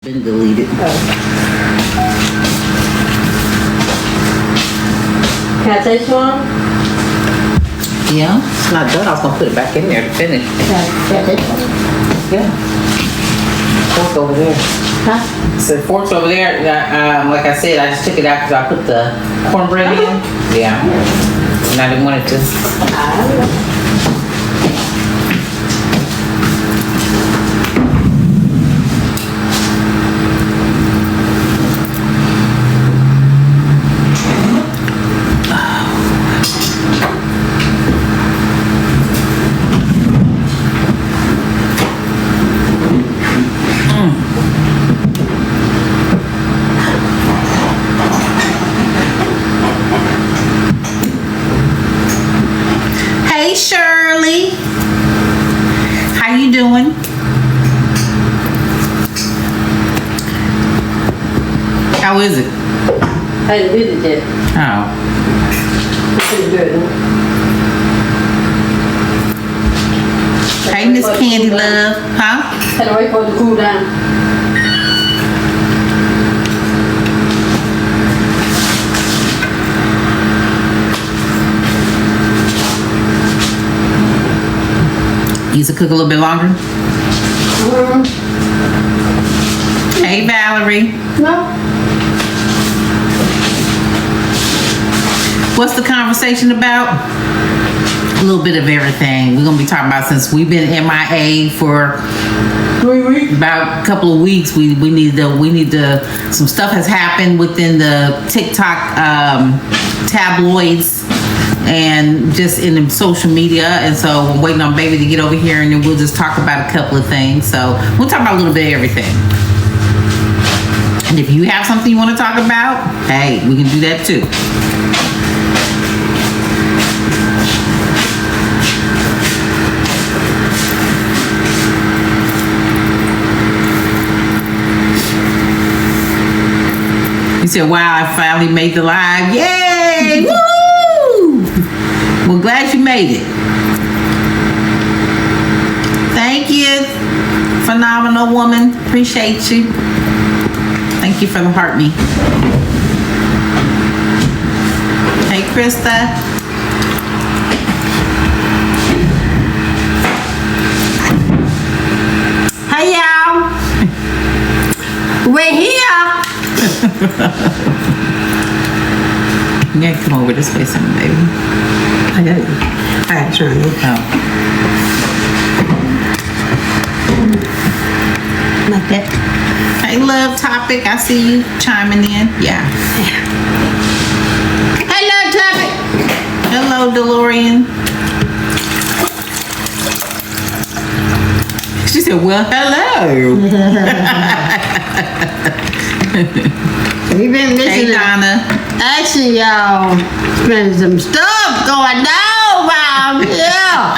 Been deleted. Can I taste one? Yeah, it's not done. I was gonna put it back in there to finish. Can I taste one? Yeah. Fork over there. Huh? So fork's over there. Like I said, I just took it out because I put the cornbread in. Yeah. And I didn't want it to. Hey Shirley, how you doing? How is it? I didn't do it yet. Oh, It's pretty good. hey Miss Candy Love, huh? Had to wait for it to cool down. Needs to cook a little bit longer. Hey Valerie, No. what's the conversation about? A little bit of everything. We're gonna be talking about, since we've been MIA for 3 weeks. about a couple of weeks. We need to. Some stuff has happened within the TikTok tabloids and just in the social media, and so I'm waiting on baby to get over here, and then we'll just talk about a couple of things. So we'll talk about a little bit of everything. And if you have something you want to talk about, hey, we can do that too. You said, wow, I finally made the live. Yay! Woo! Well, glad you made it. Thank you, phenomenal woman. Appreciate you. Thank you for the heart me. Hey, Krista. Hey y'all. We're here. You gotta come over this way some, baby. I got it. I got to turn it. Oh. Like that. Hey, love topic. I see you chiming in. Yeah. Hello, Topic. Hello, DeLorean. She said, well, hello. We've been Hey, missing Donna. Actually, y'all, it's been some stuff going down around here.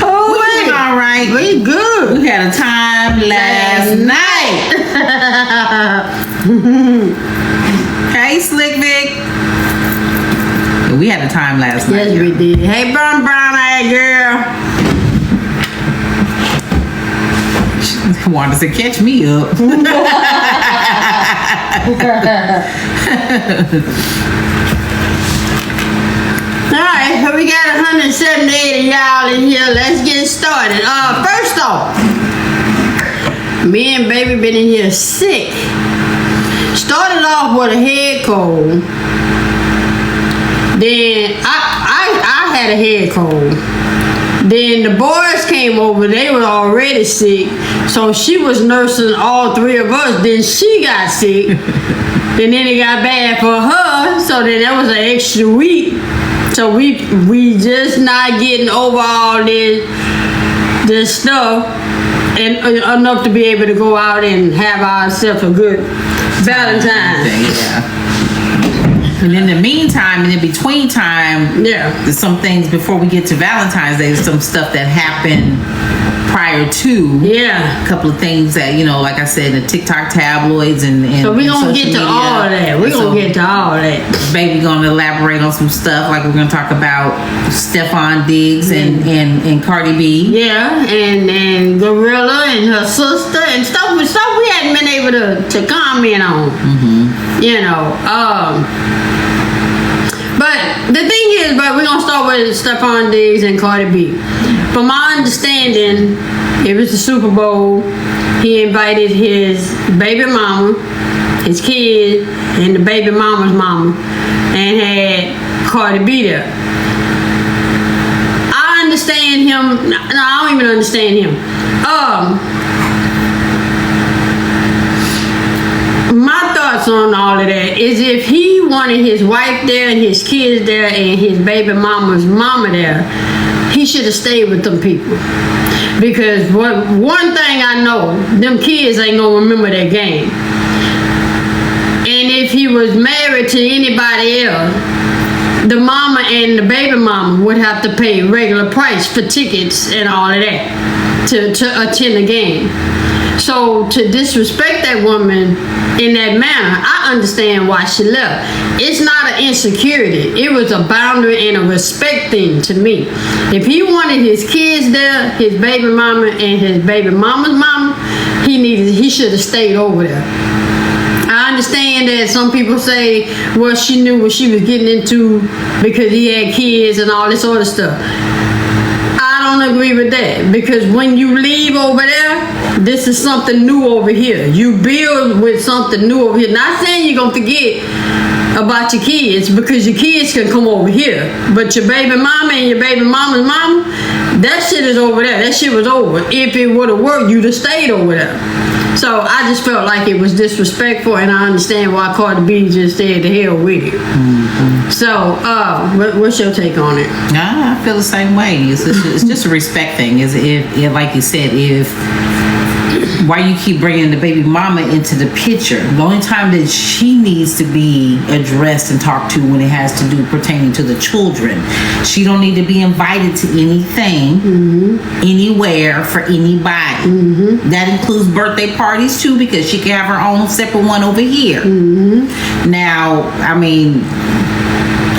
Oh, We doing all right. We good. We had a time last night. Hey, Slick Vic. We had a time last night. Yes, we did. Hey, brown eyed girl. She wanted to catch me up. Alright, so we got 178 of y'all in here. Let's get started. First off, me and baby been in here sick. Started off with a head cold. Then I had a head cold. Then the boys came over, they were already sick. So she was nursing all three of us. Then she got sick. And then it got bad for her. So then that was an extra week. So we just not getting over all this stuff and enough to be able to go out and have ourselves a good Valentine's. Yeah. And in the meantime, and in between time, Yeah. there's some things before we get to Valentine's Day. There's some stuff that happened prior to. Yeah. A couple of things that, you know, like I said, the TikTok tabloids and So we're and gonna social get to media. all of that. We're And gonna get to all of that. Baby gonna elaborate on some stuff, like we're gonna talk about Stephon Diggs and Cardi B. Yeah, and Gorilla and her sister and stuff we had able to comment on. You know. But the thing is, but we're gonna start with Stephon Diggs and Cardi B. From my understanding, it was the Super Bowl. He invited his baby mama, his kid, and the baby mama's mama, and had Cardi B there. I understand him. No, I don't even understand him. My thoughts on all of that is if he wanted his wife there and his kids there and his baby mama's mama there, he should have stayed with them people. Because one thing I know, them kids ain't gonna remember that game. And if he was married to anybody else, the mama and the baby mama would have to pay regular price for tickets and all of that to attend the game. So to disrespect that woman in that manner, I understand why she left. It's not an insecurity. It was a boundary and a respect thing to me. If he wanted his kids there, his baby mama and his baby mama's mama, he should have stayed over there. I understand that some people say, well, she knew what she was getting into because he had kids and all this sort of stuff. I don't agree with that, because when you leave over there, this is something new over here. You build with something new over here. Not saying you're going to forget about your kids, because your kids can come over here, but your baby mama and your baby mama's mama, that shit is over there. That shit was over. If it would have worked, you'd have stayed over there. So I just felt like it was disrespectful, and I understand why Cardi B just said the hell with it. So, what's your take on it? I feel the same way. It's just a respect thing. Is if, like you said, why you keep bringing the baby mama into the picture? The only time that she needs to be addressed and talked to when it has to do pertaining to the children. She don't need to be invited to anything, anywhere, for anybody. That includes birthday parties too, because she can have her own separate one over here. Now, I mean,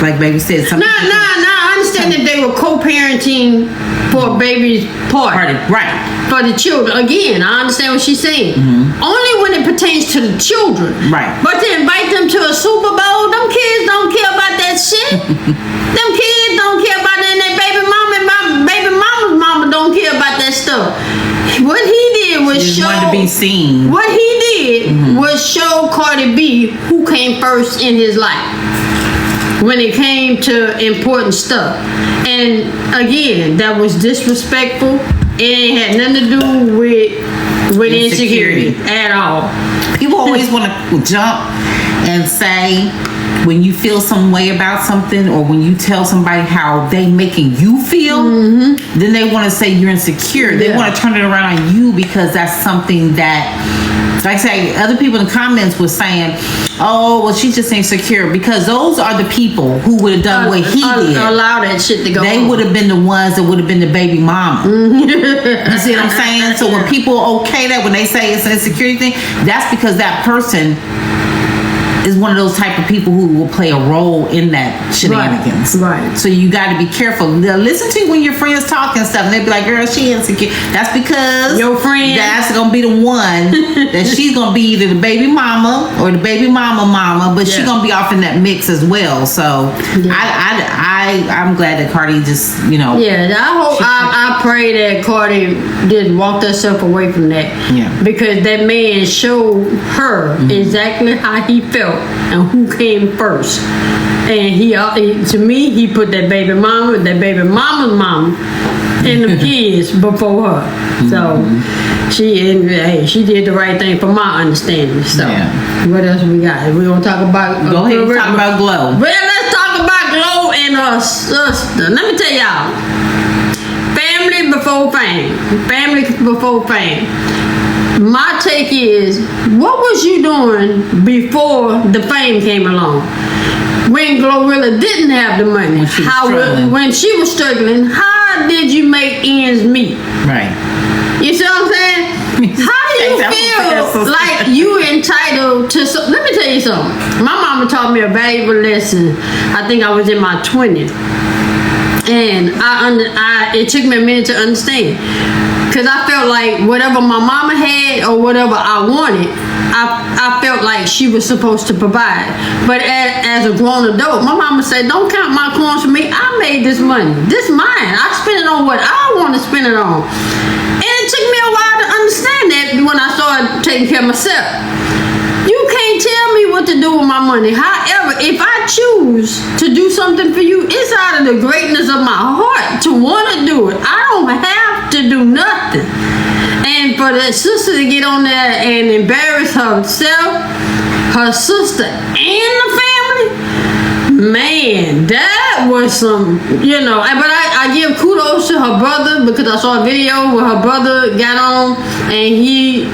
like baby said, something. I understand that they were co-parenting for a baby's party. Right. For the children. Again, I understand what she's saying. Only when it pertains to the children. Right. But to invite them to a Super Bowl, them kids don't care about that shit. Them kids don't care about that. And their baby mama and my baby mama's mama don't care about that stuff. What he did was wanted to be seen. What he did was show Cardi B who came first in his life when it came to important stuff. And again, that was disrespectful. It had nothing to do with insecurity at all. People always want to jump and say, when you feel some way about something, or when you tell somebody how they making you feel, then they want to say you're insecure. They want to turn it around on you, because that's something that, like I say, other people in the comments were saying, oh, well, she's just insecure, because those are the people who would have done what he did. Allow that shit to go. They would have been the ones that would have been the baby mama. You see what I'm saying? So when people okay that, when they say it's an insecurity thing, that's because that person is one of those type of people who will play a role in that shenanigans. Right. So you got to be careful. They'll listen to you when your friends talk and stuff, and they'll be like, girl, she insecure. That's because your friend, that's going to be the one that she's going to be either the baby mama or the baby mama, but she's going to be off in that mix as well. So I'm glad that Cardi just, Yeah, I pray that Cardi just walked herself away from that. Yeah. Because that man showed her exactly how he felt and who came first. And he to me, he put that baby mama's mama, and the kids before her. So she did the right thing from my understanding. So what else we got? We're gonna talk about go ahead and talk about Glow. Well, let's talk about Glow and her sister. Let me tell y'all, family before fame. Family before fame. My take is, what was you doing before the fame came along? When Glorilla didn't have the money, when she was struggling, how did you make ends meet? Right. You see what I'm saying? How do you feel like you entitled to? Let me tell you something. My mama taught me a valuable lesson. I think I was in my 20s, and it took me a minute to understand. Because I felt like whatever my mama had or whatever I wanted, I felt like she was supposed to provide. But as a grown adult, my mama said, don't count my coins for me. I made this money. This mine. I spend it on what I want to spend it on. And it took me a while to understand that when I started taking care of myself. You can't tell me what to do with my money. However, if I choose to do something for you, it's out of the greatness of my heart to want to do it. I don't have to do nothing. And for that sister to get on there and embarrass herself, her sister, and the family, man, that was some, you know. But I give kudos to her brother, because I saw a video where her brother got on and he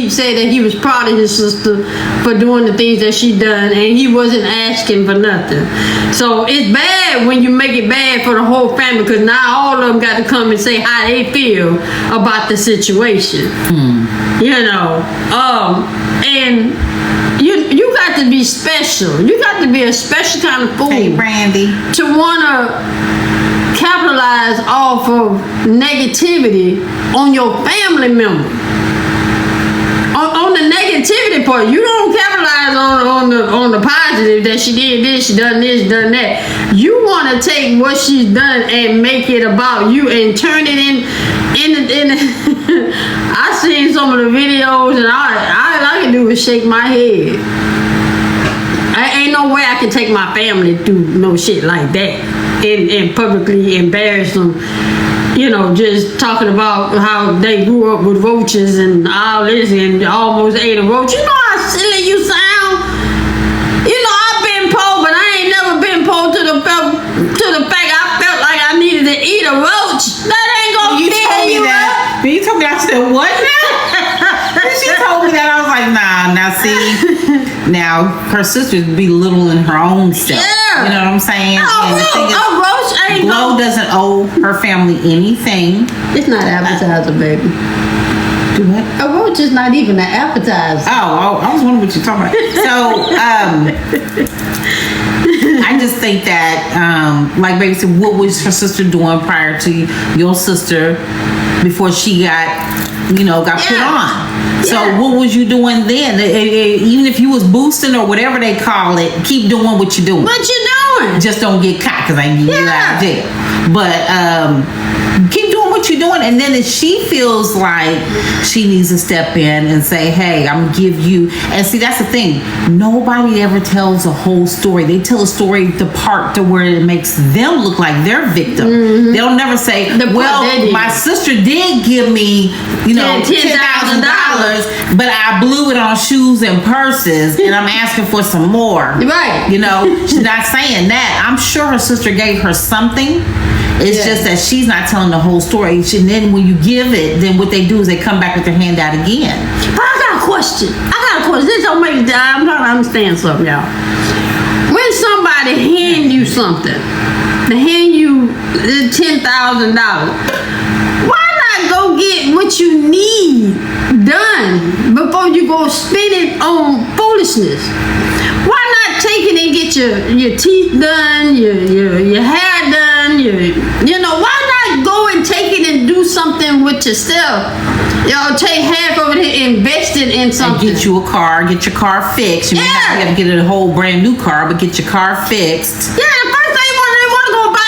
said that he was proud of his sister for doing the things that she done, and he wasn't asking for nothing. So it's bad when you make it bad for the whole family, because now all of them got to come and say how they feel about the situation. You know, and you got to be special. You got to be a special kind of fool. Hey, Brandy. To want to capitalize off of negativity on your family member. On the negativity part, you don't capitalize on the positive, that she did this, she done this, she done that. You want to take what she's done and make it about you and turn it in I seen some of the videos, and all I can do is shake my head. Ain't no way I can take my family through no shit like that and publicly embarrass them. You know, just talking about how they grew up with roaches and all this and almost ate a roach. You know how silly you sound? You know, I've been poor, but I ain't never been poor to the fact I felt like I needed to eat a roach. That ain't gonna fill you up. You told me I said, what now? She told me that. I was like, nah, now see. Now, her sister's belittling her own self. Yeah. You know what I'm saying? A roach ain't Glow doesn't owe her family anything. It's not appetizer, baby. Do what? A roach is not even an appetizer. Oh, I was wondering what you're talking about. So, I just think that, like baby said, what was her sister doing prior to your sister before she got put on? So what was you doing then? Even if you was boosting or whatever they call it, keep doing what you're doing. What you doing? Just don't get caught, because I can get you out of jail. But keep doing what you're doing, and then if she feels like she needs to step in and say, hey, I'm gonna give you, and see, that's the thing, nobody ever tells a whole story. They tell a story the part to where it makes them look like they're victim. They'll never say, well, my sister did give me $10,000, but I blew it on shoes and purses, and I'm asking for some more. Right. She's not saying that. I'm sure her sister gave her something. It's just that she's not telling the whole story. And then when you give it, then what they do is they come back with their hand out again. But I got a question. This don't make it. I'm trying to understand something, y'all. When somebody hand you something, they hand you $10,000, why not go get what you need done before you go spend it on foolishness? Why not take it and get your teeth done, your hair done? Why not go and take it and do something with yourself? Take half of it and invest it in something. And get you a car, get your car fixed. You have to get a whole brand new car, but get your car fixed. Yeah, the first thing they want to go buy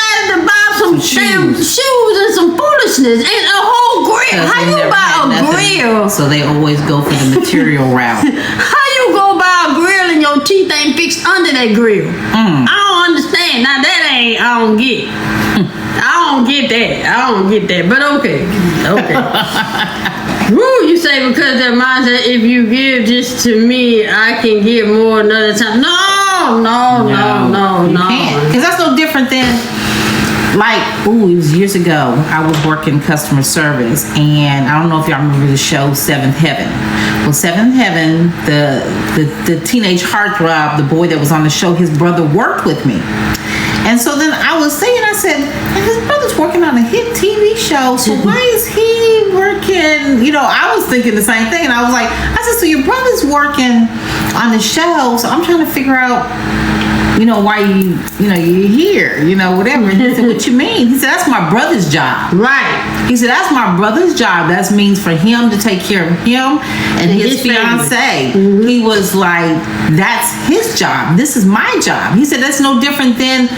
some damn shoes and some foolishness and a whole grill. How you buy a grill? So they always go for the material route. How you go buy a grill and your teeth ain't fixed under that grill? I don't understand. Now that I don't get. I don't get that. But okay. Woo, you say because their mindset, if you give just to me, I can give more another time. No. Because that's no different than, it was years ago, I was working customer service, and I don't know if y'all remember the show Seventh Heaven. Well, Seventh Heaven, the teenage heartthrob, the boy that was on the show, his brother worked with me. And so then I said, his brother's working on a hit TV show, so why is he working? I was thinking the same thing, and I said, so your brother's working on the show, so I'm trying to figure out, why you're here, whatever. And he said, what you mean? He said, that's my brother's job. Right. He said, that's my brother's job. That means for him to take care of him and his fiance. Mm-hmm. He was like, that's his job. This is my job. He said, that's no different than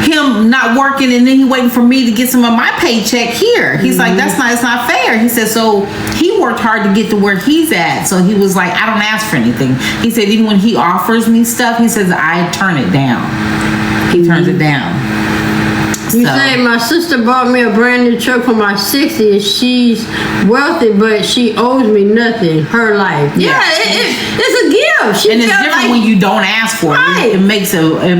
him not working and then he waiting for me to get some of my paycheck here. He's like, it's not fair. He said, so he worked hard to get to where he's at. So he was like, I don't ask for anything. He said, even when he offers me stuff, he says, I turn it down. He turns it down. You say my sister bought me a brand new truck for my 60th. She's wealthy, but she owes me nothing. Her life. Yeah, it's a gift. And it's different when you don't ask for it. Right. It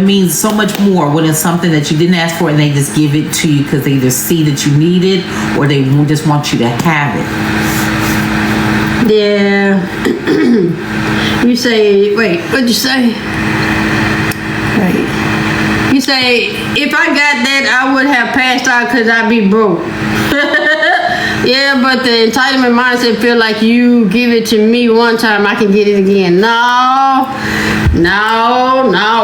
means so much more when it's something that you didn't ask for and they just give it to you because they either see that you need it or they just want you to have it. Yeah. You say, wait, what'd you say? Right. You say, if I got that, I would have passed out because I'd be broke. Yeah, but the entitlement mindset feel like you give it to me one time, I can get it again. No.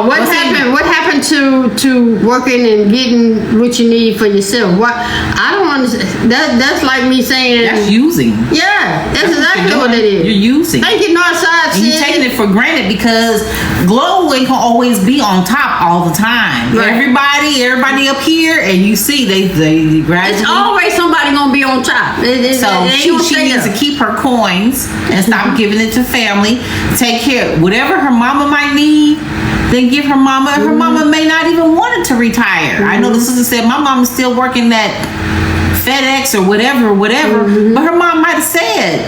What happened to working and getting what you need for yourself? What I don't understand. That's like me saying that's using. Yeah, that's exactly what it is. You're using. Thinking Northside and you're taking it for granted because glow ain't gonna always be on top all the time. Right. Everybody up here, and you see they gradually. It's always somebody gonna be on top. So she needs to keep her coins and stop giving it to family. Take care whatever her mama might need. Then give her mama. Her mama may not even want it to retire. I know the sister said my mama's still working at FedEx or whatever. But her mom might have said,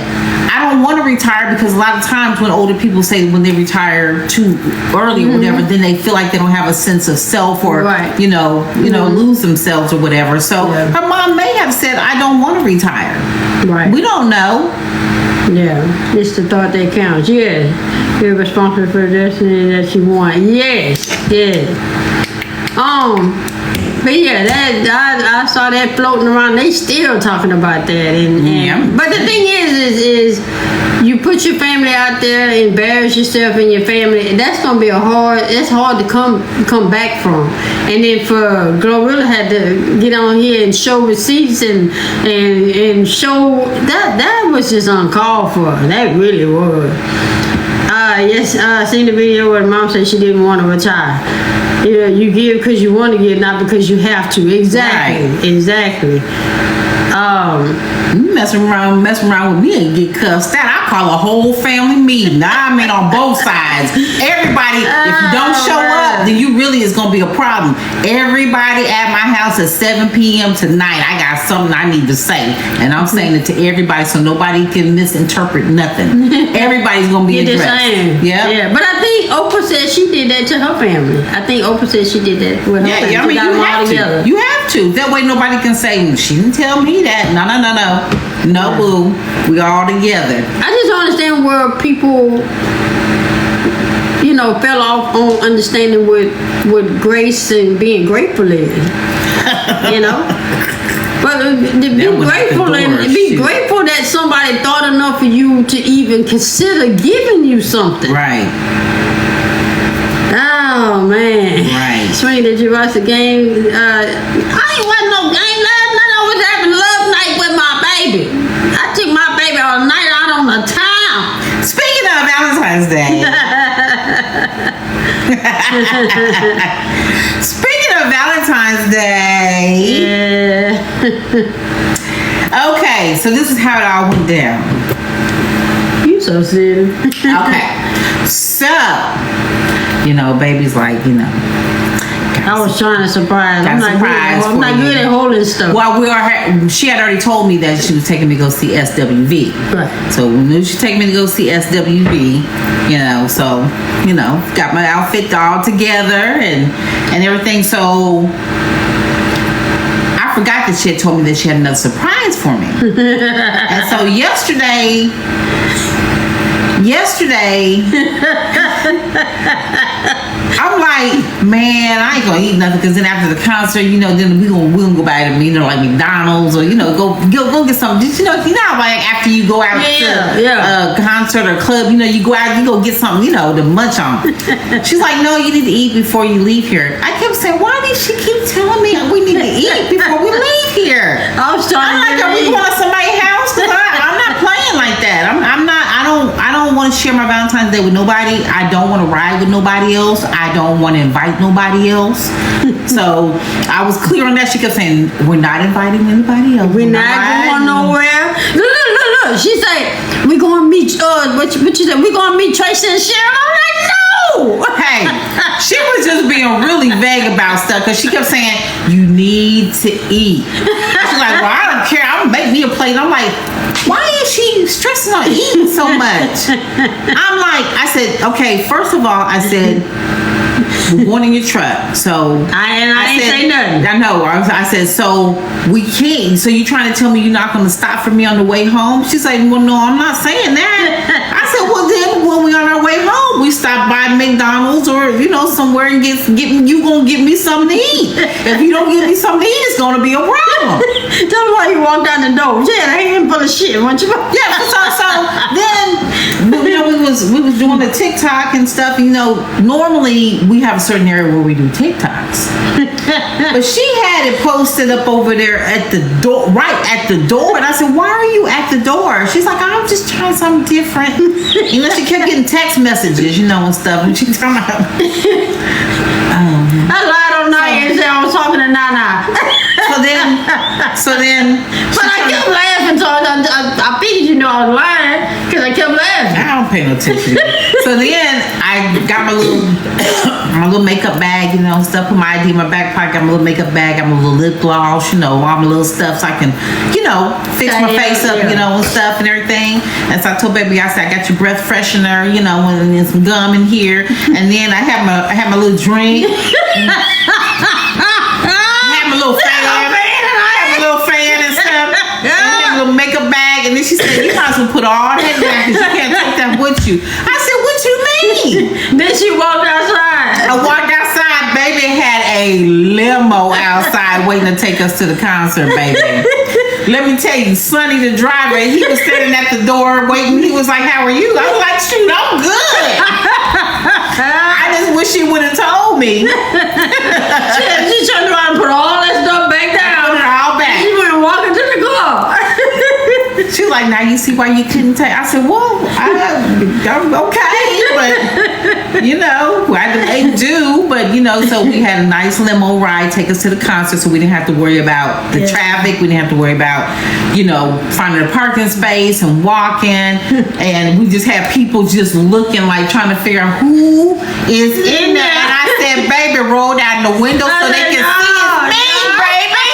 I don't want to retire because a lot of times when older people say when they retire too early or whatever, then they feel like they don't have a sense of self or lose themselves or whatever. So her mom may have said, I don't want to retire. Right. We don't know. Yeah, it's the thought that counts. Yeah, you're responsible for the destiny that you want. Yes. But yeah, I saw that floating around. They still talking about that, but the thing is you put your family out there, embarrass yourself and your family. That's gonna be it's hard to come back from. And then for Glorilla had to get on here and show receipts and show that was just uncalled for. That really was. Yes, I seen the video where the mom said she didn't want to retire. Yeah, you give because you want to give, not because you have to. Exactly. You messing around with me and get cussed out. I call a whole family meeting. I mean on both sides. Everybody, if you don't show up, then you really is gonna be a problem. Everybody at my house at 7 p.m. tonight. I got something I need to say, and I'm saying it to everybody so nobody can misinterpret nothing. Everybody's gonna be addressed. Yeah. But I think Oprah said she did that to her family. I think Oprah said she did that with her family. I mean, you have to. That way nobody can say she didn't tell me that. No, boo. We all together. I just don't understand where people, fell off on understanding what grace and being grateful is. But to be grateful grateful that somebody thought enough of you to even consider giving you something. Right. Oh man. Right. Swing, did you watch the game? I ain't watching no game last night. I was having love night with my baby. I took my baby all night out on the town. Speaking of Valentine's Day. Speaking of Valentine's Day. Yeah. Okay, so this is how it all went down. You so silly. Okay. So, baby's like, I was trying to surprise. I'm not good at holding stuff. Well, she had already told me that she was taking me to go see SWV. Right. So we knew she'd take me to go see SWV. Got my outfit all together and everything. So I forgot that she had told me that she had another surprise for me. And so yesterday. I'm like, man, I ain't gonna eat nothing because then after the concert, you know, then we gonna go by to like McDonald's or, you know, go get something. You know how like after you go out to a concert or club, you know, you go out, you go get something, you know, to munch on. She's like, no, you need to eat before you leave here. I kept saying, why did she keep telling me we need to eat before we leave here? I'm like, are we going to somebody's house? Because I'm not playing like that. I don't want to share my Valentine's Day with nobody. I don't want to ride with nobody else. I don't want to invite nobody else. So I was clear on that. She kept saying, we're not inviting anybody else. We're not going nowhere. Look. She said, we're going to meet, what you said, we're going to meet Tracy and Sharon. I'm like, no. Hey, she was just being really vague about stuff because she kept saying, you need to eat. She's like, well, I don't care. I'm going to make me a plate. I'm like, why is she stressing on eating so much? I'm like, I said, okay, first of all, I said, we're going in your truck. So I ain't say nothing. I know. I said, so we can't. So you trying to tell me you're not going to stop for me on the way home? She's like, well, no, I'm not saying that. I said, well, then when we on our way home, we stop by McDonald's or, you know, somewhere and get you going to give me something to eat. If you don't give me something to eat, it's going to be a problem. Tell me why you walked out the door. Yeah, I ain't full of shit. Yeah, so then, you know, we was doing the TikTok and stuff. You know, normally we have a certain area where we do TikToks. But she had it posted up over there at the door, right at the door. And I said, why are you at the door? She's like, I'm just trying something different. You know, she kept getting text messages, you know, and stuff. And she's talking about... I lied on night and said I was talking to Nana. So then... But I kept laughing, so I figured, you know, I was lying because I kept laughing. I don't pay no attention. So then I got my little makeup bag, you know, stuff, put my ID in my back pocket, got my little makeup bag, got my little lip gloss, you know, all my little stuff so I can, you know, fix my face up, you know, and stuff and everything. And so I told baby, I said, I got your breath freshener, you know, and then some gum in here. And then I had my little drink. I had my little fan. And stuff. And I had a little makeup bag. And then she said, you might as well put all that down because you can't take that with you. I said, what you mean? Then she walked outside. I walked outside. Baby had a limo outside waiting to take us to the concert, baby. Let me tell you, Sonny the driver, he was standing at the door waiting. He was like, how are you? I was like, shoot, I'm good. I just wish she would have told me. She turned around and put all that stuff back down. Put it all back. She went walking to the car. She's like, now you see why you couldn't take. I said, well, I'm okay, but you know, I do, but you know, so we had a nice limo ride take us to the concert, so we didn't have to worry about the traffic. We didn't have to worry about, you know, finding a parking space and walking, and we just had people just looking like trying to figure out who is in there. And I said, baby, roll down the window so they can see it's me, baby.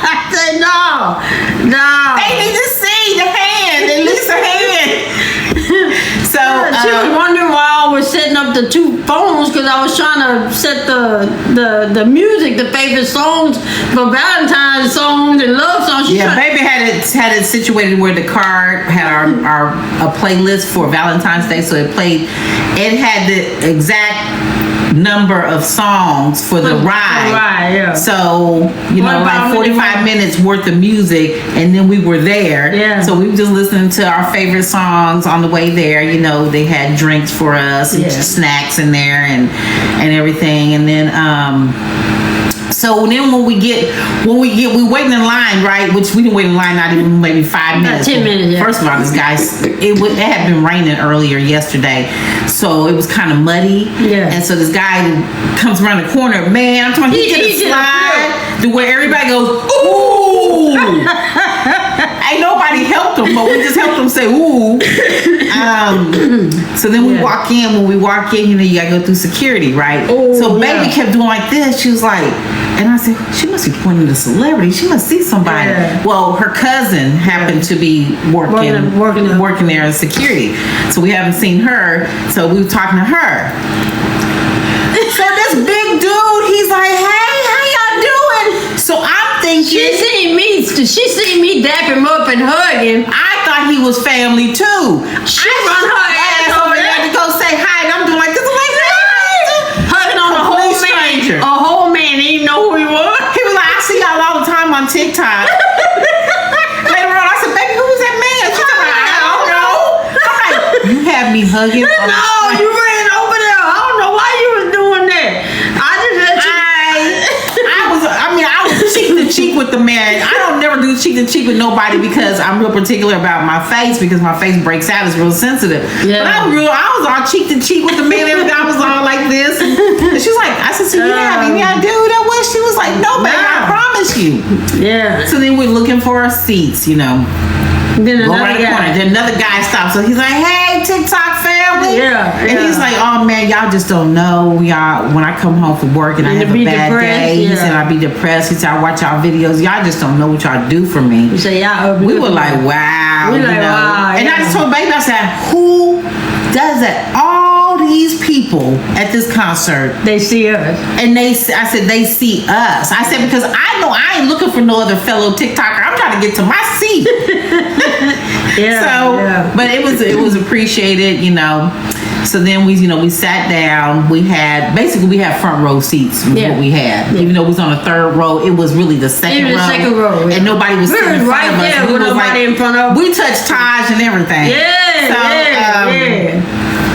I said, no. They need to see the hand, at least a hand. So she was wondering why I was setting up the two phones because I was trying to set the music, the favorite songs for Valentine's songs and love songs. Baby had it situated where the car had our playlist for Valentine's Day, so it had the exact number of songs for the ride. So, you know, like 45 minutes worth of music, and then we were there. Yeah. So we were just listening to our favorite songs on the way there. You know, they had drinks for us and snacks in there and everything. And then so then when we waiting in line, right? Which we didn't wait in line not even maybe 5 minutes. 10 minutes. Yeah. First of all, this guys, it had been raining earlier yesterday, so it was kind of muddy. Yeah. And so this guy comes around the corner. Man, I'm talking. He did a slide to where everybody goes, ooh. Ain't nobody helped him, but we just helped him say ooh. So then we walk in. When we walk in, you know, you gotta go through security, right? Oh, so baby kept doing like this. She was like, and I said, she must be pointing to celebrity. She must see somebody. Yeah. Well, her cousin happened to be working there in security. So we haven't seen her. So we were talking to her. So this big dude, he's like, hey, how y'all doing? So I'm thinking she seen me dap him up and hug him. I thought he was family too. She run her ass over there to go say hi, and I'm doing like this. I'm like, hey, hugging on the hugging. No, you ran over there. I don't know why you was doing that. I just let you. I was cheek to cheek with the man. I don't never do cheek to cheek with nobody because I'm real particular about my face because my face breaks out. It's real sensitive. Yeah. But I was all cheek to cheek with the man. I was all like this. And she's like, I said, so you have any idea who that was? She was like, no, baby, I promise you. Yeah. So then we're looking for our seats, you know. Then Go around the corner. Then another guy stops. So he's like, hey, TikTok family. Yeah. And he's like, oh man, y'all just don't know. Y'all, when I come home from work and I have a bad day, he said I'll be depressed. He said I watch y'all videos. Y'all just don't know what y'all do for me. You say, y'all. We were like, wow. We like, wow. And I just told baby, I said, who does that? All these people at this concert, they see us. And I said, they see us. I said, because I know I ain't looking for no other fellow TikToker. I'm trying to get to my seat. But it was appreciated, you know. So then we sat down. We had front row seats. Was what we had. Even though it was on the third row, it was really the second row. And nobody was sitting in front of us. With nobody in front of us. We touched Taj and everything.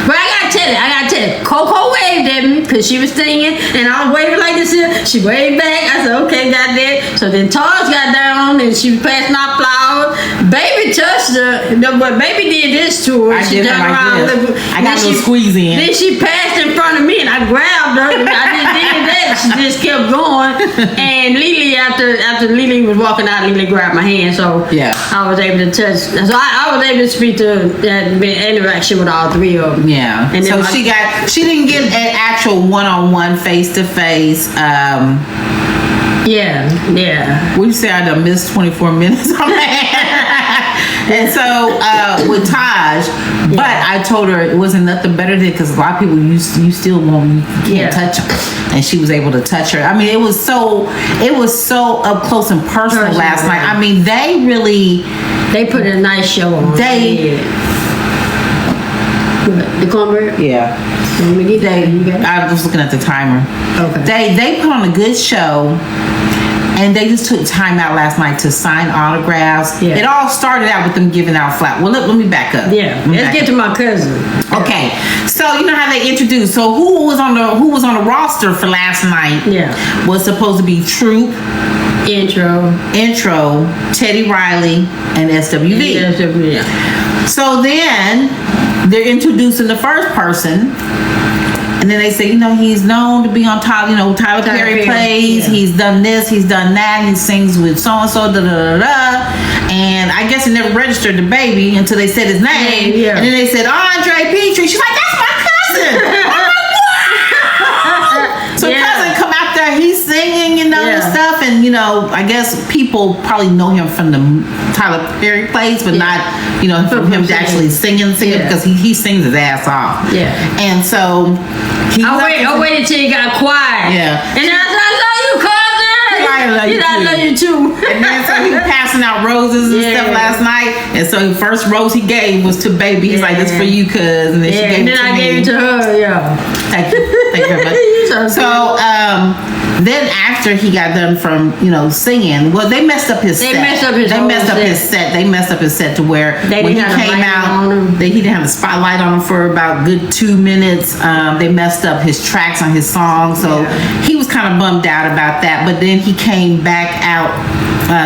But I gotta tell you, Coco waved at me because she was singing, and I was waving like this here. She waved back. I said, okay, got that. So then Taj got down, and she was passing out flowers. Baby touched her, but baby did this to her. She turned around. I got no squeeze in. Then she passed in front of me, and I grabbed her. And I just did that. She just kept going. And Lily, after Lily was walking out, Lily grabbed my hand. So I was able to touch. So I was able to speak to that interaction with all three of them. Yeah. And so she didn't get an actual one-on-one, face-to-face. Would you say I done missed 24 minutes on that? And so with Taj, but I told her it wasn't nothing better than because a lot of people you still you can't touch her, and she was able to touch her. I mean, it was so up close and personal last night. I mean, they put a nice show on. The cornbread? Yeah. I was looking at the timer. Okay. They put on a good show, and they just took time out last night to sign autographs. Yeah. It all started out with them giving out flowers. Well, let me back up. Yeah. Let's get to my cousin. Okay. So you know how they introduced. So who was on the roster for last night? Yeah. Was supposed to be Troop. Intro, Teddy Riley, and SWV. So then they're introducing the first person, and then they say, he's known to be on Tyler. Tyler Perry plays. Yeah. He's done this. He's done that. He sings with so and so. And I guess it never registered the baby until they said his name. Yeah. And then they said Andre Petrie. She's like, that's my cousin. I'm like, wow. So cousin come out there. He's singing, and stuff. And I guess people probably know him from the Tyler Perry plays, but not from him actually singing because he sings his ass off. Yeah. And so I waited till he got quiet. Yeah. And then I said, I love you, cousin. I love you too. And then so he was passing out roses and stuff last night. And so the first rose he gave was to baby. He's like, this for you, cuz. And then she gave it to me. I gave it to her. Yeah. Thank you very much. So then after he got done from singing, well, they messed up his set. They messed up his set to where when he came out, he didn't have the spotlight on him for about good 2 minutes. They messed up his tracks on his song, so he was kind of bummed out about that. But then he came back out,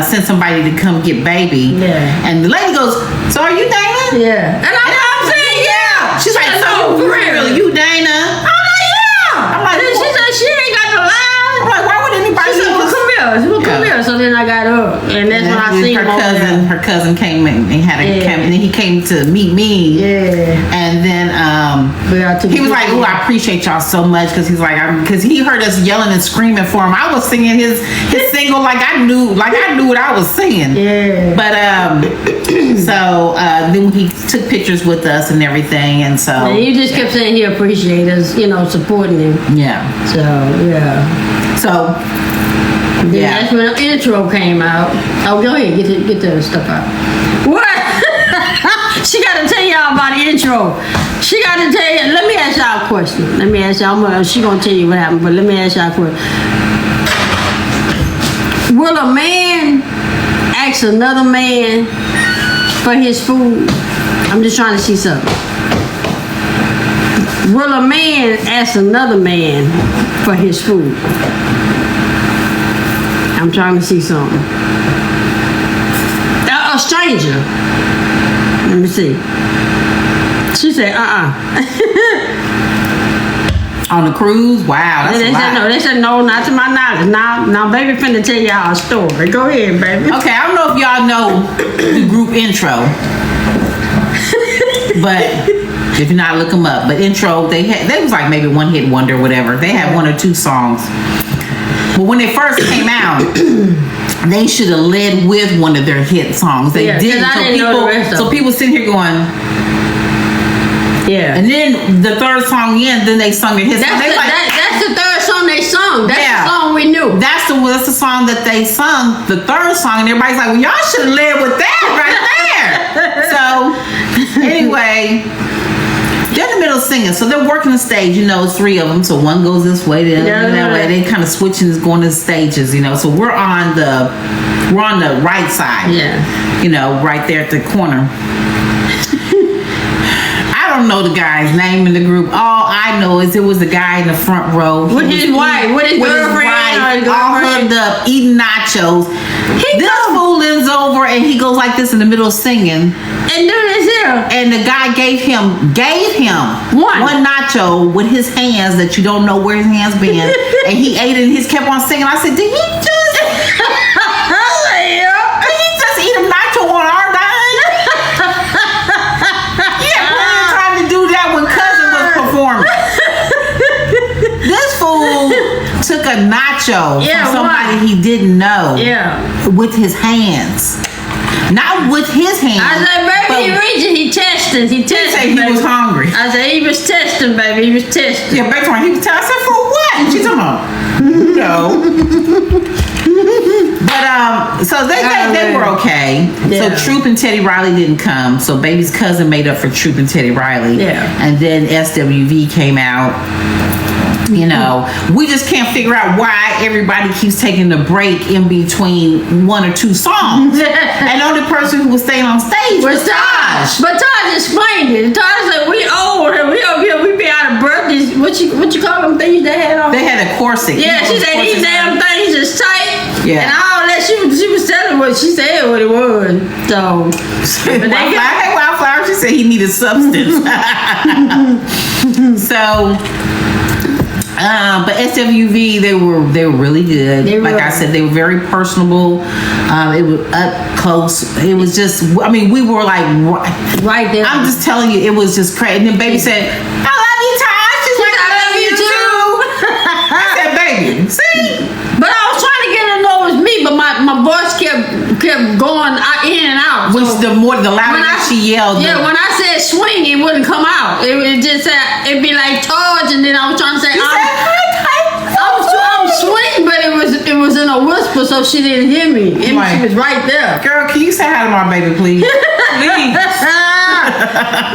sent somebody to come get baby, and the lady goes, "So are you Dana?" Yeah, and I'm saying, yeah. She's like, "So for real, you Dana?" I'm like, she said she ain't got the line. I'm like, why would anybody? She said, come here. So then I got up, and that's when I seen her cousin came in and had a and then he came to meet me. Yeah. And then he was like, "Oh, I appreciate y'all so much," because he's like, because he heard us yelling and screaming for him. I was singing his single like I knew what I was singing. Yeah. But so then he took pictures with us and everything, and so and you just kept saying he appreciated us, supporting him. Yeah. So yeah. So. Then that's when the intro came out. Oh, go ahead, get the stuff out. What? She got to tell y'all about the intro. She got to tell you. Let me ask y'all a question. Let me ask y'all. She gonna tell you what happened, but let me ask y'all a question. Will a man ask another man for his food? I'm just trying to see something. Will a man ask another man for his food? I'm trying to see something. A stranger. Let me see. She said, On the cruise? Wow, that's they a lot. said no. They said no, not to my knowledge. Now, baby, finna tell y'all a story. Go ahead, baby. Okay, I don't know if y'all know the group Intro, but if you're not, look them up. But Intro, they was like maybe one hit wonder, whatever. They had 1 or 2 songs. But when they first came out, they should have led with one of their hit songs. They didn't. So people sitting here going, yeah. And then the third song in, then they sung their hit song. That's the third song they sung. That's the song we knew. That's the song that they sung, the third song, and everybody's like, well, y'all should have led with that right there. So anyway, they're in the middle of singing, so they're working the stage. You know, it's 3 of them, so one goes this way, the other that way. They kind of switching, going to the stages. You know, so we're on the right side. Yeah. You know, right there at the corner. I don't know the guy's name in the group. All I know is it was a guy in the front row with his wife, with his girlfriend, all hugged up, eating nachos. This fool leans over and he goes like this in the middle of singing. And do this here. And the guy gave him one nacho with his hands that you don't know where his hands been. And he ate it and he kept on singing. I said, did he just eat a nacho on our dime? When Cousin was performing, this fool took a nacho from somebody he didn't know with his hands. Not with his hands. I said, baby, he reaching, he testing. He said he was hungry. I said, he was testing, baby. He was testing. Yeah, back when he was testing. I said, for what? And she's talking about, no. But so they were okay. Yeah. So Troop and Teddy Riley didn't come. So Baby's cousin made up for Troop and Teddy Riley. Yeah. And then SWV came out. You know, we just can't figure out why everybody keeps taking a break in between 1 or 2 songs. And the only person who was staying on stage was Taj. But Taj explained it. Taj said, we old and we over here, we be out of breath. What you call them things they had on? They had a corset. Yeah, she said these damn things is tight. Yeah. And all that she was telling what she said what it was. So Wildflower, she said he needed substance. So but SWV, they were really good. I said, they were very personable. It was up close. It was just, I mean, we were like right there. I'm just telling you, it was just crazy. And then Baby said, I love you, Taj. She's like, I love you too. I said, baby, see? But I was trying to get her to know it was me, but my voice kept going in and out. Which the louder she yelled. Yeah, when I said swing, it wouldn't come out. It just said, it'd be like Taj, and then I was trying to say, I'm swing, but it was in a whisper, so she didn't hear me. And she was right there. Girl, can you say hi to my baby, please? Please.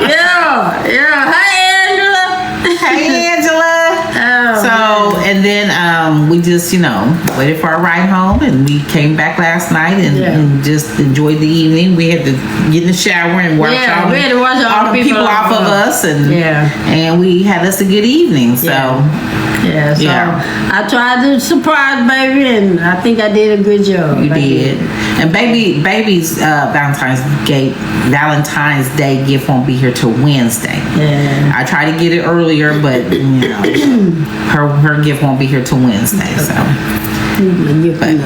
Yeah. Hey, Angela. Hey, Angela. So, and then we just, waited for our ride home, and we came back last night and just enjoyed the evening. We had to get in the shower and wash all the people off of us, and we had us a good evening. So, I tried to surprise Baby, and I think I did a good job. You did. And Baby's Valentine's Day gift won't be here till Wednesday. Yeah. I tried to get it earlier, but her gift won't be here till Wednesday. So, but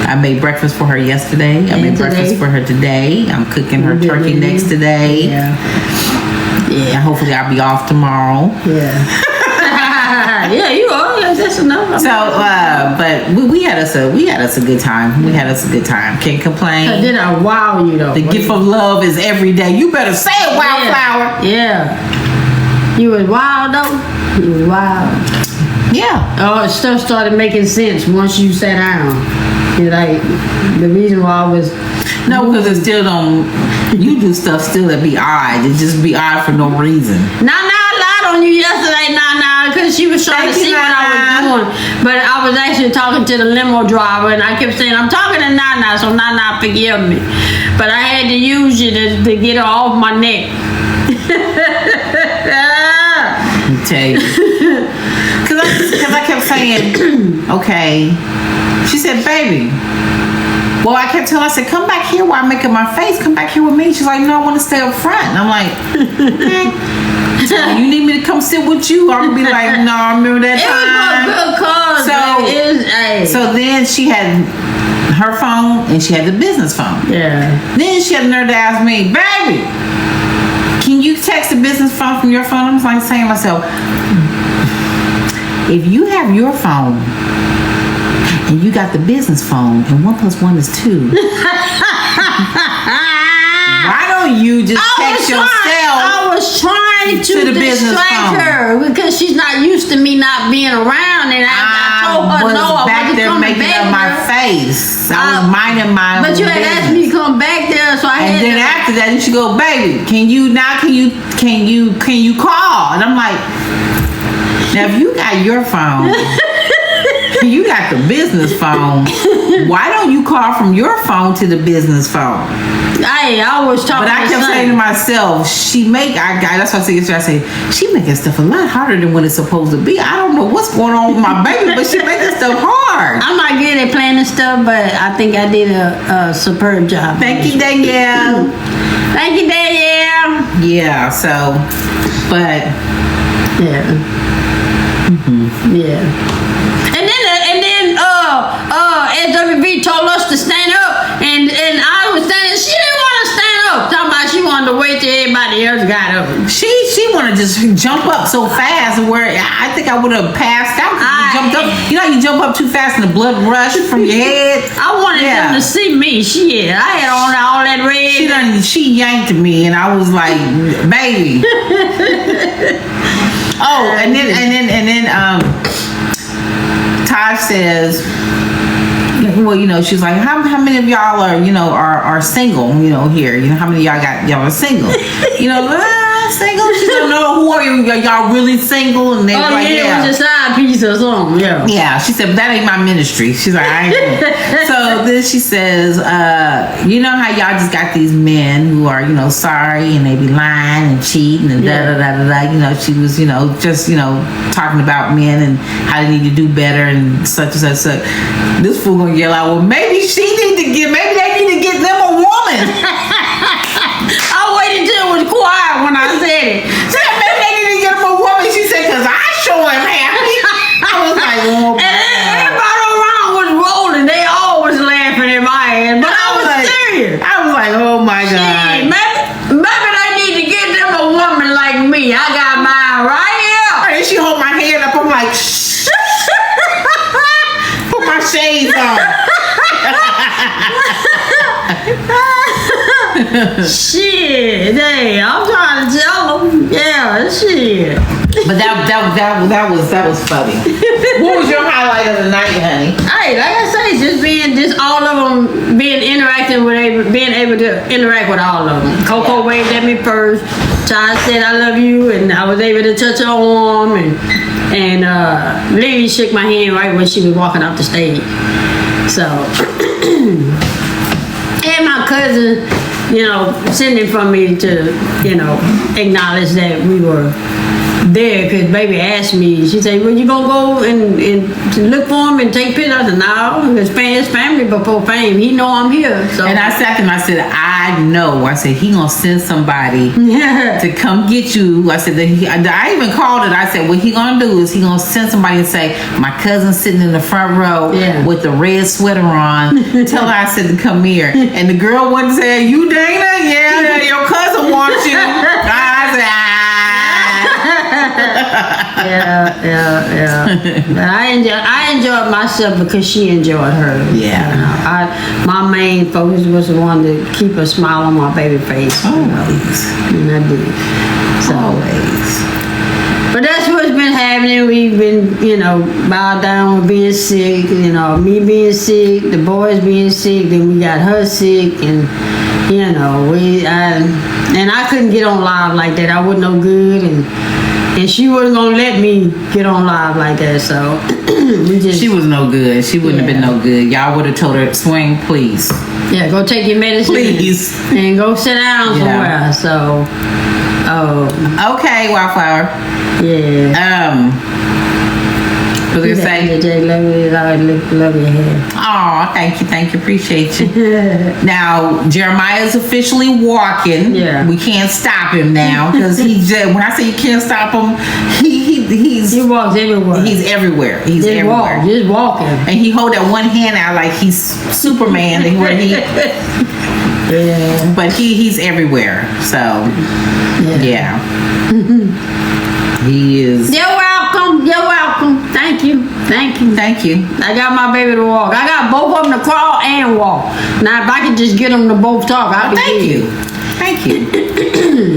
I made breakfast for her yesterday. I made breakfast for her today. I'm cooking her turkey necks today. Yeah. Hopefully I'll be off tomorrow. Yeah. Yeah, you are. That's enough. So, but we had us a good time. We had us a good time. Can't complain. Did I wow you though? The gift of love is every day. You better say it, Wildflower. Yeah. You was wild though. You was wild. Yeah. Oh, stuff started making sense once you sat down. Like the reason why I was. No, because it still don't. You do stuff still that be odd. It just be odd for no reason. I lied on you yesterday, because she was trying to see what I was doing. But I was actually talking to the limo driver, and I kept saying, I'm talking to Nana, so Nana, forgive me. But I had to use you to get her off my neck. me tell you. Because I kept saying, okay. She said, baby. Well, I kept telling her, I said, come back here while I'm making my face. Come back here with me. She's like, no, I want to stay up front. And I'm like, okay. So you need me to come sit with you? I'm going to be like, no, I remember that time. It was a good cause. So then she had her phone and she had the business phone. Yeah. Then she had the nerve to ask me, baby, can you text the business phone from your phone? I was like saying to myself, if you have your phone and you got the business phone and 1 + 1 is 2, why don't you just text yourself? I was trying to the business distract phone. her because she's not used to me not being around, and I told her no, I back wasn't there coming making back up my there. face. I was minding my own But you had business. asked me to come back there, so I And had then to. after that, then she go, baby, can you call? And I'm like, now if you got your phone, you got the business phone, why don't you call from your phone to the business phone? I was talking. But I kept saying to myself, that's what I say, she making stuff a lot harder than what it's supposed to be. I don't know what's going on with my baby, but she making stuff hard. I'm not good at planning stuff, but I think I did a superb job. Thank you, Danielle. Thank you, Danielle. Yeah, so, but. Yeah. Yeah. And then SWB told us to stand up, and I was standing. She didn't want to stand up. Talking about she wanted to wait till everybody else got up. She wanted to just jump up so fast where I think I would have passed out. You jumped up. You know, you jump up too fast and the blood rushed from your head. I wanted them to see me. Shit, I had on all that red. She yanked me, and I was like, baby. Oh, and then Todd says, well, you know, she's like, how many of y'all are single, here? How many of y'all are single? Single? She don't know, who are you? Y'all really single? And they like, yeah, it was a side piece or something, yeah. Yeah, she said, but that ain't my ministry. She's like, I ain't. So then she says, you know how y'all just got these men who are, sorry, and they be lying and cheating and da-da-da-da-da. She was, just, talking about men and how they need to do better and such and such. This fool gonna yell out, well, maybe they need to get them a woman. I waited till it was quiet when I said it. She said, maybe they need to get him a woman. She said, because I sure am happy. I was like, oh, and everybody around was rolling. They all was laughing at my ass, but I was serious. I was like, oh my God. Maybe they need to get them a woman like me. I got mine right here. And she hold my hand up. I'm like, shh. Put my shades on. Shit, hey, I'm trying to tell them. Yeah, shit. But that was funny. What was your highlight of the night, honey? Hey, like I say, just all of them being able to interact with all of them. Coco waved at me first. Todd said I love you, and I was able to touch her arm, and Lily shook my hand right when she was walking off the stage. So, and my cousin, sending for me to, acknowledge that we were there, because baby asked me, she said, well, you gonna go and look for him and take pictures? I said, no, his family before fame, he know I'm here. So. And I sat there and I said, I know. I said, he gonna send somebody to come get you. I said, I even called it. I said, what he gonna do is he gonna send somebody and say, my cousin's sitting in the front row with the red sweater on. Tell her I said to come here. And the girl went and said, you Dana? Yeah, your cousin wants you. I said, yeah. But I enjoyed myself because she enjoyed her. Yeah. My main focus was the one to keep a smile on my baby face. Always. And I did. So. Always. But that's what's been happening. We've been, bowed down with being sick. Me being sick, the boys being sick. Then we got her sick, and I couldn't get on live like that. I wasn't no good, and she wasn't gonna let me get on live like that. So she was no good. She wouldn't have been no good. Y'all would have told her, swing, please. Yeah, go take your medicine, please, and go sit down somewhere. So. Oh. Okay, Wildflower. Yeah. What was I gonna say? Love your hair. Oh, thank you, appreciate you. Now Jeremiah's officially walking. Yeah. We can't stop him now because when I say you can't stop him, He walks everywhere. He's everywhere. He's just everywhere. Just walking. And he hold that one hand out like he's Superman, where he. Yeah. But he's everywhere. So yeah. He is. You're welcome. You're welcome. Thank you. I got my baby to walk. I got both of them to crawl and walk. Now, if I can just get them to both talk, I'll be Thank you.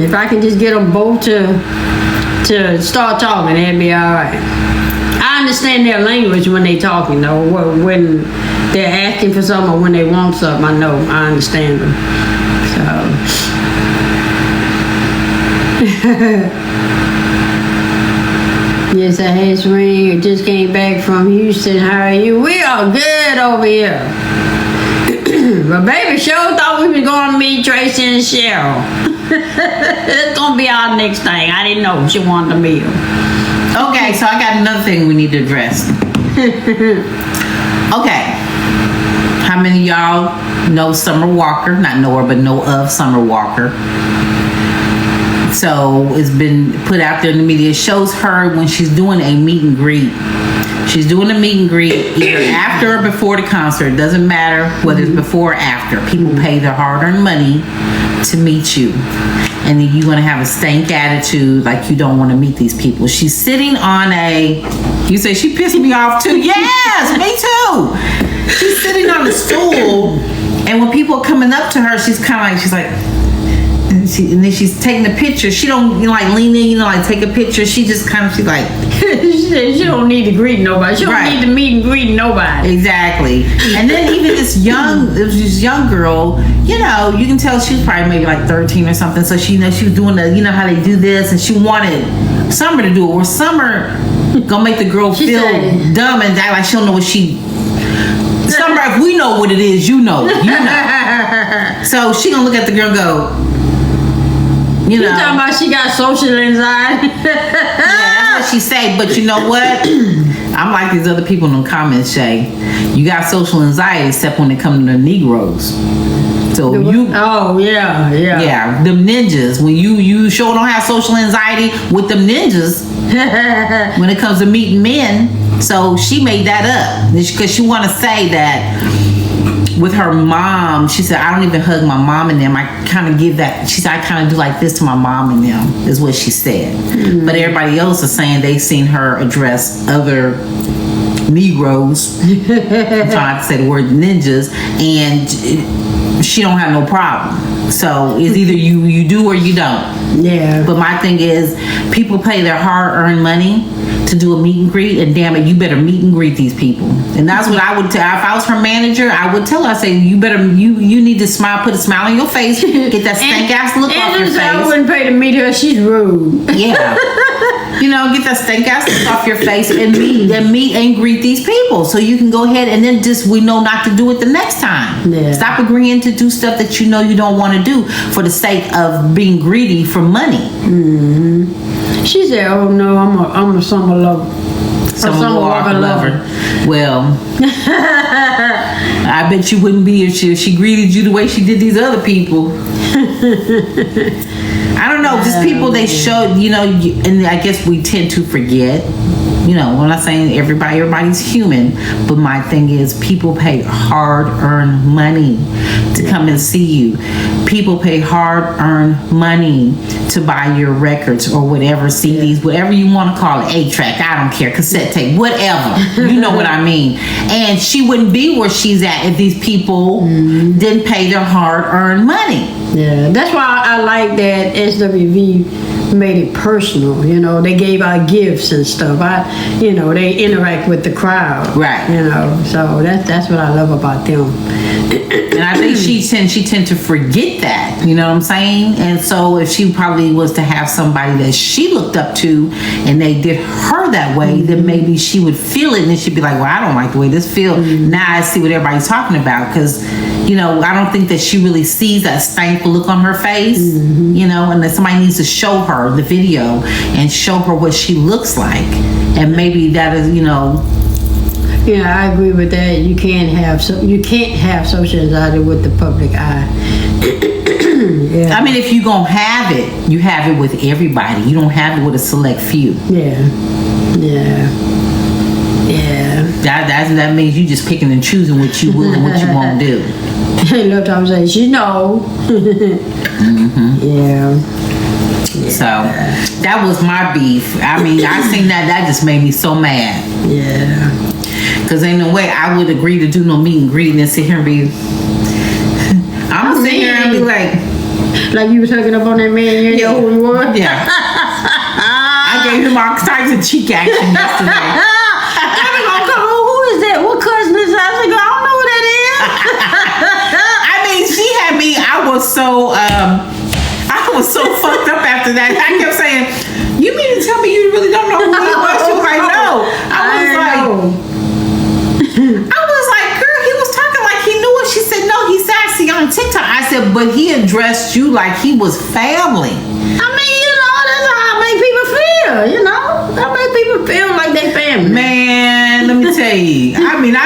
If I can just get them both to start talking, that'd be all right. I understand their language when they talking, though. When they're asking for something or when they want something, I understand them. So. Yes, I had swing. I just came back from Houston. How are you? We are good over here. But baby sure thought we was going to meet Tracy and Cheryl. It's going to be our next thing. I didn't know she wanted to meet them. Okay, so I got another thing we need to address. Okay. How many of y'all know Summer Walker? Not know her, but know of Summer Walker. So it's been put out there in the media. It shows her when she's doing a meet and greet. She's doing a meet and greet either after or before the concert. It doesn't matter whether it's before or after. People pay their hard-earned money to meet you. And then you're going to have a stank attitude like you don't want to meet these people. She's sitting on you say she pissed me off too. Yes, me too. She's sitting on a stool, and when people are coming up to her, she's like, and then she's taking the picture. She don't lean in, like take a picture. She just she's like she don't need to greet nobody. She don't need to meet and greet nobody. Exactly. And then even this young girl, you can tell she was probably maybe like 13 or something. So she she was doing how they do this, and she wanted Summer to do it. Where Summer gonna make the girl feel dumb and act like she don't know what she. Summer, if we know what it is, you know. So she gonna look at the girl and go. You talking about she got social anxiety? Yeah, that's what she say. But you know what? I'm like these other people in the comments say, you got social anxiety except when it comes to the Negroes. So yeah, them ninjas. When you sure don't have social anxiety with them ninjas when it comes to meeting men. So she made that up because she want to say that. With her mom, she said, I don't even hug my mom and them. I kind of give that. She said, I kind of do like this to my mom and them, is what she said. Mm-hmm. But everybody else is saying they've seen her address other Negroes. I'm trying to say the word ninjas, and she don't have no problem. So it's either you do or you don't. Yeah. But my thing is, people pay their hard-earned money to do a meet and greet, and damn it, you better meet and greet these people. And that's what I would tell. If I was her manager, I would tell her, I say, you better, you need to smile, put a smile on your face, get that stank ass look off your face. I wouldn't pay to meet her. She's rude. Yeah. Get that stank ass look off your face and meet and greet these people, so you can go ahead and then we know not to do it the next time. Yeah. Stop agreeing to do stuff that you don't want to do for the sake of being greedy for money. Mm-hmm. She said, "Oh no, I'm a Summer lover. Summer Walker lover." Well, I bet you wouldn't be if she greeted you the way she did these other people. I don't know, just people they show, and I guess we tend to forget. I'm not saying everybody's human, but my thing is people pay hard-earned money to come and see you. People pay hard-earned money to buy your records or whatever, CDs, whatever you want to call it, 8-track, I don't care, cassette tape, whatever. You know what I mean. And she wouldn't be where she's at if these people didn't pay their hard-earned money. Yeah, that's why I like that SWV made it personal. They gave out gifts and stuff. They interact with the crowd. Right. So that's what I love about them. And I think she tend to forget that, you know what I'm saying? And so if she probably was to have somebody that she looked up to and they did her that way, then maybe she would feel it and then she'd be like, well, I don't like the way this feels. Now I see what everybody's talking about, because, you know, I don't think that she really sees that thankful look on her face, you know, and that somebody needs to show her the video and show her what she looks like. And maybe that is, you know. Yeah, I agree with that. You can't have social anxiety with the public eye. Yeah. I mean, if you're gonna have it, you have it with everybody. You don't have it with a select few. Yeah. That means you just picking and choosing what you will and what you won't do. Look, I'm saying she know. Yeah. So that was my beef. I mean, I seen that just made me so mad. Yeah. Because ain't no way I would agree to do no meet and greet and then sit here and be. I'm gonna sit here and be like you was hooking up on that man. You know who he was. Yeah. I gave him all types of cheek action yesterday. Who is that? What cousin is that? I was like, I don't know who that is. I mean, she had me. I was so fucked up after that. I kept saying, "You mean to tell me you really don't know who he was?" She was like, "No." I was like, "Girl, he was talking like he knew it." She said, "No, he's actually on TikTok." I said, "But he addressed you like he was family." I mean, you know, that's how I make people feel. You know, I make people feel like they family. Man, let me tell you. I mean, I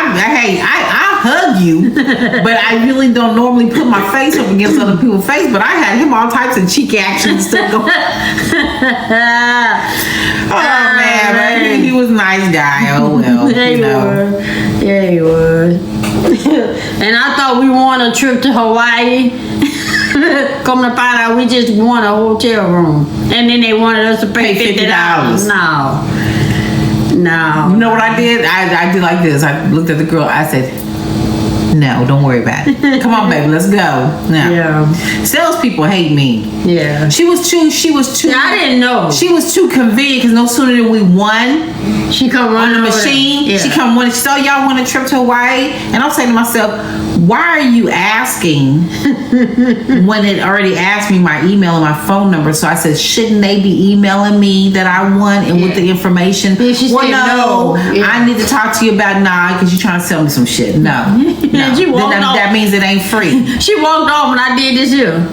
hug you, but I really don't normally put my face up against other people's face. But I had him all types of cheek action stuff going. Oh man, he was a nice guy. Oh well, yeah, you know. Yeah, he was. And I thought we won a trip to Hawaii. Come to find out, we just won a hotel room, and then they wanted us to pay $50. No. You know what I did? I did like this. I looked at the girl. I said, "No, don't worry about it. Come on, baby, let's go." No. Yeah. Salespeople hate me. Yeah. She was too. Yeah, I didn't know. She was too convenient, because no sooner than we won, she come on the machine. Yeah. She come running. She said, "Oh, y'all want a trip to Hawaii?" And I'm saying to myself, why are you asking when it already asked me my email and my phone number? So I said, shouldn't they be emailing me that I won and with the information? Yeah, she said no. Yeah. I need to talk to you about because you're trying to sell me some shit. No. Yeah, she walked off. That means it ain't free. She walked off and I did this here.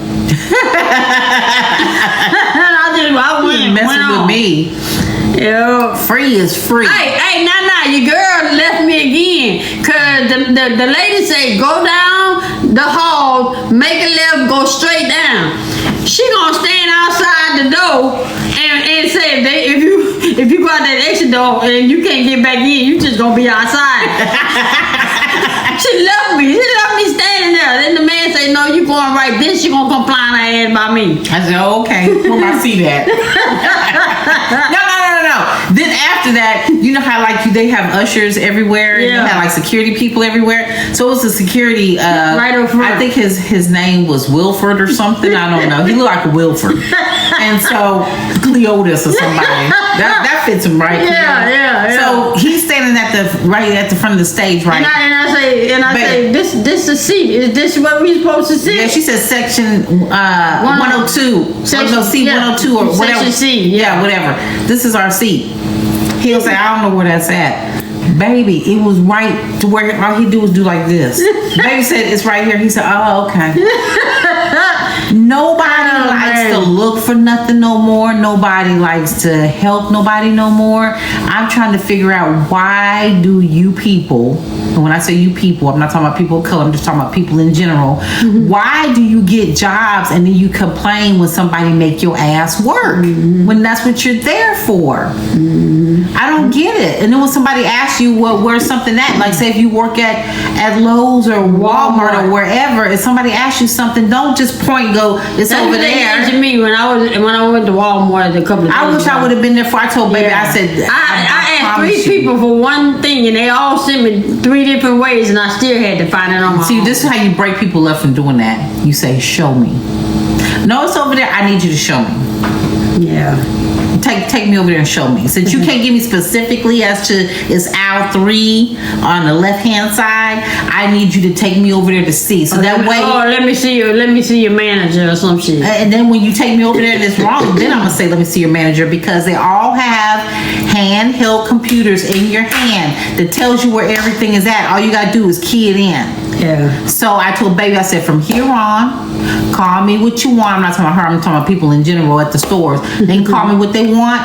I went messing on. with me. Yeah. Free is free. Hey, nah, your girl left me again. Cause the lady said, go down the hall, make a left, go straight down. She gonna stand outside the door and say, if you go out that exit door and you can't get back in, you just gonna be outside. She left me standing there. Then the man said, no, you going right. Then she gonna come flying her ass by me. I said, okay, when I see that. No. Then after that, you know how they have ushers everywhere, and they have like security people everywhere. So it was a security. Right over front. I think his name was Wilford or something. I don't know. He looked like a Wilford, and so Cleotis or somebody. That fits him right. Yeah. So he's standing right at the front of the stage, right? And I say, this the seat. Is this where we supposed to sit? Yeah, she said section 102. Section C 102 or whatever. Section C. Yeah, whatever. This is our seat. He'll say, I don't know where that's at. Baby, it was right to where all he do was do like this. Baby said, it's right here. He said, oh, okay. Nobody likes to look for nothing no more. Nobody likes to help nobody no more. I'm trying to figure out, why do you people, and when I say you people, I'm not talking about people of color, I'm just talking about people in general. Why do you get jobs and then you complain when somebody make your ass work? When that's what you're there for? I don't get it. And then when somebody asks you, well, where's something at? Like, say if you work at Lowe's or Walmart or wherever, if somebody asks you something, don't just point and go, it's that's over there. To me when I went to Walmart a couple of days I wish I would have been there before. I told baby, I said, I asked 3 people for one thing, and they all sent me 3 different ways, and I still had to find it on my own. See, this is how you break people up from doing that. You say, show me. No, it's over there. I need you to show me. Yeah. Take me over there and show me. Since you can't give me specifically as to it's aisle 3 on the left hand side, I need you to take me over there to see. So that way, let me see your manager or some shit. And then when you take me over there and it's wrong, then I'm gonna say let me see your manager, because they all have handheld computers in your hand that tells you where everything is at. All you gotta do is key it in. Yeah. So I told baby, I said, from here on, call me what you want. I'm not talking about her, I'm talking about people in general at the stores. They can call me what they want,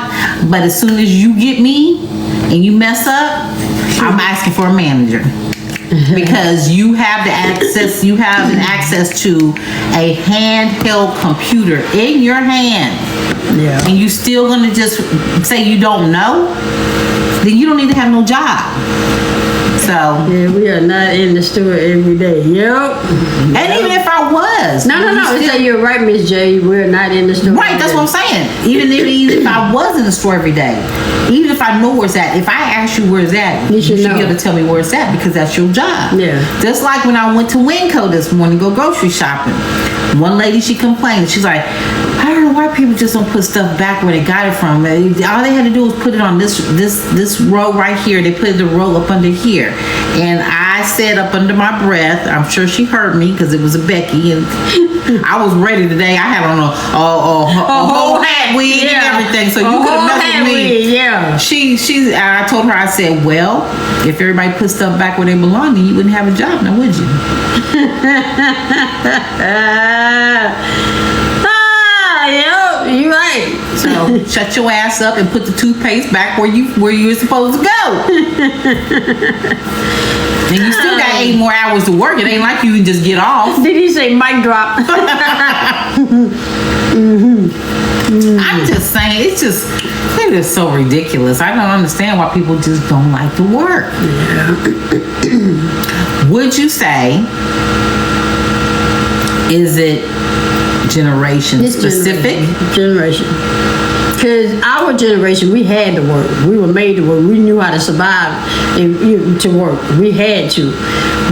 but as soon as you get me and you mess up, I'm asking for a manager. Because you have the access, you have an access to a handheld computer in your hand. Yeah. And you still gonna just say you don't know, then you don't need to have no job. So yeah, we are not in the store every day. Yep. And even if I was, no. So you're right, Miss J. We're not in the store. Right, that's what I'm saying. Even if I was in the store every day, even if I know where it's at, if I ask you where it's at, you should be able to tell me where it's at, because that's your job. Yeah. Just like when I went to Winco this morning to go grocery shopping. One lady, she complained. She's like, I don't know why people just don't put stuff back where they got it from. All they had to do was put it on this row right here. They put the row up under here. And I said up under my breath, I'm sure she heard me because it was a Becky, and I was ready today. I had on a whole hat, wig, and everything, so you could have messed with me. Yeah. I told her, I said, well, if everybody put stuff back where they belong, then you wouldn't have a job now, would you? Yep, you're right. So shut your ass up and put the toothpaste back where you were supposed to go. And you still got 8 more hours to work. It ain't like you can just get off. Did he say mic drop? I'm just saying, it is so ridiculous. I don't understand why people just don't like to work. Yeah. Would you say, is it generation specific? Generation. Because our generation, we had to work. We were made to work. We knew how to survive and to work. We had to.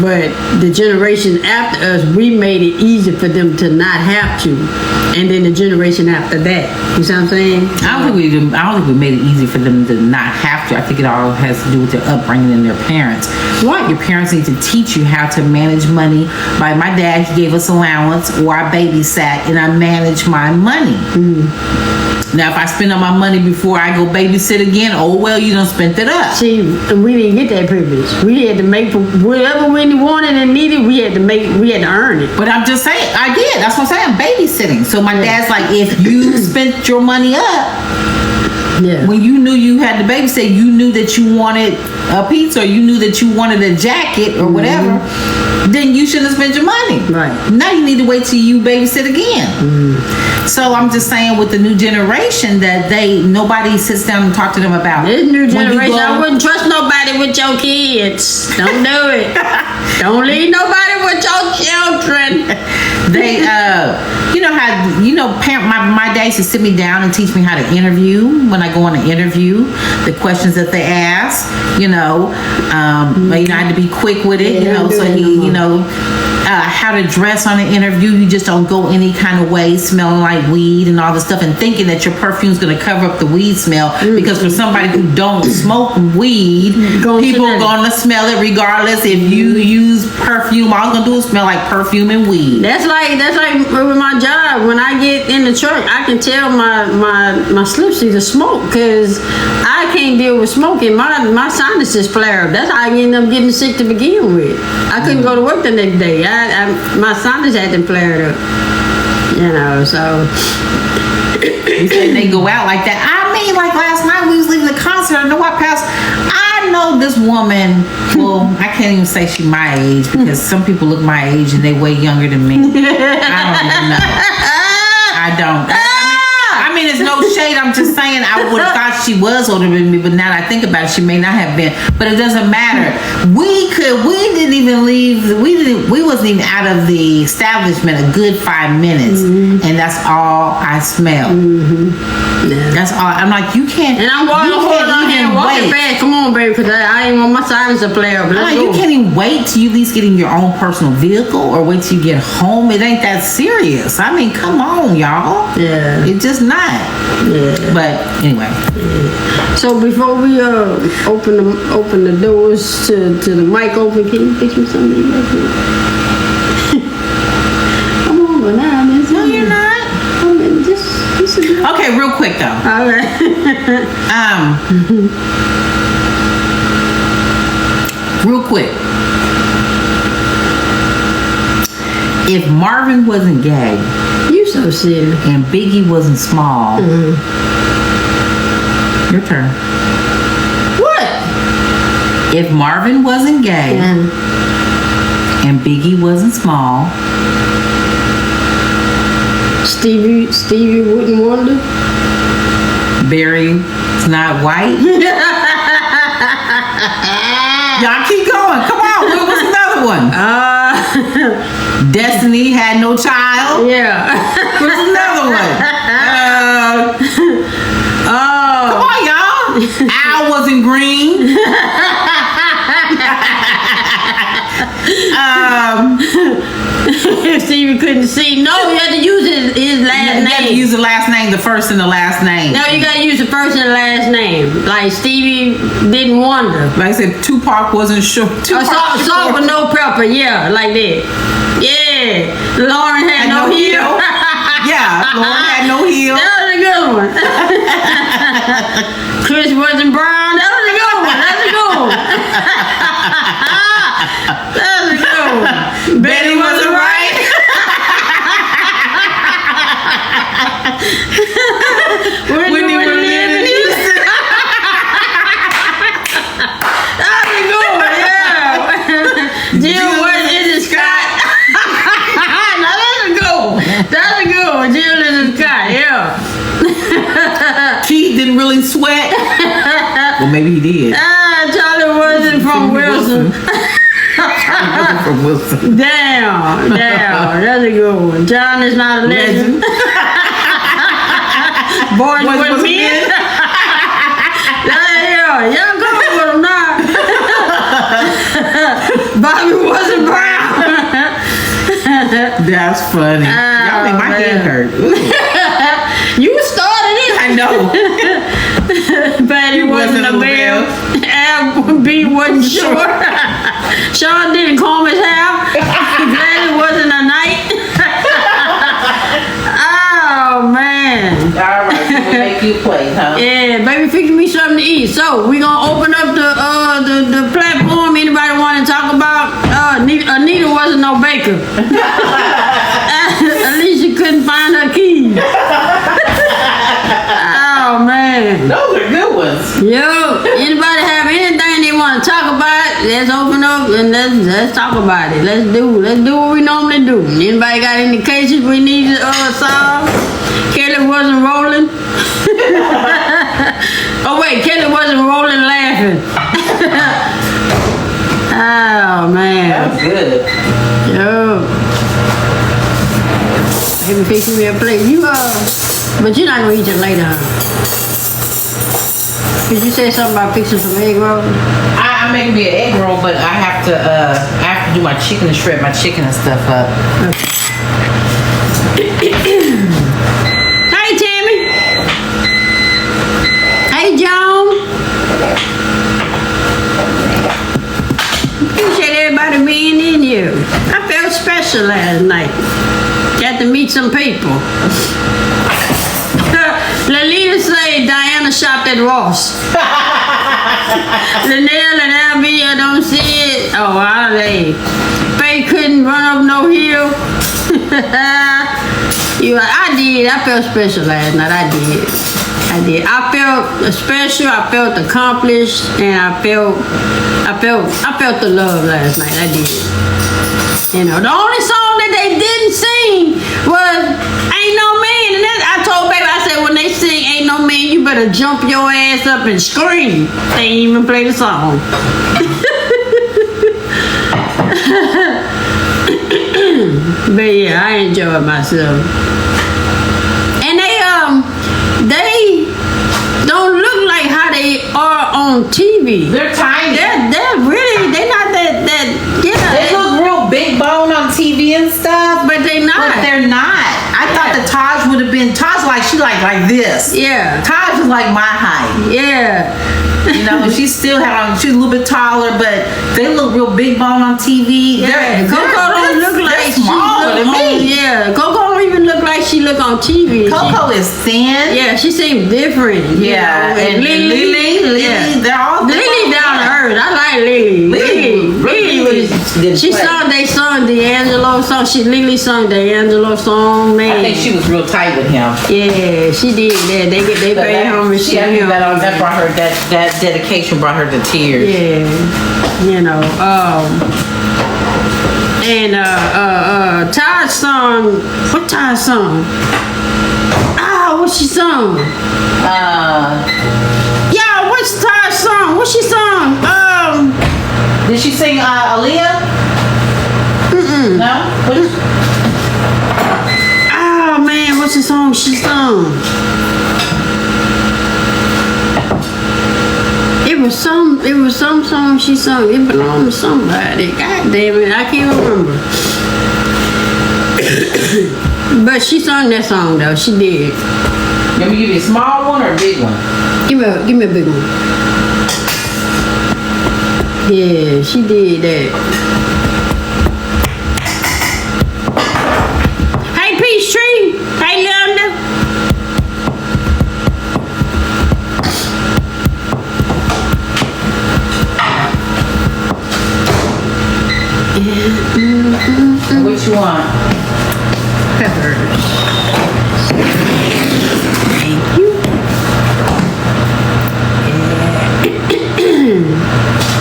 But the generation after us, we made it easy for them to not have to. And then the generation after that. You see what I'm saying? I don't think we made it easy for them to not have to. I think it all has to do with their upbringing and their parents. Right. Your parents need to teach you how to manage money. Like my dad, he gave us allowance, or I babysat and I managed my money. Now, if I spend all my money before I go babysit again, oh well, you done spent it up. See, we didn't get that privilege. We had to make whatever we wanted and needed. We had to earn it. But I'm just saying, I did. That's what I'm saying. Babysitting. So my dad's like, if you spent your money up, when you knew you had to babysit, you knew that you wanted a pizza, or you knew that you wanted a jacket or whatever, then you shouldn't have spent your money. Right. Now you need to wait till you babysit again. So I'm just saying, with the new generation, that nobody sits down and talk to them about this new generation. I wouldn't trust nobody with your kids. Don't do it. Don't leave nobody with your children. They, my dad used to sit me down and teach me how to interview. When I go on an interview, the questions that they ask, I had to be quick with it, so he, how to dress on an interview. You just don't go any kind of way smelling like weed and all this stuff and thinking that your perfume's going to cover up the weed smell, because for somebody who don't smoke weed, people are going to smell it regardless if you use perfume. All it's going to do is smell like perfume and weed. That's like with my job. When I get in the truck, I can tell my slipstreaks to smoke, because I can't deal with smoking. My sinuses flare up. That's how I ended up getting sick to begin with. I couldn't go to work the next day. My sinus had them flared up. So you said they go out like that. I mean, like last night we was leaving the concert. I know this woman. Well, I can't even say she's my age, because some people look my age and they way younger than me. I don't even know. I don't. I mean, it's no shade. I'm just saying, I would have thought she was older than me, but now that I think about it, she may not have been. But it doesn't matter. We didn't even leave. We wasn't even out of the establishment a good 5 minutes, and that's all I smelled. That's all. I'm like, you can't. And I'm walking fast. Come on, baby, because I ain't want my silencer player. But let's go. You can't even wait till you at least get in your own personal vehicle or wait till you get home. It ain't that serious. I mean, come on, y'all. Yeah. It's just not. Yeah. But anyway. Yeah. So before we open the doors to the mic open, can you fix me something? Come on, but now I'm in. No, you're not. Okay, real quick though. All right. Real quick. If Marvin wasn't gay, You so silly. and Biggie wasn't small, your turn. What? If Marvin wasn't gay and Biggie wasn't small, Stevie wouldn't wonder. Barry's not white. Y'all keep going. Come on. What was another one? Destiny had no child. Yeah. What's another one? Come on, y'all. Al wasn't green. Stevie couldn't see. No, you had to use his last name. You have to use the last name, the first and the last name. No, you gotta use the first and the last name. Like Stevie didn't wonder. Like I said, Tupac wasn't sure. Salt with no pepper, yeah, like that. Yeah. Lauren had no heel. Yeah, Lauren had no heel. That was a good one. Chris wasn't brown. That was a good one. That's a good one. That was a good one. Betty wasn't right. Whitney was living in Houston. That was a good one, yeah. Jill was in the sky. Now that's a good one. That's a good one. Jill in the sky, yeah. Keith didn't really sweat. Well, maybe he did. Charlie wasn't from Wilson. From Wilson. Damn, that's a good one. John is not a legend. Boys with men. Y'all going with him now. Bobby wasn't brown. That's funny. Y'all make my head hurt. You started it. I know. Betty wasn't a bell. Al B wasn't sure. Sean didn't comb his hair. Glad it wasn't a night. Oh man. All right, so we'll make you play, huh? Yeah, baby, fix me something to eat. So we gonna open up the platform. Anybody want to talk about? Anita wasn't no baker. At least she couldn't find her keys. Oh man. Those are good ones. Yo, anybody have anything they want to talk about? Let's open up and let's talk about it. Let's do what we normally do. Anybody got any cases we need to solve? Kelly wasn't rolling. Oh wait, Kelly wasn't rolling laughing. Oh man. That was good. Yo. Maybe fixing me a plate. But you're not gonna eat it later, huh? Did you say something about fixing some egg rolls? I'm making me an egg roll, but I have to do my chicken and shred my chicken and stuff up. Okay. Hey Tammy. Hey Joan. Appreciate everybody being in here. I felt special last night. Got to meet some people. Lalita say Diana shopped at Ross. Linnell and Abby, I don't see it. Oh, are they? Faye couldn't run up no hill. I did. I felt special last night. I did. I felt special. I felt accomplished, and I felt the love last night. I did. You know, the only song that they didn't sing was "Ain't No Man," and I told baby, I said, when they sing "Ain't No Man," you better jump your ass up and scream. They ain't even play the song. But yeah, I enjoyed myself. And they don't look like how they are on TV. They're tiny. They're really, they're not that They look real big bone on TV and stuff, but they not. but they're not. I thought the Taj would have been Taj she like this. Yeah. Taj was like my height. Yeah. You know, she's still she's a little bit taller, but they look real big bone on TV. Yeah, Coco don't look like she smaller look than me. Yeah, Coco don't even look like she look on TV. Coco is thin. Yeah, she seems different. Yeah, and Lily, yeah. They're all Lily down to earth. I like Lily. Lily she sung they sung D'Angelo song. Lily sung D'Angelo song. Man, I think she was real tight with him. Yeah, she did that. They paid homage to him. That brought her that dedication brought her to tears. Yeah, you know. And Todd's song. What Todd's song? What she sung? Yeah, what's Todd's song? What she sung? Did she sing Aaliyah? No. Oh man, what's the song she sung? It was some song she sung. It belonged to somebody. God damn it, I can't remember. But she sung that song though. She did. Let me give you a small one or a big one? Give me a big one. Yeah, she did that. Hey Peachtree. Hey Linda. What you want? Peppers. Thank you.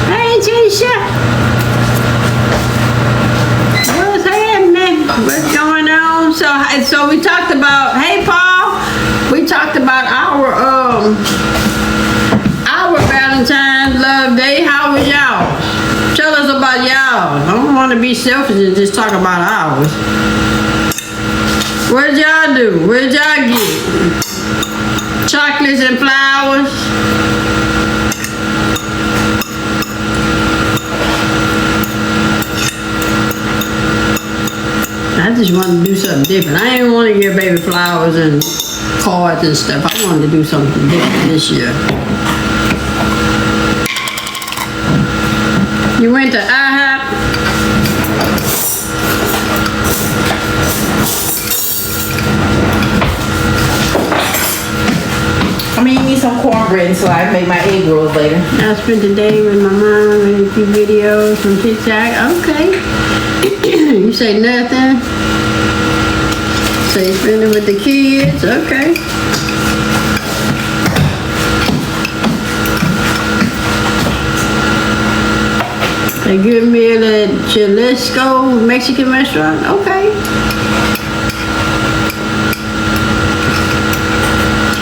Hey, Tisha. What's happening? What's going on? So we talked about. Hey, Paul. We talked about our Valentine's Love Day. How was y'all? Tell us about y'all. I don't want to be selfish and just talk about ours. What did y'all do? What did y'all get? Chocolates and flowers? I just wanted to do something different. I didn't want to give baby flowers and cards and stuff. I wanted to do something different this year. You went to IHOP? I mean, you need some cornbread, so I make my egg rolls later. I spent the day with my mom and a few videos from TikTok. Okay. You say nothing? So you spend it with the kids? Okay. A good meal at Jalisco Mexican restaurant? Okay.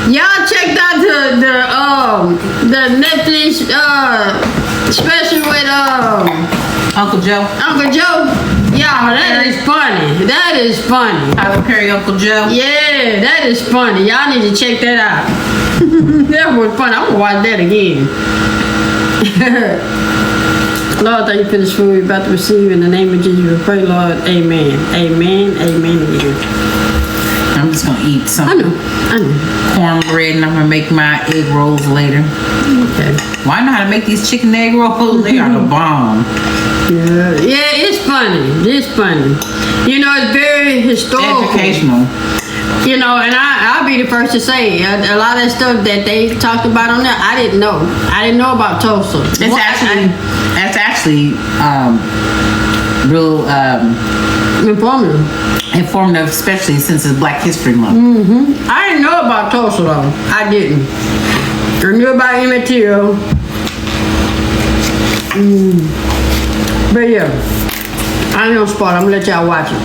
Y'all checked out the Netflix special with Uncle Joe. Uncle Joe. Y'all, that is funny. That is funny. I would carry Uncle Joe. Yeah, that is funny. Y'all need to check that out. That was funny. I'm gonna watch that again. Lord, thank you for this food we're about to receive. In the name of Jesus, we pray, Lord. Amen. Amen. Amen again. I'm just going to eat some I know. cornbread, and I'm going to make my egg rolls later. Okay. Well, I know how to make these chicken egg rolls. They are the bomb. Yeah, it's funny. It's funny. You know, it's very historical. Educational. You know, and I'll be the first to say, a lot of that stuff that they talked about on there, I didn't know. I didn't know about Tulsa. That's actually real informative, especially since it's Black History Month. I didn't know about Tulsa though. I didn't. I knew about Emmett Till. But yeah, I ain't gonna spoil it. I'm gonna let y'all watch it.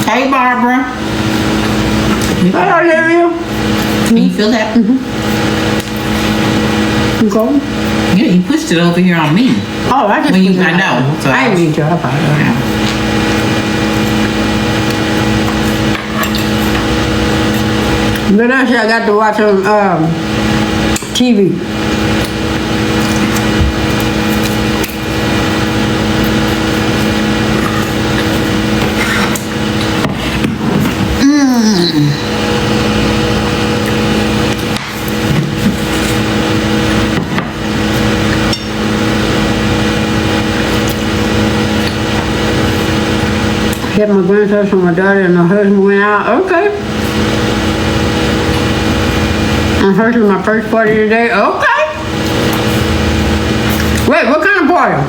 Hey, Barbara. Hey, Olivia. Can you feel that? Okay. Yeah, you pushed it over here on me. Oh, I just. I know. So I didn't mean to. I apologize. But that's I got to watch on TV. Had my grandson and my daughter and her husband went out. Okay. And hers was my first party today. Okay. Wait, what kind of party?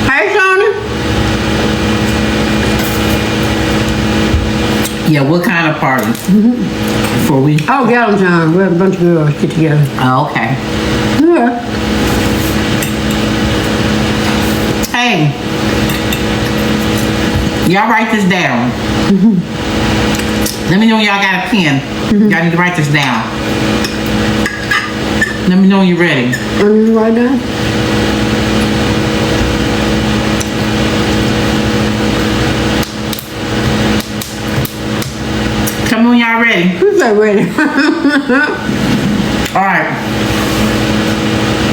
Hey, Sonya? Yeah, what kind of party? Before we... Oh, Gallon Time. We had a bunch of girls get together. Oh, okay. Yeah. Hey. Y'all write this down. Let me know when y'all got a pen. Y'all need to write this down. Let me know when you're ready. Write down? Tell me when y'all ready. Who's that ready? All right.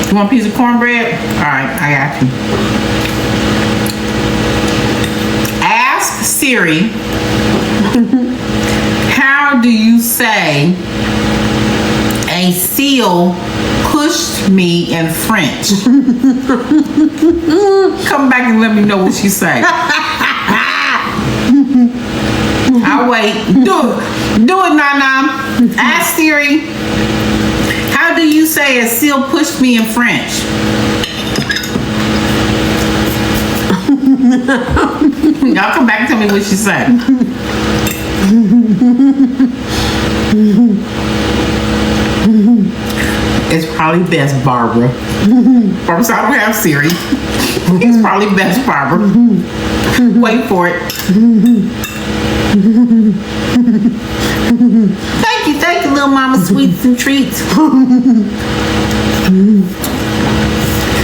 You want a piece of cornbread? All right, I got you. Ask Siri, how do you say a seal pushed me in French? Come back and let me know what she say. I'll wait. Do it, Nana. Ask Siri, how do you say a seal pushed me in French? Y'all come back and tell me what she said. It's probably best, Barbara. Barbara said, I don't have Siri. It's probably best, Barbara. Wait for it. Thank you, little mama sweets and treats.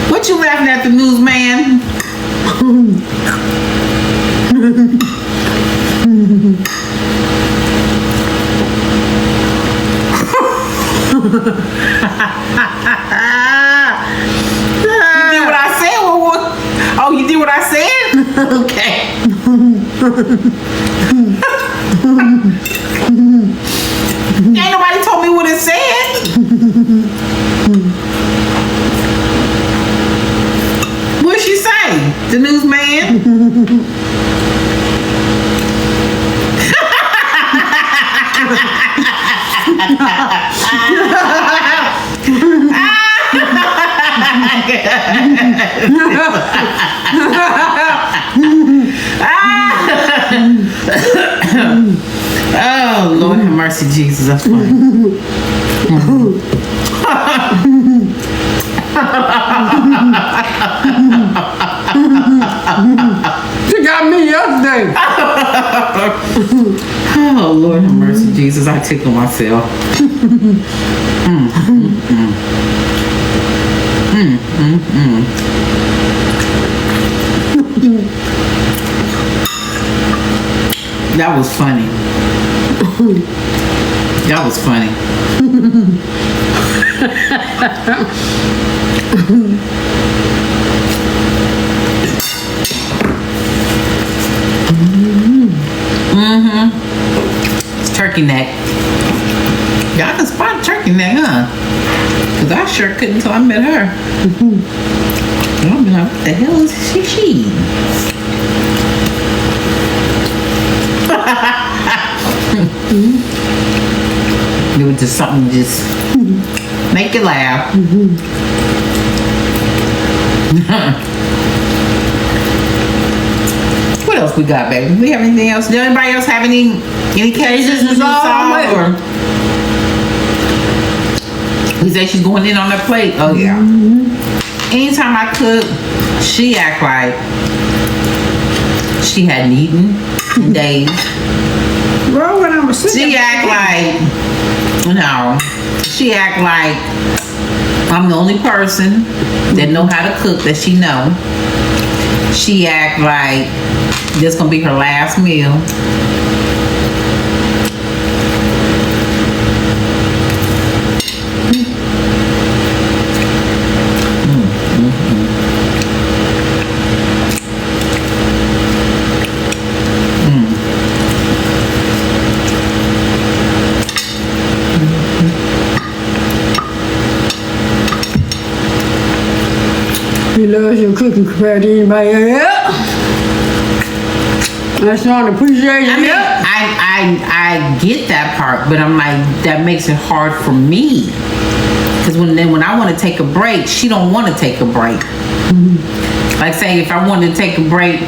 What you laughing at, the newsman? You did what I said? Oh, you did what I said? Okay. Ain't nobody told me what it said. What'd she say? The newsman? Oh, Lord have mercy, Jesus. That's funny. She got me yesterday. Oh, Lord have mercy, Jesus. I tickle myself. That was funny. That was funny. It's turkey neck. Y'all can spot turkey neck, huh? Because I sure couldn't until I met her. I'm like, what the hell is she? It was just something just make you laugh. What else we got, baby? We have anything else? Does anybody else have any cases to solve? Or he said she's going in on her plate. Oh yeah. Anytime I cook, she act like she hadn't eaten in days. Well, when I was sick, She act like I'm the only person that know how to cook that she know. She act like this gonna be her last meal. He loves your cooking compared to anybody else. Yeah. That's not appreciation. I mean, I get that part, but I'm like, that makes it hard for me. Because when I want to take a break, she don't want to take a break. Like say if I wanted to take a break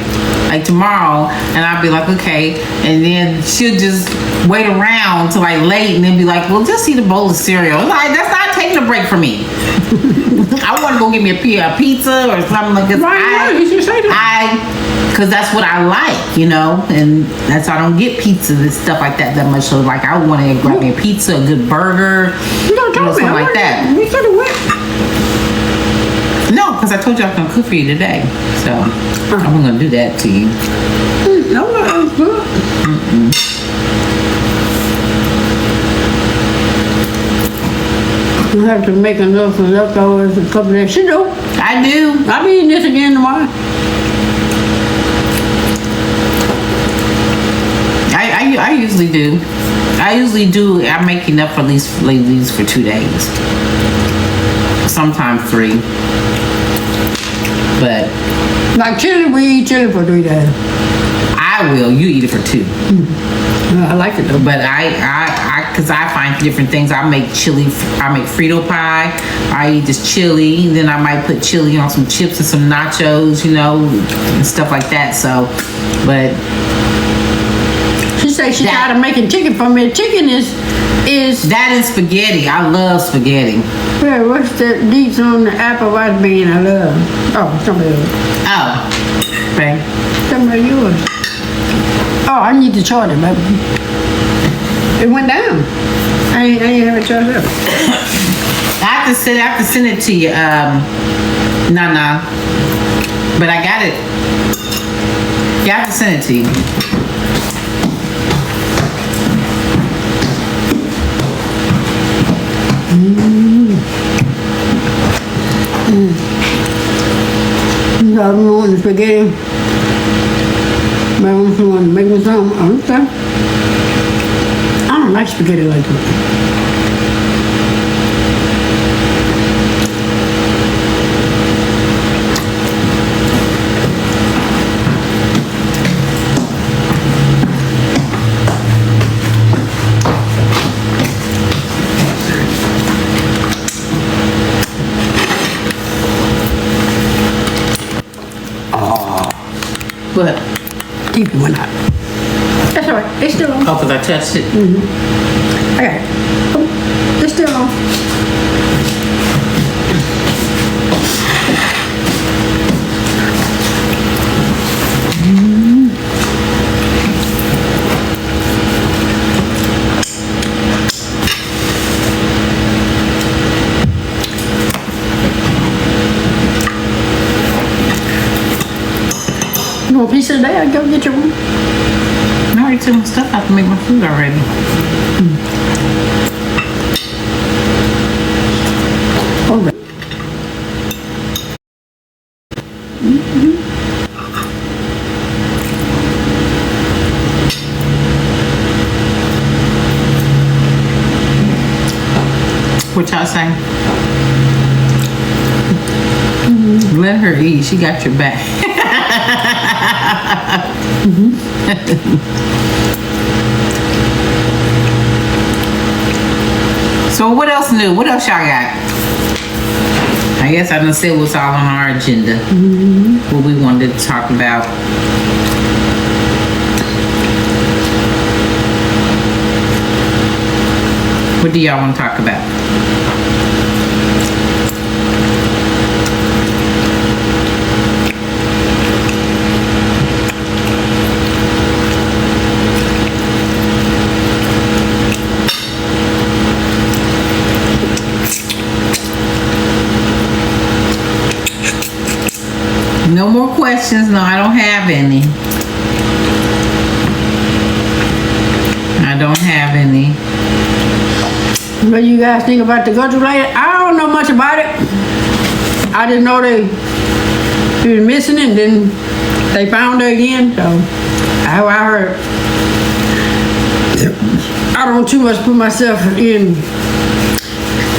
like tomorrow, and I'd be like, okay, and then she'll just wait around till like late and then be like, well, just eat a bowl of cereal. Like, that's not taking a break for me. I want to go get me a pizza or something like that. Right, you should say that. Because that's what I like, you know, and that's why I don't get pizza and stuff like that much. So like I want to grab me a pizza, a good burger, something like that. You should have went. No, because I told you I was going to cook for you today. So I'm going to do that to you. No, that was good. You have to make enough for leftovers a couple of days. You do. I do. I'll be eating this again tomorrow. I usually do. I make enough for at least for 2 days. Sometimes 3. But like chili, we eat chili for 3 days. I will. You eat it for 2. I like it though. But because I find different things. I make chili. I make Frito pie. I eat this chili. And then I might put chili on some chips and some nachos, you know, and stuff like that. So, but she said she's tired of making chicken for me. Chicken is that is spaghetti. I love spaghetti. Yeah, what's the deets on the apple white bean I love? Oh, somebody else. Oh, okay. Somebody yours. Oh, I need to charge it, baby. It went down. I ain't have it charged up. I have to send it to you. Nah. But I got it. Yeah, I have to send it to you. I'm wanting spaghetti. But I'm want to make me some. Okay. I don't like spaghetti like that. What? TV went out. That's all right. It's still on. Oh, because I touched it. I got it. Oh, it's still on. You want a piece of the day? I'll go get you one. I already took my stuff out to make my food already. All right. What y'all saying? Let her eat. She got your back. So what else new? What else y'all got? I guess I done said what's all on our agenda. What we wanted to talk about. What do y'all want to talk about? No more questions. No, I don't have any. I don't have any. What do you guys think about the country lady? I don't know much about it. I just know they was missing it, and then they found her again. So how I heard. I don't too much put myself in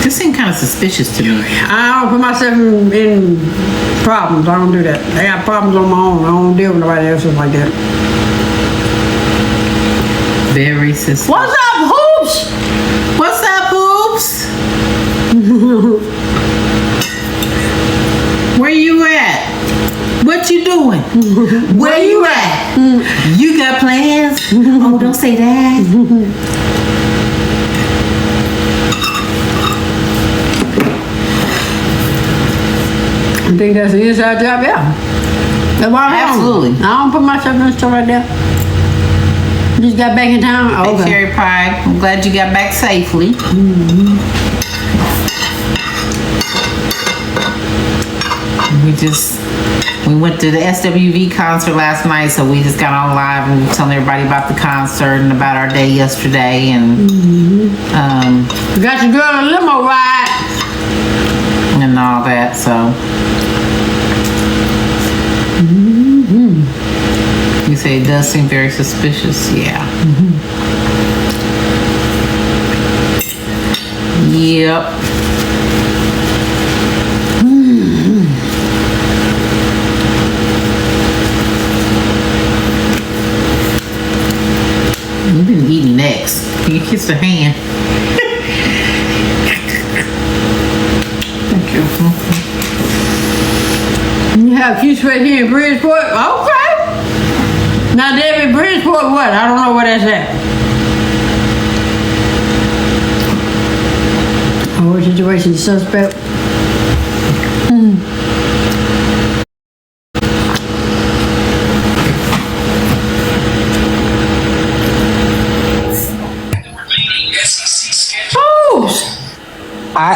This seemed kind of suspicious to me. I don't put myself in problems. I don't do that. I got problems on my own. I don't deal with nobody else like that. Very suspicious. What's up, Hoops? What's up, Hoops? Where you at? What you doing? Where you at? You got plans? Oh, don't say that. I think that's the inside job, yeah. That's why Absolutely. I don't put myself in stuff right there. Just got back in town. Hey, Okay. Cherry Pie, I'm glad you got back safely. We went to the SWV concert last night, so we just got on live and were telling everybody about the concert and about our day yesterday, and You got your girl a limo ride. and all that. So you say it does seem very suspicious, yeah. Yep. You've been eating next. Can you kiss the hand? Thank you. You have Q Sweat here in Bridgeport? Okay. Now, David, Bridgeport, what? I don't know where that's at. What situation suspect?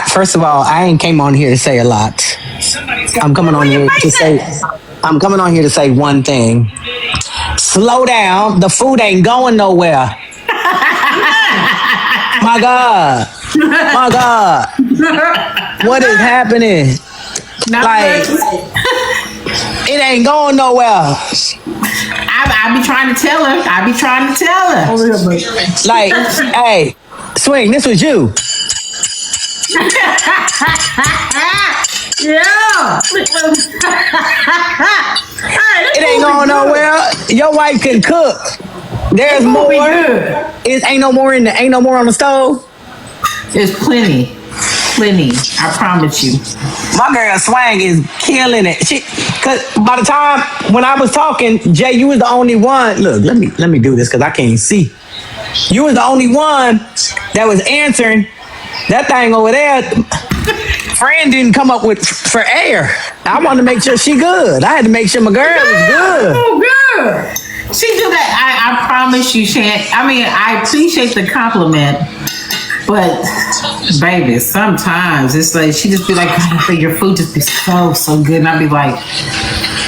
First of all, I ain't came on here to say a lot. I'm coming on here to say one thing. Slow down. The food ain't going nowhere. My God. My God. What is happening? Like, it ain't going nowhere. I be trying to tell her. Like, hey, Swing, this was you. Yeah. It ain't going nowhere. Your wife can cook. There's more. Ain't no more on the stove. There's plenty. I promise you. My girl Swang is killing it. Cause by the time when I was talking, Jay, you was the only one. Look, let me do this because I can't see. You was the only one that was answering. That thing over there, friend didn't come up with for air. I wanted to make sure she good. I had to make sure my girl was good. Oh, good. She do that. I promise you, Shan. I mean, I appreciate the compliment, but baby, sometimes it's like she just be like, "God, your food just be so good," and I'd be like,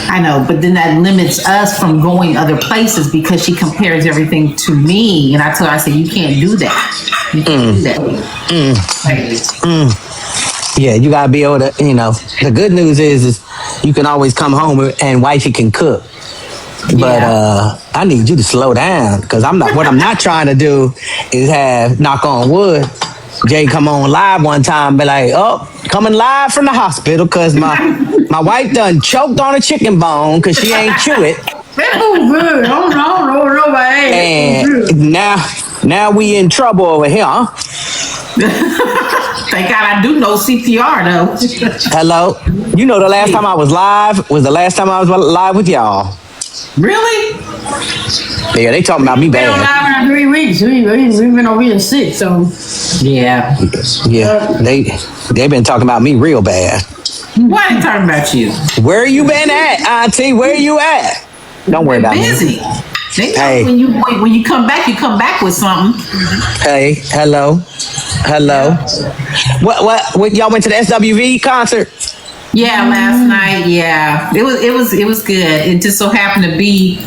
I know, but then that limits us from going other places because she compares everything to me, and I said, you can't do that. You can't do that. Yeah, you gotta be able to. The good news is you can always come home and wifey can cook. But I need you to slow down because what I'm not trying to do is have, knock on wood, Jay come on live one time and be like, oh, coming live from the hospital because my wife done choked on a chicken bone because she ain't chew it. Oh, good. Oh, no, And now we in trouble over here, huh? Thank God I do know CPR though. Hello? You know the last time I was live was the last time I was live with y'all. Really? Yeah, they talking about me Been on bad. live in 3 weeks. We've been over here 6, so. Yeah. Yeah, they been talking about me real bad. Why they talking about you? Where you been at, Auntie? Where you at? Don't worry about Busy. me. They know Hey. when you come back, you come back with something. Hey, hello. What y'all went to the SWV concert? Yeah, last night. Yeah, it was good. It just so happened to be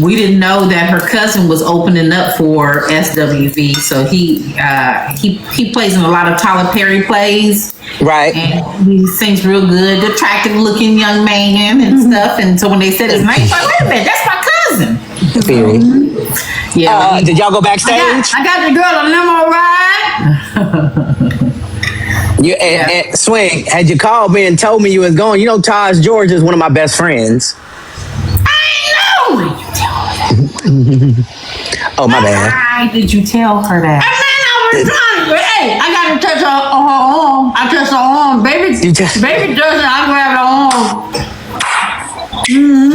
we didn't know that her cousin was opening up for SWV, so he plays in a lot of Tyler Perry plays. Right. And he sings real good, attractive looking young man and stuff. And so when they said his name, I was like, wait a minute, that's my cousin. Period. Yeah. Did y'all go backstage? I got the girl a limo ride. And Swing, had you called me and told me you was going, you know, Taj George is one of my best friends. I know. Oh, my bad. Why did you tell her that? I was trying. Hey, I got to touch her arm. I touched her arm. Baby does it. I grab her arm.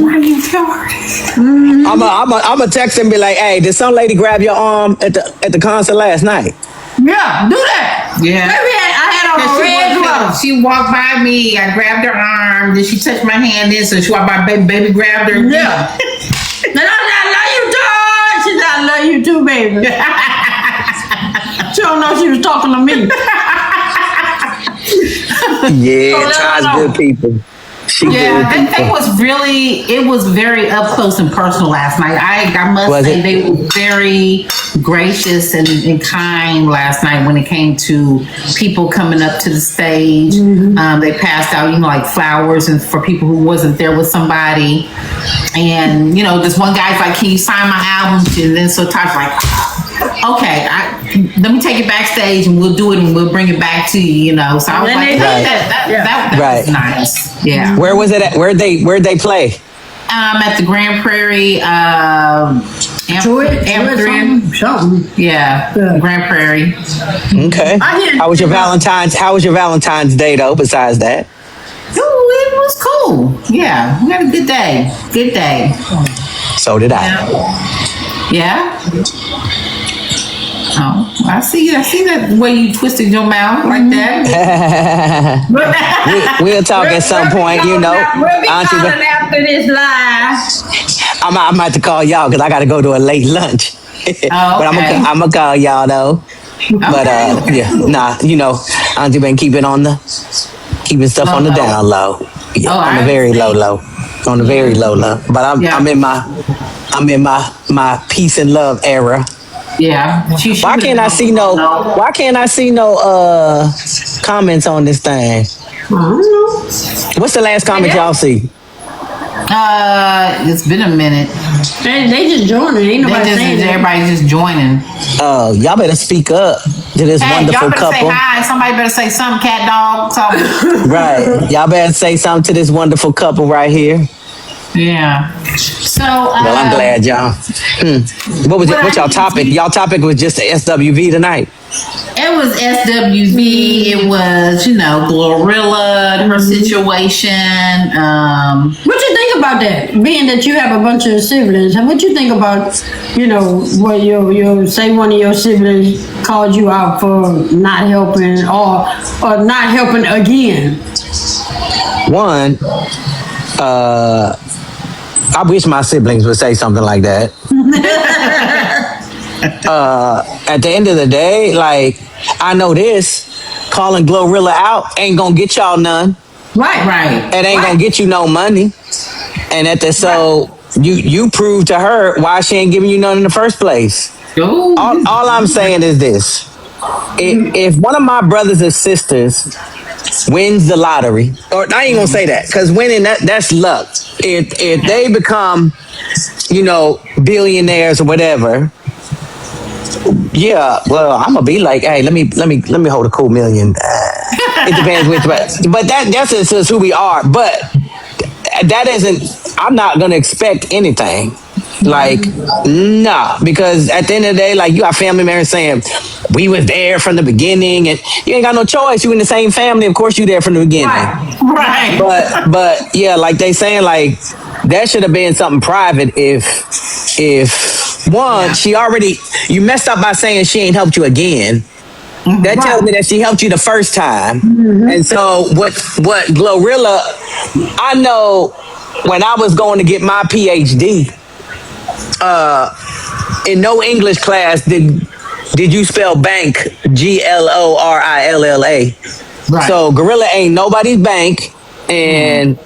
Why did you tell her? I'm a text and be like, hey, did some lady grab your arm at the concert last night? Yeah, do that. Yeah. Baby, I had on a red sweater. She walked by me. I grabbed her arm. Then she touched my hand. Then so she walked by. Baby grabbed her. Yeah. And I love you, George. She said, I love you too, baby. She don't know she was talking to me. Yeah, Taj good people. It was very up close and personal last night. I must say they were very gracious and kind last night when it came to people coming up to the stage. They passed out, like flowers and for people who wasn't there with somebody. And, this one guy's like, can you sign my album? And then so Todd's like, okay, let me take it backstage and we'll do it and we'll bring it back to you, So I was like, that was nice. Yeah. Where was it at? Where'd they play? At the Grand Prairie, Amphitheater. Something. Yeah, Grand Prairie. Okay. How was your Valentine's Day though? Besides that. Oh, it was cool. Yeah, we had a good day. Good day. So did I. Yeah. Oh, I see that way you twisted your mouth like that. we'll talk at some point, We'll be calling after this live. I'm about to call y'all because I got to go to a late lunch. But I'm gonna call y'all though. Okay. But Auntie been keeping stuff on the down low. On the very low. On the very low. But I'm in my peace and love era. Yeah. Why can't I see no comments on this thing? What's the last comment y'all see? It's been a minute. They just joining. Ain't nobody saying that. Everybody's just joining. Y'all better speak up to this wonderful y'all better couple. Say hi. Somebody better say something, cat dog. Something. Right. Y'all better say something to this wonderful couple right here. Yeah. So. Well, I'm glad y'all. What's y'all topic? Y'all topic was just the SWV tonight. It was SWV. It was, Glorilla and her situation. What you think about that? Being that you have a bunch of siblings, and what you think about, what your say one of your siblings called you out for not helping or not helping again? One, I wish my siblings would say something like that. At the end of the day, like, I know this, calling Glorilla out ain't gonna get y'all none. Right. It ain't gonna get you no money. And you prove to her why she ain't giving you none in the first place. All I'm saying is this. If one of my brothers or sisters wins the lottery, or I ain't gonna say that, because winning that's luck. If they become, billionaires or whatever, yeah, well, I'm gonna be like, hey, let me hold a cool million. It depends which way, but that's just who we are. But that isn't. I'm not gonna expect anything. Like, nah, because at the end of the day, like, you got family members saying, we was there from the beginning, and you ain't got no choice. You in the same family, of course you there from the beginning. Right. But yeah, like they saying, like, that should have been something private if one, you messed up by saying she ain't helped you again. That tells me that she helped you the first time. And so what Glorilla, I know when I was going to get my PhD, in no English class did you spell bank GLORILLA. Right. So Gorilla ain't nobody's bank, and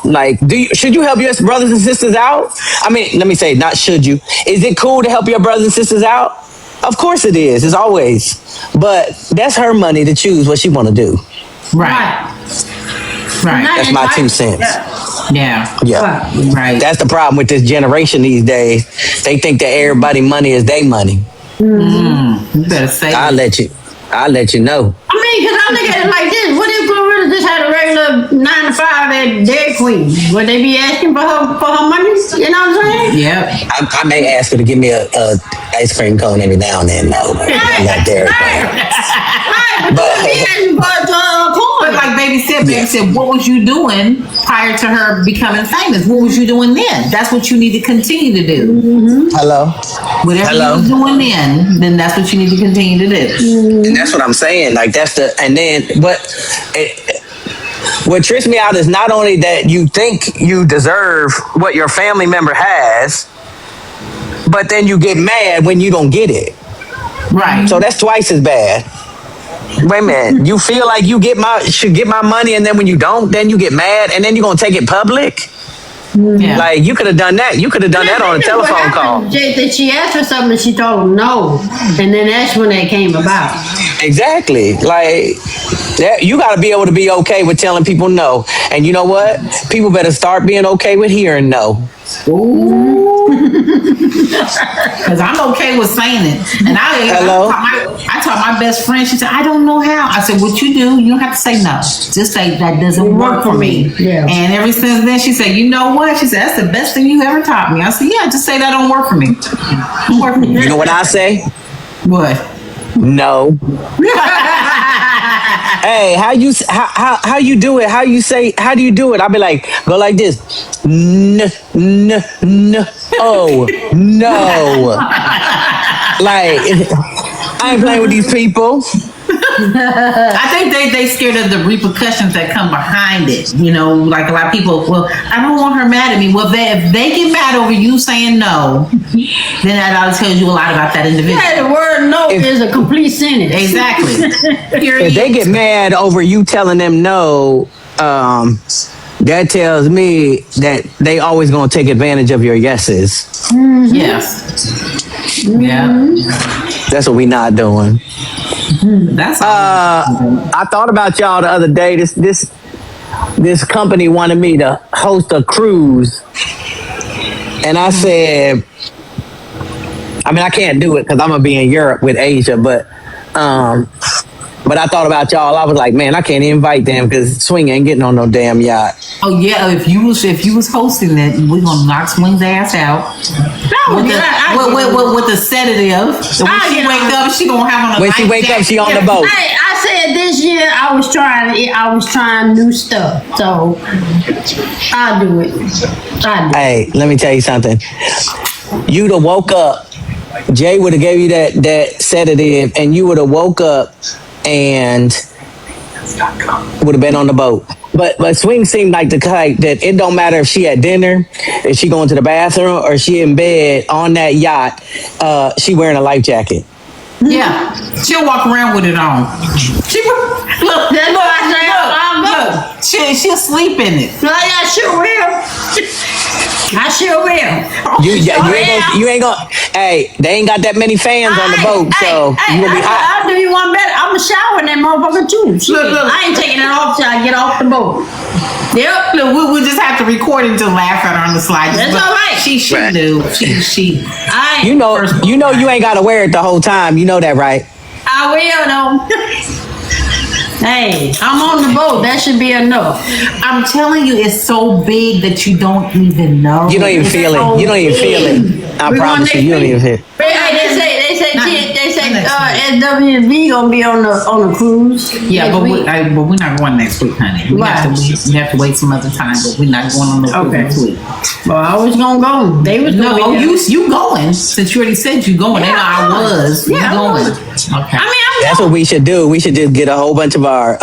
like, should you help your brothers and sisters out? I mean, let me say, not should you. Is it cool to help your brothers and sisters out? Of course it is. It's always. But that's her money to choose what she want to do. Right. That's my 2 cents. Yeah. Right. That's the problem with this generation these days. They think that everybody money is their money. You better say I'll let you know. I mean, I look at it like this. What if Glorilla just had a regular 9 to 5 at Dairy Queen? Would they be asking for her money? You know what I'm saying? Yep. I may ask her to give me a ice cream cone every now and then. No, not Dairy Queen. Right, But- be asking for a coin. But like baby said, what was you doing prior to her becoming famous? What was you doing then? That's what you need to continue to do. Hello? Whatever Hello? you was doing then that's what you need to continue to do. And that's what I'm saying. Like, that's the, and then, what trips me out is not only that you think you deserve what your family member has, but then you get mad when you don't get it. Right. So that's twice as bad. Wait a minute. You feel like you should get my money, and then when you don't, then you get mad, and then you're gonna take it public? Yeah. Like, you could have done that. You could have done that on a telephone call. She asked for something and she told him no. And then that's when that came about. Exactly. Like, that, you got to be able to be okay with telling people no. And you know what? People better start being okay with hearing no. Because I'm okay with saying it. And I told my best friend, she said, I don't know how. I said, what you do, you don't have to say no. Just say that doesn't work for me. Yeah. And ever since then, she said, you know what? She said, that's the best thing you ever taught me. I said, yeah, just say that don't work for me. Don't work for me. You know what I say? What? No. Hey, how you do it? How do you do it? I'll be like, go like this. Oh, no. Like, I ain't playing with these people. I think they scared of the repercussions that come behind it. You know, like a lot of people, well, I don't want her mad at me. Well, if they get mad over you saying no, then that ought to tell you a lot about that individual. Yeah, the word no is a complete sentence. Exactly. If they get mad over you telling them no, that tells me that they always gonna take advantage of your yeses. Mm-hmm. Yes. Yeah. That's what we not doing. That's all. I thought about y'all the other day. This company wanted me to host a cruise, and I said, I mean, I can't do it because I'm gonna be in Europe with Asia, but I thought about y'all. I was like, man, I can't invite them because Swing ain't getting on no damn yacht. Oh yeah, if you was hosting that, we're gonna knock Swing's ass out. With the sedative. So when she wake up, she gonna have on a When she wake up, she on the boat. Hey, I said this year I was trying new stuff, so I'll do it. Hey, let me tell you something. You'd have woke up. Jay would have gave you that sedative, and you would have woke up and would have been on the boat. But Swing seemed like the type that it don't matter if she at dinner, if she going to the bathroom, or she in bed on that yacht, she wearing a life jacket. Yeah, she'll walk around with it on. She'll sleep in it. I sure will. I sure will. You ain't gonna. Hey, they ain't got that many fans on the boat, so you gonna be hot. I'll do you one better. I'm gonna shower in that motherfucker too. Look. I ain't taking it off till I get off the boat. Yep. Look, we'll just have to record it to laugh at her on the slide. That's all right. She do. She. You know you ain't gotta wear it the whole time. You know that, right? I will though. Hey, I'm on the boat. That should be enough. I'm telling you, it's so big that you don't even know. You don't even feel it. You don't even feel it. I promise you, you don't even feel it. They say SWV gonna be on the cruise. Yeah, but we're not going next week, honey. We have to wait some other time, but we're not going on the cruise next week. Well, I was gonna go. They was gonna no. You going? Since you already said you going, and I was. Yeah, you going? Okay. That's what we should do. We should just get a whole bunch of our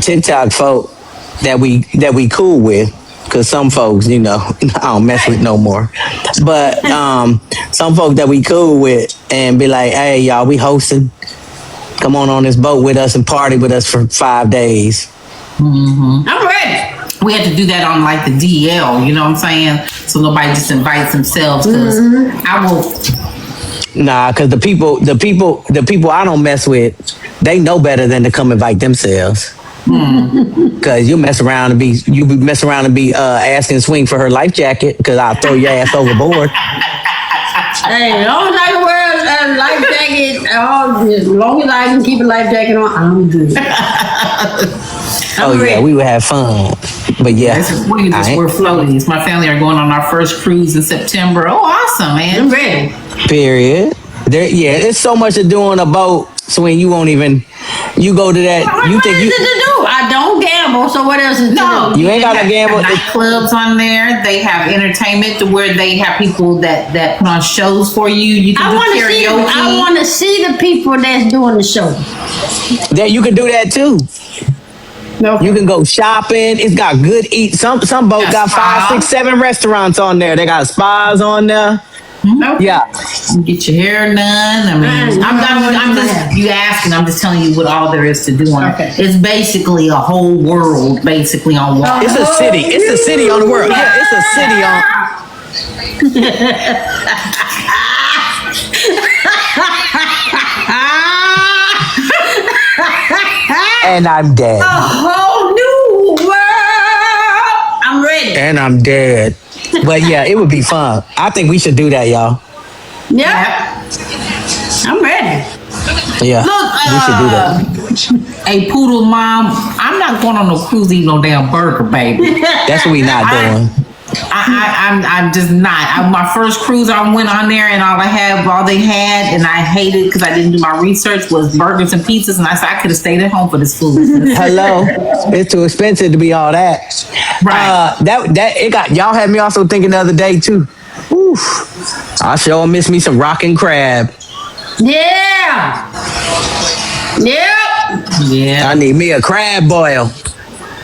TikTok folk that we cool with. Cause some folks, you know, I don't mess with no more. But some folks that we cool with and be like, hey y'all, we hosting. Come on this boat with us and party with us for 5 days. Mm-hmm. I'm ready. We had to do that on like the DL, you know what I'm saying? So nobody just invites themselves. Cause I will. Nah, cause the people I don't mess with, they know better than to come invite themselves. Cause you be mess around and be asking Swing for her life jacket, cause I'll throw your ass overboard. Hey, don't like the word life jacket. like it. As long as I can keep a life jacket on, I'm good. Oh yeah, we would have fun. But yeah, we just we're floaties. My family are going on our first cruise in September. Oh, awesome, man! I'm ready. Period. There's so much to do on a boat. So when you won't even, you go to that. What you think is you? it to do? I don't gamble, so what else is to do? You ain't gotta gamble. Nightclubs on there. They have entertainment to where they have people that put on shows for you. You can do karaoke. I want to see the people that's doing the show. That you can do that too. No. You can go shopping. It's got good eat. Some boat got 5, 6, 7 restaurants on there. They got spas on there. Nope. Yeah. Get your hair done. I mean, I'm just you asking. I'm just telling you what all there is to do on it. It's basically a whole world, basically on water. It's a city. It's a city on the world. Yeah, it's a city on. And I'm dead. A whole new world. I'm ready. And I'm dead. But yeah, it would be fun. I think we should do that, y'all. Yep. I'm ready. Yeah. Look, we should do that. Hey, Poodle Mom, I'm not going on no cruise to eat no damn burger, baby. That's what we not doing. I'm just not. My first cruise, I went on there and all they had, and I hated because I didn't do my research, was burgers and pizzas, and I said I could have stayed at home for this food. Hello, it's too expensive to be all that. Right. Y'all had me also thinking the other day too. Oof, I sure miss me some rockin' crab. Yeah. Yep. Yeah. I need me a crab boil.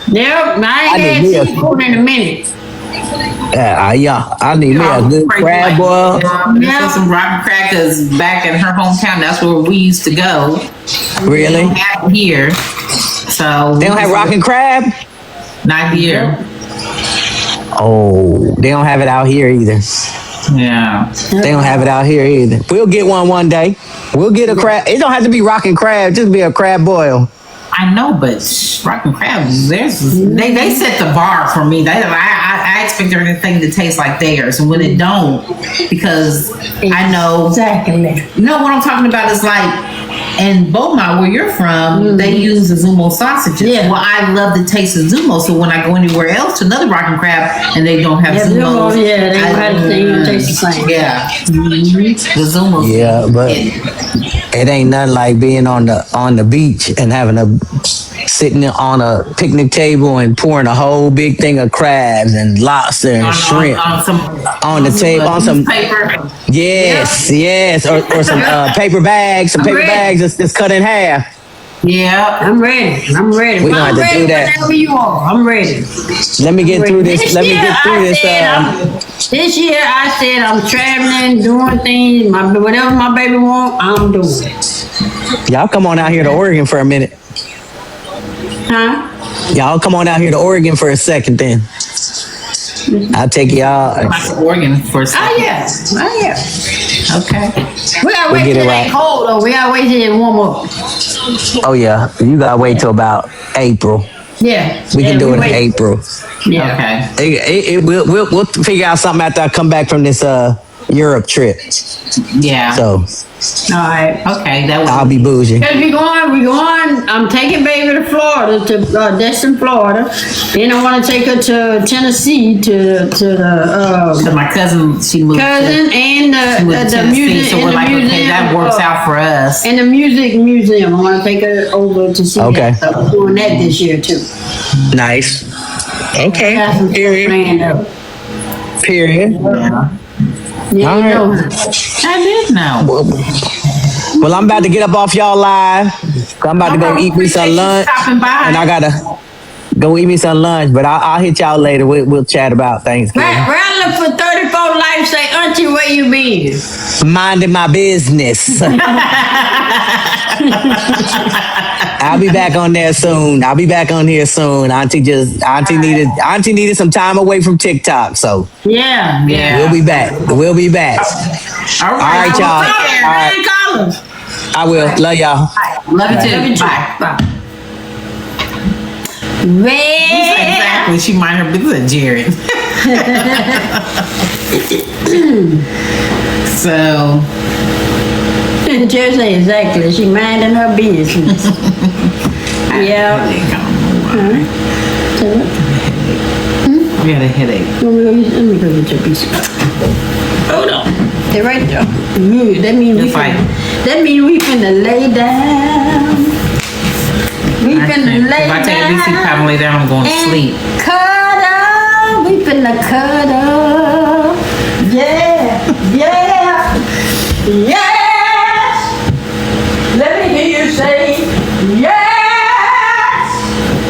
Yep. I ain't had seafood in a minute. Yeah, I need me a good crab boil. Yeah. Some rockin' crab, because back in her hometown, that's where we used to go. Really? They don't have it here. So they don't have rockin' crab? Not here. Oh, they don't have it out here either. Yeah. They don't have it out here either. We'll get one day. We'll get a crab. It don't have to be rockin' crab. Just be a crab boil. I know, but rockin' crab, they set the bar for me. I expect everything to taste like theirs, and when it don't, because I know exactly. No, what I'm talking about is like in Beaumont, where you're from, they use the Zumo sausages. Yeah. Well, I love the taste of Zumo, so when I go anywhere else to another rockin' crab and they don't have Zumo, they don't have the same taste the same. Yeah, the Zumo. Yeah, but it ain't nothing like being on the beach and sitting on a picnic table and pouring a whole big thing of crabs and lobster and shrimp on the table on some paper. Yes, or some paper bags, that's cut in half. Yeah, I'm ready. We gonna have to do that. Whatever you are, I'm ready. Let me get through this. This year I said I'm traveling, doing things. Whatever my baby want, I'm doing it. Y'all come on out here to Oregon for a minute. Huh? Y'all come on out here to Oregon for a second then. I'll take y'all. Oregon for a second. Oh yeah. Okay. We gotta wait till it's cold though. We gotta wait till it warm up. Oh yeah. You gotta wait till about April. Yeah. We can do it in April. Yeah. Okay. We'll figure out something after I come back from this Europe trip. Yeah. So all right. Okay. I'll be bougie. Cause we going. I'm taking baby to Florida, to Destin, Florida. Then I want to take her to Tennessee to my cousin. She moved. And the music. So we're like, okay, that works out for us. And the music museum. I want to take her over to see. Okay. That. So we're doing that this year too. Nice. Okay. Period. Yeah. All right. I did know. Well, I'm about to get up off y'all live. I'm about to go eat me some lunch. And I gotta go eat me some lunch, but I'll hit y'all later. We'll chat about Thanksgiving. Rattling for 34 life say, Auntie, where you been? Minding my business. I'll be back on there soon. Auntie needed some time away from TikTok, so yeah. We'll be back. All right, y'all. All right. I will. Love y'all. Love you too. Bye. Exactly. She mind her business, Jared. So the chair say exactly. She minding her business. Yeah. We had a headache. Let me go get your piece of gum. Hold on. They're right there. Good. That means we finna lay down. We finna lay down. If I take a big sleep and lay down, I'm going to sleep. Cuddle. We finna cuddle. Yeah. Yeah. Yes. Let me hear you say yes.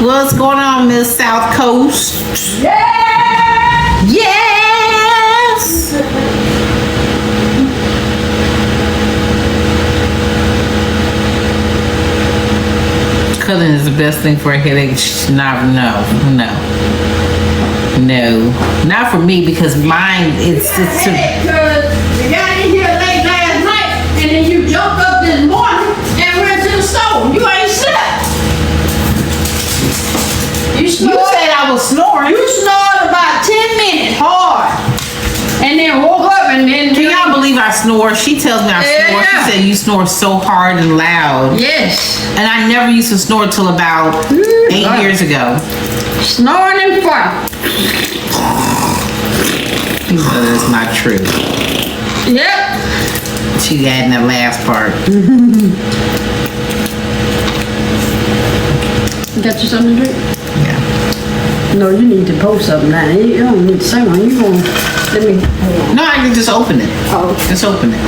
What's going on, Miss South Coast? Yes. Yes. Cuddling is the best thing for a headache. No. Not for me because mine, it's Because you got in here late last night and then you jumped up this morning and went to the store. You ain't slept. You said I was snoring. You snored about 10 minutes hard. And then woke up and then... Can y'all believe I snore? She tells me I snore. Yeah. She said you snore so hard and loud. Yes. And I never used to snore till about 8 years ago. Snoring and fun. That's not true. Yep. She adding that last part. Got you something to drink? Yeah. No, you need to post something now. You don't need to say one. You gonna... Let me... Hold on. No, I can just open it. Oh. Just open it.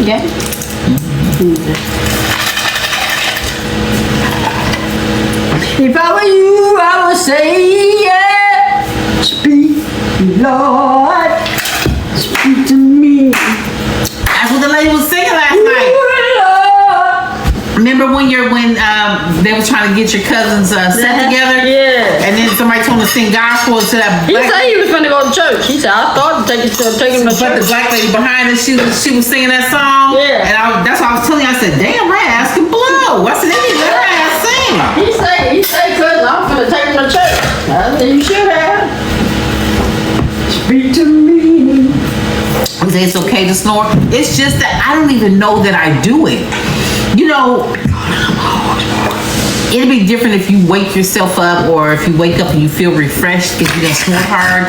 Yeah. If I were you, I would say, yeah. Speak, Lord. Speak to me. That's what the lady was singing last night. Lord. Remember when they were trying to get your cousins set together? Yeah. And then somebody told him to sing gospel to that He black. said he was gonna go to church. He said, I thought to take him to But the church. black lady behind us, she was singing that song. Yeah. And that's what I was telling you. I said, damn, her ass can blow. I said, they need to let her ass sing. He said, cause I'm gonna take him to church. I said, you should have. Speak to me. He said it's okay to snore. It's just that I don't even know that I do it. You know, it'd be different if you wake yourself up or if you wake up and you feel refreshed because you done snore hard.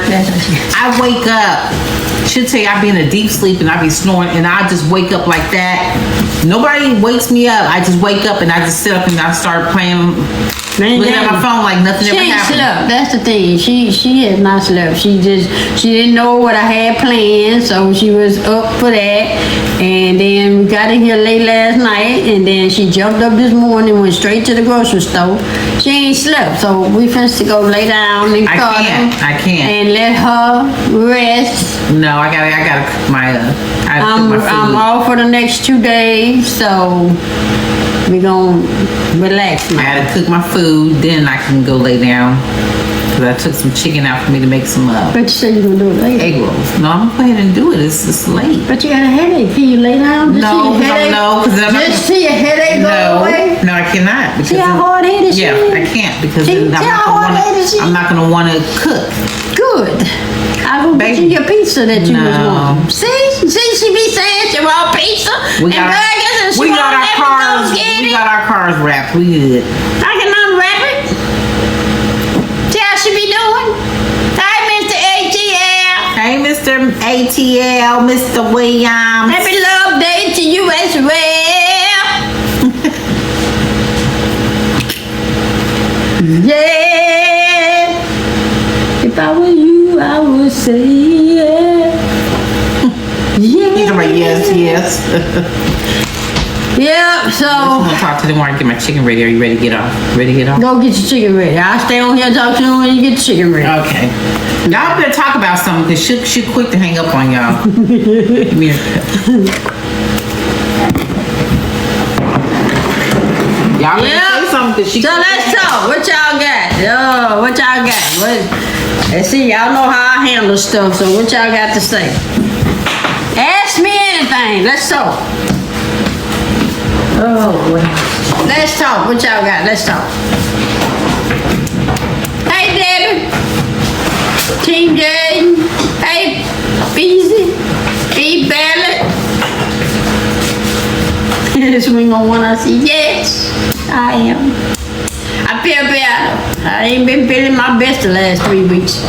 I wake up, she'll tell you I be in a deep sleep and I be snoring and I just wake up like that. Nobody wakes me up. I just wake up and I just sit up and I start playing, looking at my phone like nothing She ever ain't happened. slept. That's the thing. She has not slept. She didn't know what I had planned, so she was up for that. And then we got in here late last night, and then she jumped up this morning, went straight to the grocery store. She ain't slept, so we finna to go lay down and cuddle. I can't. And let her rest. No, I gotta cook my cook my food. I'm off for the next 2 days, so we gonna relax I now. gotta cook my food, then I can go lay down. Cause I took some chicken out for me to make some But you said you gonna do it later. egg rolls. No, I'm gonna go ahead and do it. It's late. But you got a headache. Can you lay down? No, because I'm not. Just see your headache go away. No, I cannot. Because See how hard-headed she yeah, is? I can't because See then how hard-headed she is? I'm not gonna want to cook. Good. I'll go get you Baby. your pizza that you was No. wanting. See, she be saying she want pizza We and got burgers and she we want got our cars. everything. We got our cars wrapped. We good. I can unwrap it. See how she be doing? Hi, Mr. ATL. Hey, Mr. ATL, Mr. Williams. Happy love day to you as well. Yeah. If I were you, I would say yeah. Yeah. He's like, yes. Yeah, so I'm gonna talk to them while I get my chicken ready. Are you ready to get off? Ready to get off? go get your chicken ready. I'll stay on here and talk to you when you get the chicken ready. Okay. Y'all better talk about something because she quick to hang up on y'all. Come here. Y'all better Yeah. say something because she. So let's talk. What y'all got? Oh, what y'all got? Let's see. Y'all know how I handle stuff. So what y'all got to say? Ask me anything. Let's talk. Oh, well. Let's talk. What y'all got? Let's talk. Hey, Debbie. swing on one. I said, yes, I am. I feel better. I ain't been feeling my best the last 3 weeks.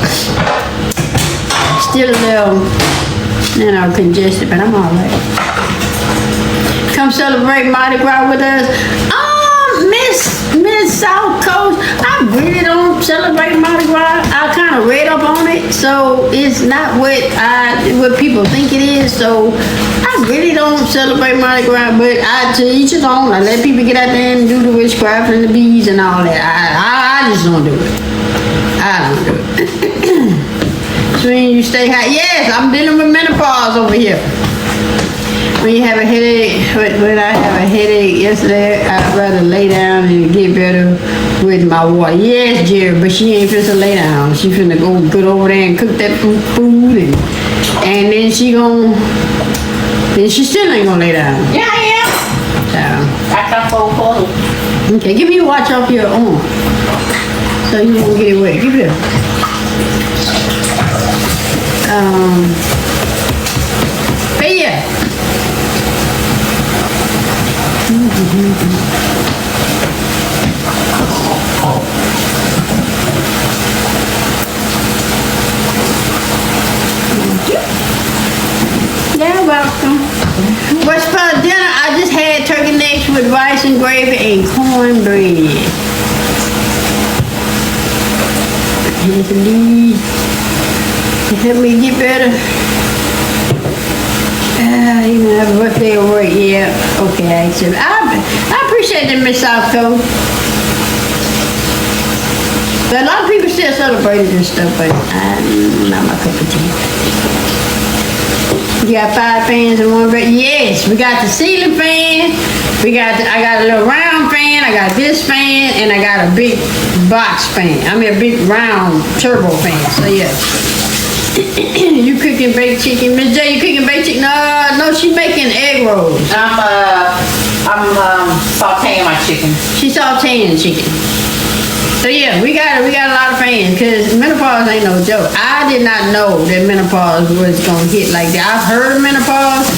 Still a little, congested, but I'm all right. Come celebrate Mardi Gras with us. Miss South Coast, I really don't celebrate Mardi Gras. I kind of read up on it, so it's not what people think it is. So I really don't celebrate Mardi Gras, but to each his own. I let people get out there and do the witchcraft and the beads and all that. I just don't do it. I don't do it. So when you stay high, yes, I'm dealing with menopause over here. When you have a headache, when I have a headache yesterday, I'd rather lay down and get better with my water. Yes, Jerry, but she ain't finna lay down. She finna go over there and cook that food and then she still ain't gonna lay down. Yeah, I am. I got full clothes. Okay, give me a watch off your arm so you won't get it wet. Give it up. But yeah. You're welcome. What's for dinner? I just had turkey necks with rice and gravy and cornbread. Here's the lead to help me get better. You have a rough day at work, yeah. Okay, I accept. I appreciate that, Miss South Coast. But a lot of people still celebrate this stuff, but not my cup of tea. You got 5 fans and 1 bed? Yes, we got the ceiling fan. I got a little round fan. I got this fan, and I got a big box fan. I mean a big round turbo fan. So yeah. You cooking baked chicken, Miss J? You cooking baked chicken? No, she making egg rolls. I'm sauteing my chicken. She's sauteing chicken. So yeah, we got a lot of fans because menopause ain't no joke. I did not know that menopause was gonna hit like that. I've heard of menopause,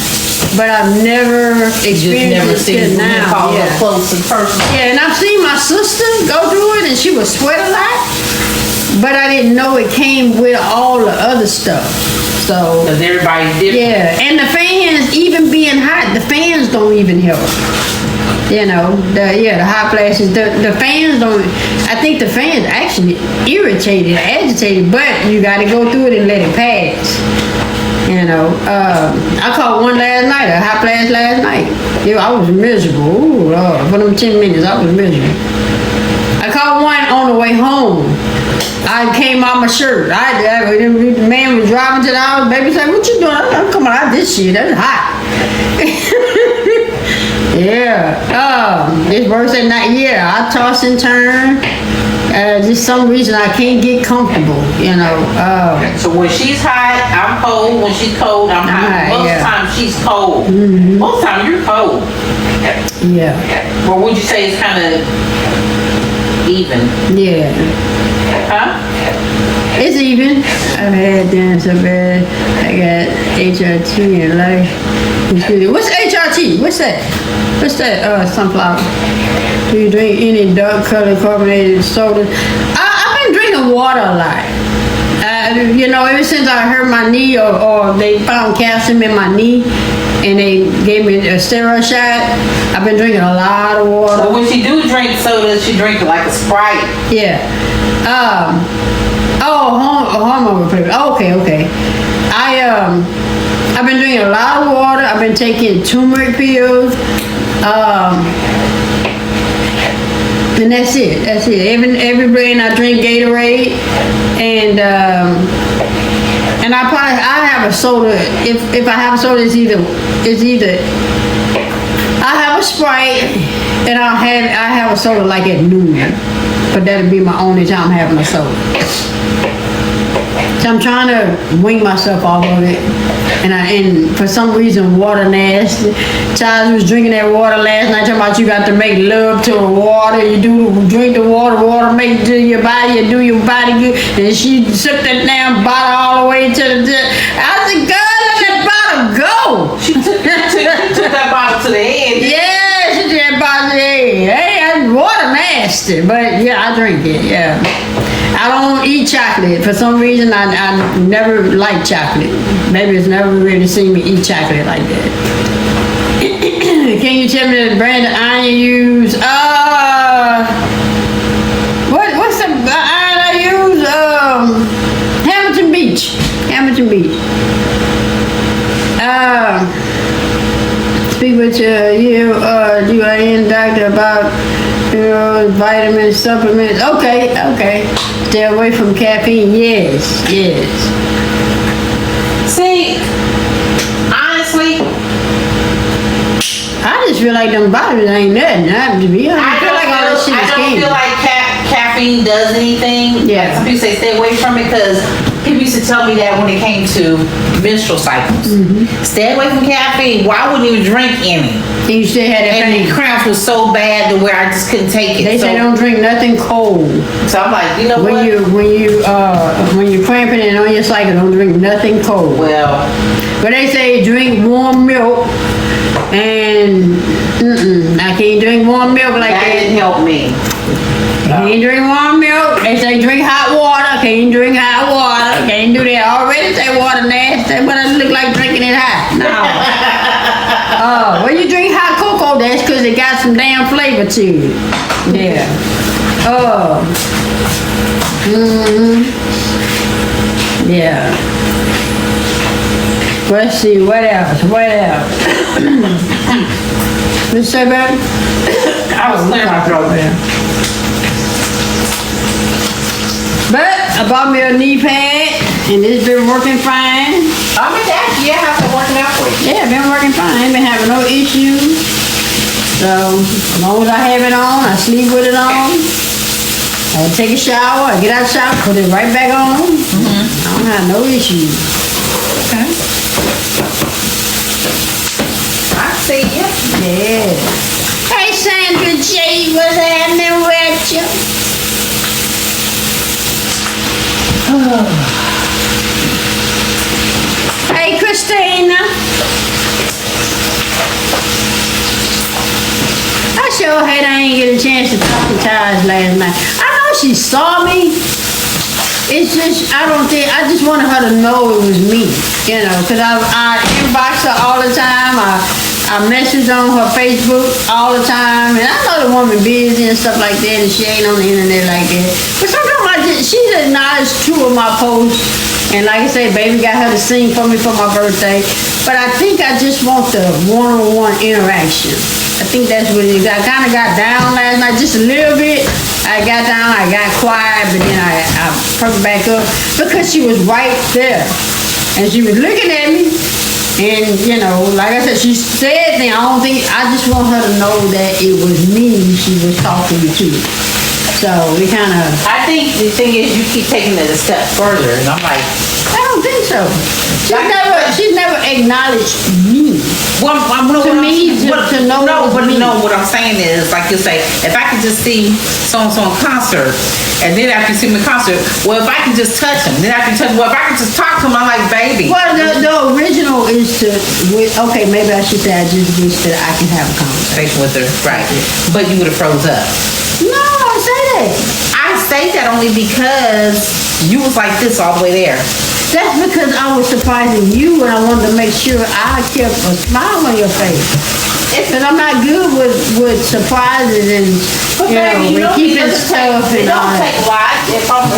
but I've never experienced it now. Yeah. Close in person. Yeah, and I've seen my sister go through it, and she would sweat a lot. But I didn't know it came with all the other stuff. So because everybody's different. Yeah, and the fans, even being hot, the fans don't even help. The hot flashes, the fans don't. I think the fans actually irritated, agitated, but you got to go through it and let it pass. I caught one last night, a hot flash last night. I was miserable. Ooh, Lord, for them 10 minutes, I was miserable. I caught one on the way home. I came out my shirt. The man was driving to the house. Baby said, "What you doing?" I'm coming out this shit. That's hot. Yeah. It's worse at night. Yeah, I toss and turn. Just some reason I can't get comfortable. So when she's hot, I'm cold. When she's cold, I'm hot. Most times she's cold. Mm-hmm. Most times you're cold. Yeah. Or would you say it's kind of even? Yeah. Huh? It's even. I've had them so bad. I got HRT in life. What's HRT? What's that? Sunflower? Do you drink any dark colored carbonated sodas? I've been drinking water a lot. Ever since I hurt my knee or they found calcium in my knee and they gave me a steroid shot, I've been drinking a lot of water. So when she do drink soda, she drink it like a Sprite. Yeah. Hormone replacement. Okay. I've been drinking a lot of water. I've been taking turmeric pills. And that's it. Every day I drink Gatorade, and I have a soda. If I have a soda, it's either I have a Sprite, and I have a soda like at noon, but that'll be my only time having a soda. So I'm trying to wing myself off of it, and for some reason water nasty. Charles was drinking that water last night, talking about you got to make love to the water. You drink the water make it to your body, you do your body good. And she took that damn bottle all the way to the. I said, girl, let that bottle go. She took that bottle to the head. Yeah, she Hey, water nasty, but yeah, I drink it. Yeah, I don't eat chocolate for some reason. I never liked chocolate. Maybe it's never really seen me eat chocolate like that. Can you tell me the brand of iron you use? What's the iron I use? Hamilton Beach. Speak with you and doctor about vitamin supplements. Okay. Stay away from caffeine. Yes. See, honestly, I just feel like them vitamins ain't nothing. To be honest, I feel like all this shit is I don't feel like caffeine does anything. Yeah. Some people say stay away from it because people used to tell me that when it came to menstrual cycles. Stay away from caffeine. Well, I wouldn't even drink any. And you still had that And pain. the cramps was so bad to where I just couldn't take it. They say don't drink nothing cold. So I'm like, you know When what? when you're cramping and on your cycle, don't drink nothing cold. Well, But they say drink warm milk, and I can't drink warm milk like that that. didn't help me. Can't drink warm milk. They say drink hot water. Can't drink hot water. Can't do that. Already say water nasty, but it look like drinking it hot. No. When you drink hot cocoa, that's because it got some damn flavor to it. Yeah. Yeah. Let's see, what else? What you say, baby? I was clearing my throat. But I bought me a knee pad, and it's been working fine. I'm at that. Yeah, how's it working out for you? Yeah, been working fine. Ain't been having no issues. So, as long as I have it on, I sleep with it on. I take a shower, I get out the shower, put it right back on. I don't have no issues. Okay. I see you. Yeah. Hey, Sandra J, what's happening with you? Hey, Christina. I sure hate I ain't get a chance to talk to Taj last night. I know she saw me. It's just, I just wanted her to know it was me, because I inbox her all the time. I message on her Facebook all the time, and I know the woman busy and stuff like that, and she ain't on the internet like that. But sometimes she's acknowledged 2 of my posts, and like I say, baby got her to sing for me for my birthday. But I think I just want the one-on-one interaction. I think that's what it is. I kind of got down last night, just a little bit. I got down, I got quiet, but then I perked back up because she was right there. And she was looking at me. And, like I said, she said things. I just want her to know that it was me she was talking to. So we kind of... I think the thing is you keep taking it a step further, and I'm like... I don't think so. She's never acknowledged me. Well, what I'm saying is, like you say, if I could just see so-and-so in concert, and then after you see him in concert, well, if I can just touch him, then after you touch him, well, if I can just talk to him, I'm like, baby. Well, the original is okay, maybe I should say I just wish that I can have a conversation with her, right. But you would have froze up. No, I say that. I say that only because you was like this all the way there. That's because I was surprising you, and I wanted to make sure I kept a smile on your face. Because I'm not good with surprises and keeping stuff and all that. It don't take a lot.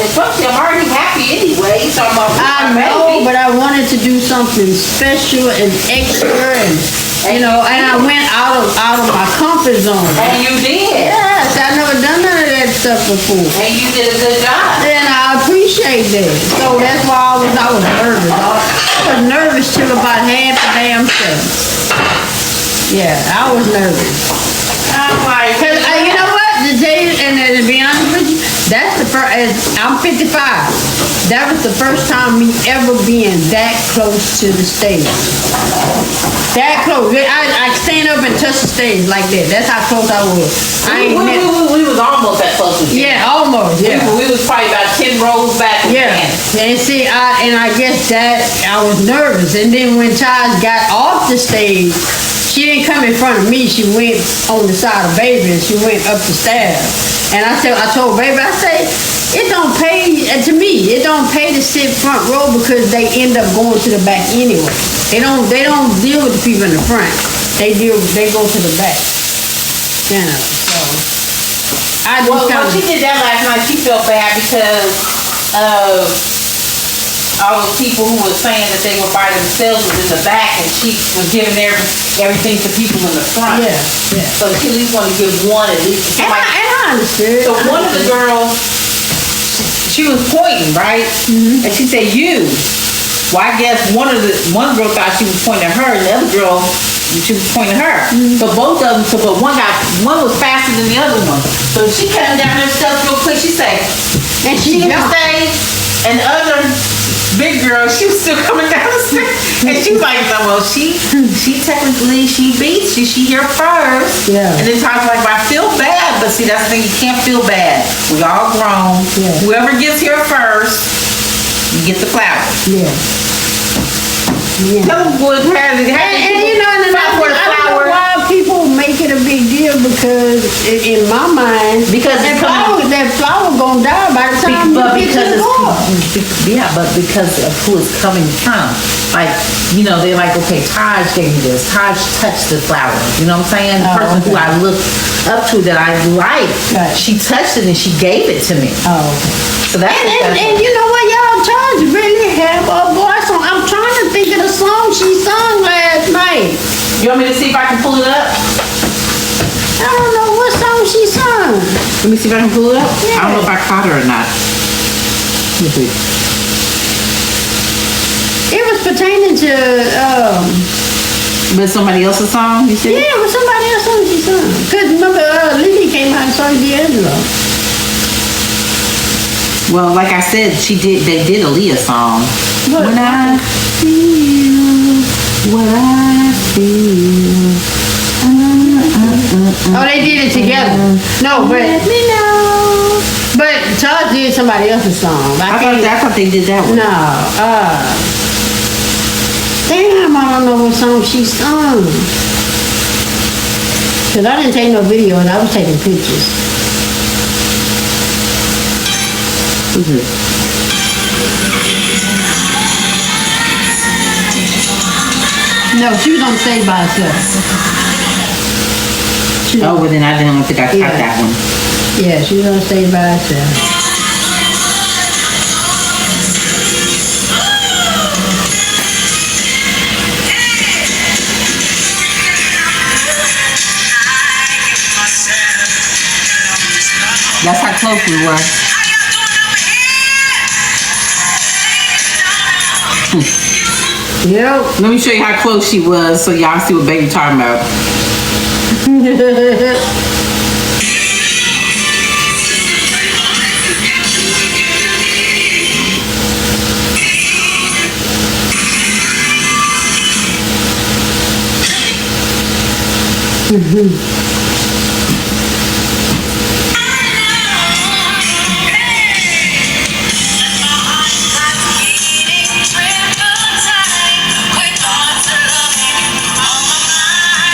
Especially I'm already happy anyway, so I know, but I wanted to do something special and extra, and I went out of my comfort zone. And you did. Yes, I've never done none of that stuff before. And you did a good job. And I appreciate that. So that's why I was nervous. I was nervous till about half the damn show. Yeah, I was nervous. I'm like, Cause you know what? To be honest with you, that's the first. I'm 55. That was the first time me ever being that close to the stage. That close. I stand up and touch the stage like that. That's how close I was. We was almost that close to you. Yeah, almost. Yeah. We was probably about 10 rows back. Yeah. And see, I guess that I was nervous. And then when Taj got off the stage, she didn't come in front of me. She went on the side of Baby, and she went up the stairs. And I told Baby, I said, it don't pay, to me, it don't pay to sit front row because they end up going to the back anyway. They don't deal with the people in the front. They go to the back. You know, so I just Well, when she did that last night, she felt bad because all those people who were saying that they were by themselves was in the back, and she was giving everything to people in the front. Yeah. So she at least wanted to give one, at least. And I understood. So one of the girls, she was pointing, right? And she said, "You." Well, I guess one girl thought she was pointing at her, and the other girl, she was pointing at her. So both of them, but one was faster than the other one. So she came down her steps real quick. She said, and she hit the stage, and the other big girl, she was still coming down the stairs. And she was like, well, she technically, she beats you. She here first. Yeah. And then Tom's like, well, I feel bad. But see, that's the thing, you can't feel bad. We all grown. Yeah. Whoever gets here first, you get the flowers. Yeah. Tell them boys had And you know, and I don't know why people make it a big deal because in my mind, Because that flower gonna die by the time you get to the door. Yeah, but because of who it's coming from. Like, you know, they're like, okay, Taj gave me this. Taj touched the flower. You know what I'm saying? The person who I look up to that I like, Right. she touched it and she gave it to me. Oh, okay. So that's And you know what, y'all, Taj really have a voice on. I'm trying to think of the song she sung last night. You want me to see if I can pull it up? I don't know what song she sung. Let me see if I can pull it up. Yeah. I don't know if I caught her or not. Let me see. It was pertaining to, But somebody else's song, you said? yeah, it was somebody else's song she sung. Because remember, Lily came out and sung D'Angelo. Well, like I said, they did a Leah song. What? When I feel what I feel. Oh, they did it together. No, but Let me know. but Todd did somebody else's song. I thought they did that one. No, damn, I don't know what song she sung. Cause I didn't take no videos, I was taking pictures. No, she was on stage by herself. Oh, well then I don't think I caught Yeah. that one. Yeah, she was on stage by herself. That's how close we were. Yep. Let me show you how close she was so y'all see what baby talking about.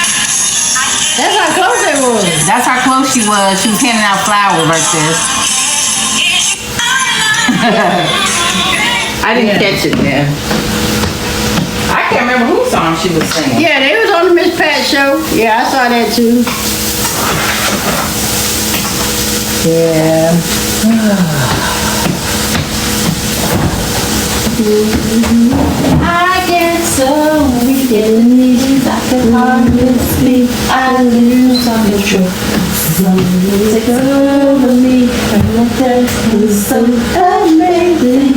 That's how close they were. That's how close she was. She was handing out flowers right there. I didn't catch it, man. I can't remember whose song she was singing. Yeah, they was on the Miss Pat show. Yeah, I saw that too. Yeah. I get so weak in the knees, I can hardly speak. I lose on control. Something takes over me, and that is so amazing.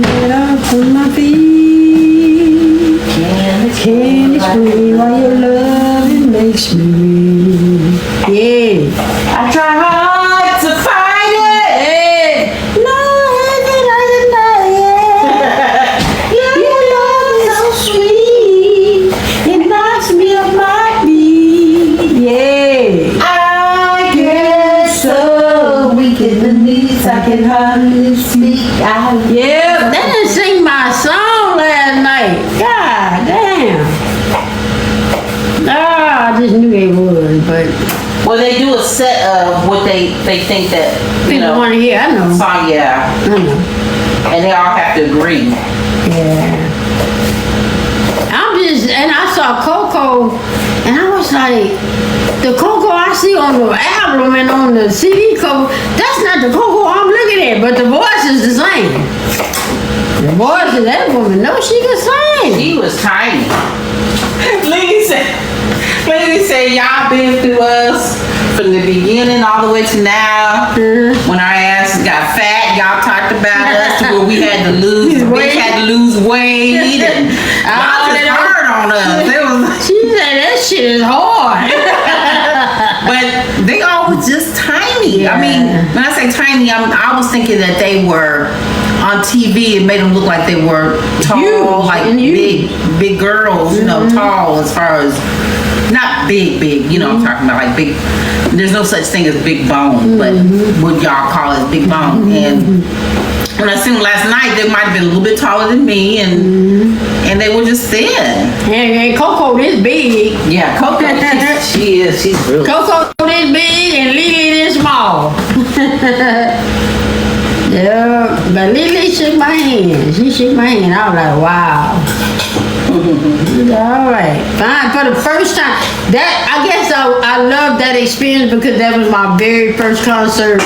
Get off on my feet. Can't explain why your love makes me. Yeah. I try hard to fight it. No, your love is so sweet. It knocks me off my feet. Yeah. I get so weak in the knees, I can hardly speak. Yeah, they didn't sing my song last night. God damn. just knew they would, but Well, they do a set of what they think that people want to hear. I know. song, yeah, I know. and they all have to agree. Yeah. And I saw Coco, and I was like, the Coco I see on the album and on the CD cover, that's not the Coco I'm looking at, but the voice is the same. The voice of that woman, no, she can sing. She was tiny. Lady said, y'all been through us from the beginning all the way to now. When our asses got fat, y'all talked about us to where we had to lose, bitch had to lose weight. And y'all just hard on us. She said that shit is hard. But they all was just tiny. Yeah. I mean, when I say tiny, I was thinking that they were on TV. It made them look like they were tall, Huge, like and huge. big girls. You know, tall as far as not big. You know, I'm talking about like big. There's no such thing as big bone, but what y'all call it big bone. And when I seen them last night, they might have been a little bit taller than me, and they were just thin. And Coco this big. Yeah, Coco, she is. She's really. Coco this big and Lily this small. Yeah, but Lily shook my hand. She shook my hand. I was like, wow. All right, fine. For the first time, I guess I love that experience because that was my very first concert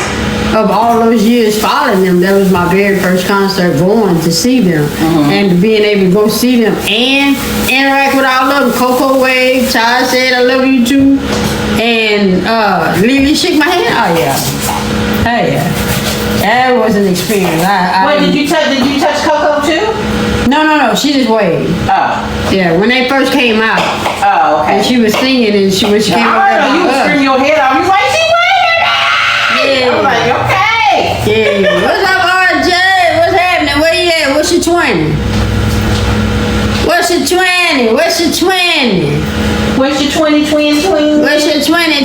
of all those years following them. That was my very first concert going to see them, and being able to go see them and interact with all of them. Coco waved, Ty said, "I love you too," and Lily shook my hand. Oh yeah, oh yeah. That was an experience. Wait, did you touch Coco too? No. She just waved. Oh. Yeah, when they first came out. Oh, okay. And she was singing and she came up there. You was screaming your head off. You was like, she waving at me! I was like, okay. Yeah. What's up, RJ? What's happening? Where you at? What's your 20? What's your 20? What's your 20? What's your 20, twin? What's your 20,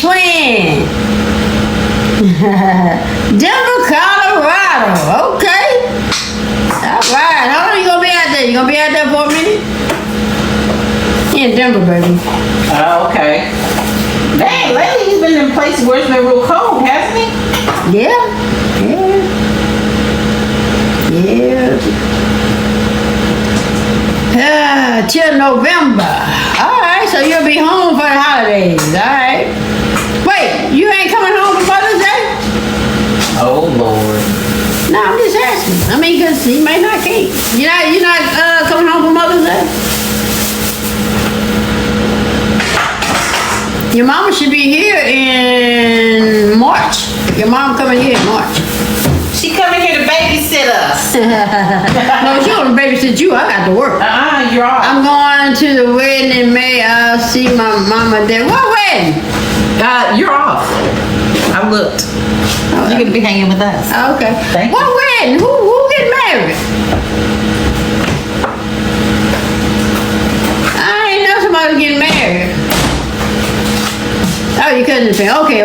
twin? Denver, Colorado. Okay. All right. How long you gonna be out there? You gonna be out there for a minute? In Denver, baby. Oh, okay. Dang, lately he's been in places where it's been real cold, hasn't he? Yeah. Till November. All right, so you'll be home for the holidays. All right. Wait, you ain't coming home for Mother's Day? Oh, Lord. No, I'm just asking. I mean, because he may not can't. You're not coming home for Mother's Day? Your mama should be here in March. Your mom coming here in March. She coming here to babysit us. No, she don't babysit you. I got to work. You're off. I'm going to the wedding in May. I'll see my mama there. What wedding? You're off. I looked. You're going to be hanging with us. Okay. Thank what you. wedding? Who get married? I ain't know somebody getting married. Oh, your cousin's saying, okay.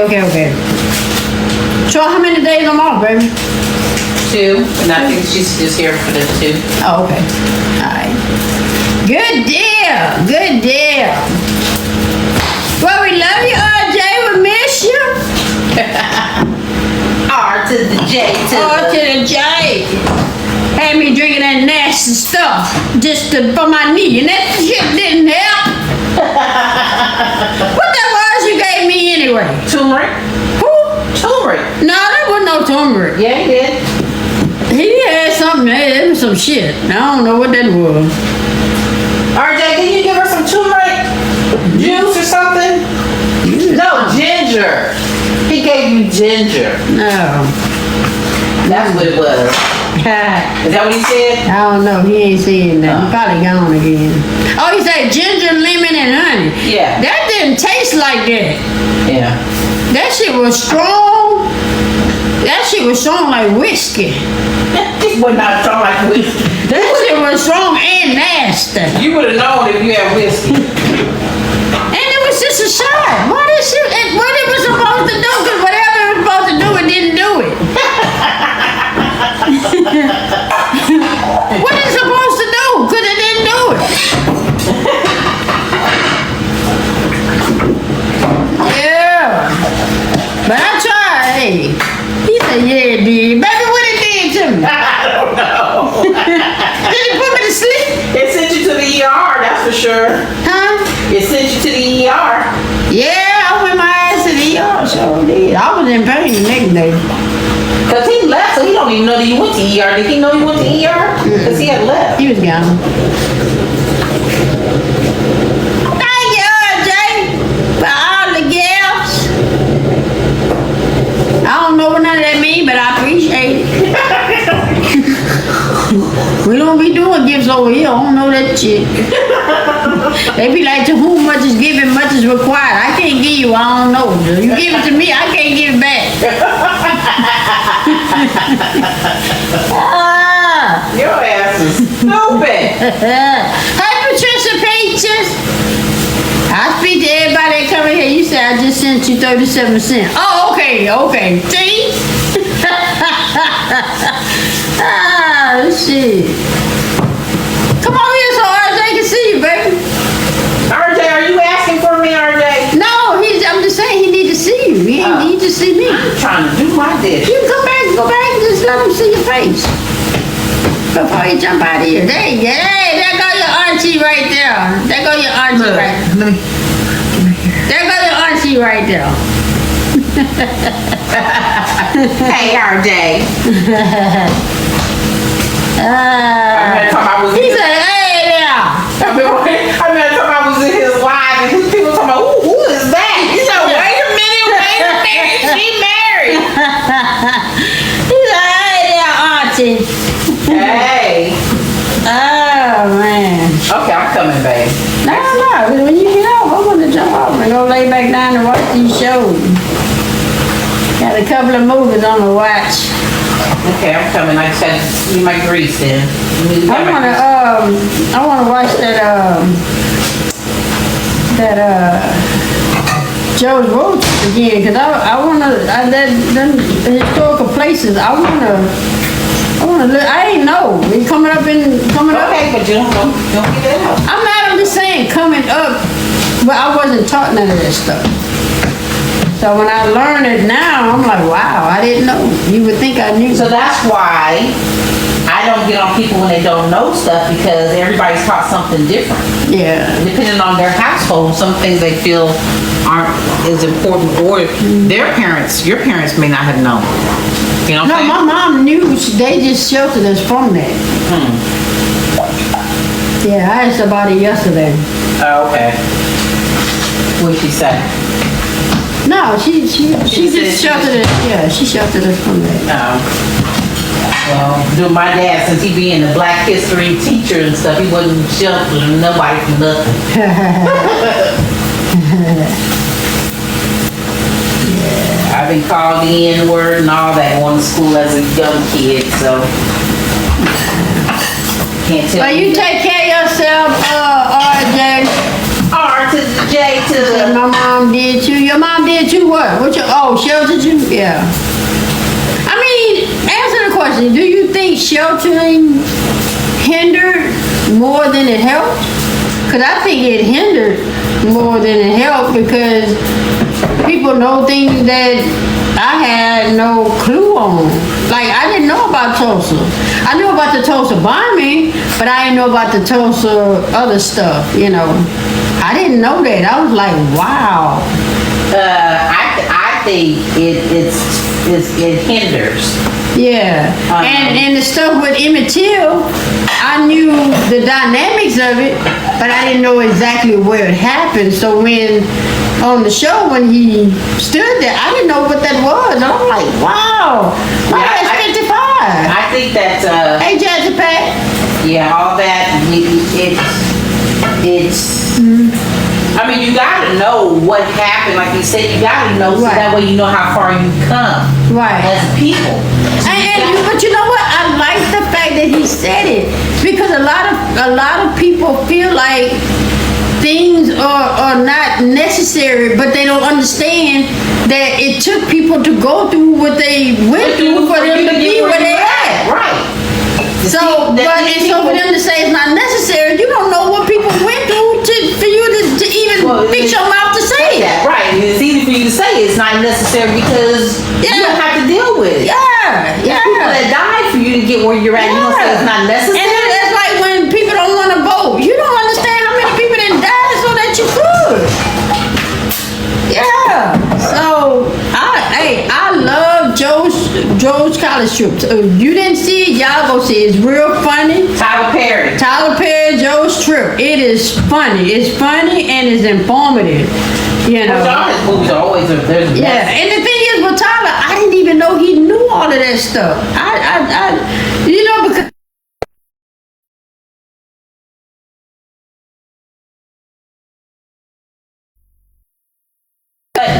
So how many days I'm off, baby? 2, and I think she's just here for the 2. Oh, okay. All right. Good deal. Well, we love you, RJ. We miss you. R to the J R to the J. Had me drinking that nasty stuff just for my knee, and that shit didn't help. What that was you gave me anyway? Turmeric. Who? Turmeric. No, that wasn't no turmeric. Yeah, he did. He had something. It was some shit. I don't know what that was. RJ, can you give her some turmeric juice or something? No, ginger. He gave you ginger. No. That's what it was. Is that what he said? I don't know. He ain't saying that. He probably gone again. Oh, he said ginger, lemon, and honey. Yeah. That didn't taste like that. Yeah. That shit was strong. That shit was strong like whiskey. This was not strong like whiskey. That shit was strong and nasty. You would have known if you had whiskey. And it was just a shot. What it was supposed to do? Because whatever it was supposed to do, it didn't do it. What is it supposed to do? Because it didn't do it. did. I was in pain the next day. Cause he left, so he don't even know that you went to ER. Did he know you went to ER? Cause he had left. He was gone. Thank you, RJ, for all the gifts. I don't know what none of that means, but I appreciate it. We don't be doing gifts over here. I don't know that shit. They be like, to whom much is given, much is required. I can't give you, I don't know. You give it to me, I can't give it back. Your ass is stupid. Hey, Patricia Peaches. I speak to everybody that come in here. You say I just sent you 37 cents. Oh, okay. See? Shit. Come on here so RJ can see you, baby. RJ, are you asking for me, RJ? No, I'm just saying he need to see you. He ain't need to see me. I'm trying to do my dish. You go back and just let him see your face. Before you jump out of here. There you go. Hey, there go your auntie right there. There go your auntie right there. There go your auntie right there. Hey, RJ. He said, hey there. I remember time I was in his live and his people talking about, who is that? He said, wait a minute, she married. He said, hey there, auntie. Hey. Oh, man. Okay, I'm coming, babe. No. When you get off, I want to jump off and go lay back down and watch these shows. Got a couple of movies on the watch. Okay, I'm coming. I just had to need my grease in. I wanna watch that Joe's Road again, cause I wanna the historical places. I wanna look. I ain't know it's coming up. Okay, but you don't get that out. I'm just saying coming up, but I wasn't taught none of that stuff. So when I learned it now, I'm like, wow, I didn't know. You would think I knew. So that's why I don't get on people when they don't know stuff, because everybody's taught something different. Yeah. Depending on their household, some things they feel aren't as important, or their parents, your parents may not have known. You know what I'm saying? No, my mom knew. They just sheltered us from that. Yeah, I asked about it yesterday. Oh, okay. What did she say? No, she just sheltered us. Yeah, she sheltered us from that. No. Well, my dad, since he being a Black History teacher and stuff, he wasn't sheltering nobody from nothing. Yeah, I've been called the N-word and all that going to school as a young kid, so can't tell. Well, you take care of yourself, RJ. R to the J to the. My mom did you. Your mom did you what? Sheltered you? Yeah. I mean, answer the question. Do you think sheltering hindered more than it helped? Because I think it hindered more than it helped, because people know things that I had no clue on. Like, I didn't know about Tulsa. I knew about the Tulsa bombing, but I didn't know about the Tulsa other stuff, you know. I didn't know that. I was like, wow. I think it hinders. Yeah. And the stuff with Emmett Till, I knew the dynamics of it, but I didn't know exactly where it happened. So when on the show, when he stood there, I didn't know what that was. And I'm like, wow. My dad's 55. I think that Hey, Jazzy Pat. Yeah, all that, it's I mean, you gotta know what happened. Like you said, you gotta know, so that way you know how far you come as people. But you know what? I like the fact that he said it, because a lot of people feel like things are not necessary, but they don't understand that it took people to go through what they went through for them to be where they at. Right. So for them to say it's not necessary, you don't know what people went through for you to even fix your mouth to say it. Right. It's easy for you to say it's not necessary because you don't have to deal with it. Yeah. People that died for you to get where you're at, you don't say it's not necessary. And it's like when people don't want to vote. You don't understand how many people didn't die so that you could. Yeah. So Trip. If you didn't see it, y'all go see it. It's real funny. Tyler Perry, Joe's Trip. It is funny. It's funny and it's informative. You know. All his movies are always there's Yeah, and the thing is with Tyler, I didn't even know he knew all of that stuff. You know, because.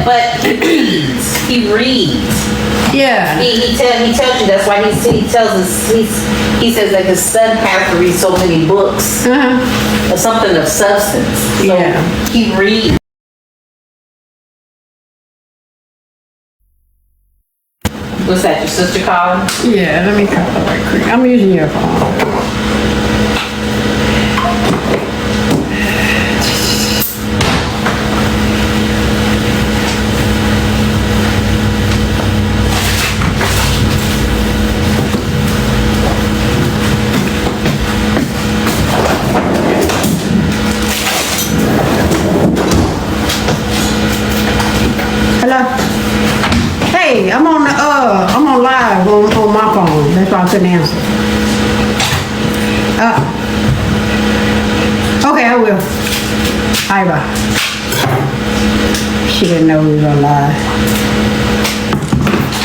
But he reads. Yeah. He tells you that's why he tells us he says that his son has to read so many books or something of substance. So Yeah. he reads. What's that? Your sister calling? Yeah. Let me call her right quick. I'm using your phone. Hello. Hey, I'm on live on my phone. That's why I couldn't answer. Okay, I will. All right, bye. She didn't know we was on live.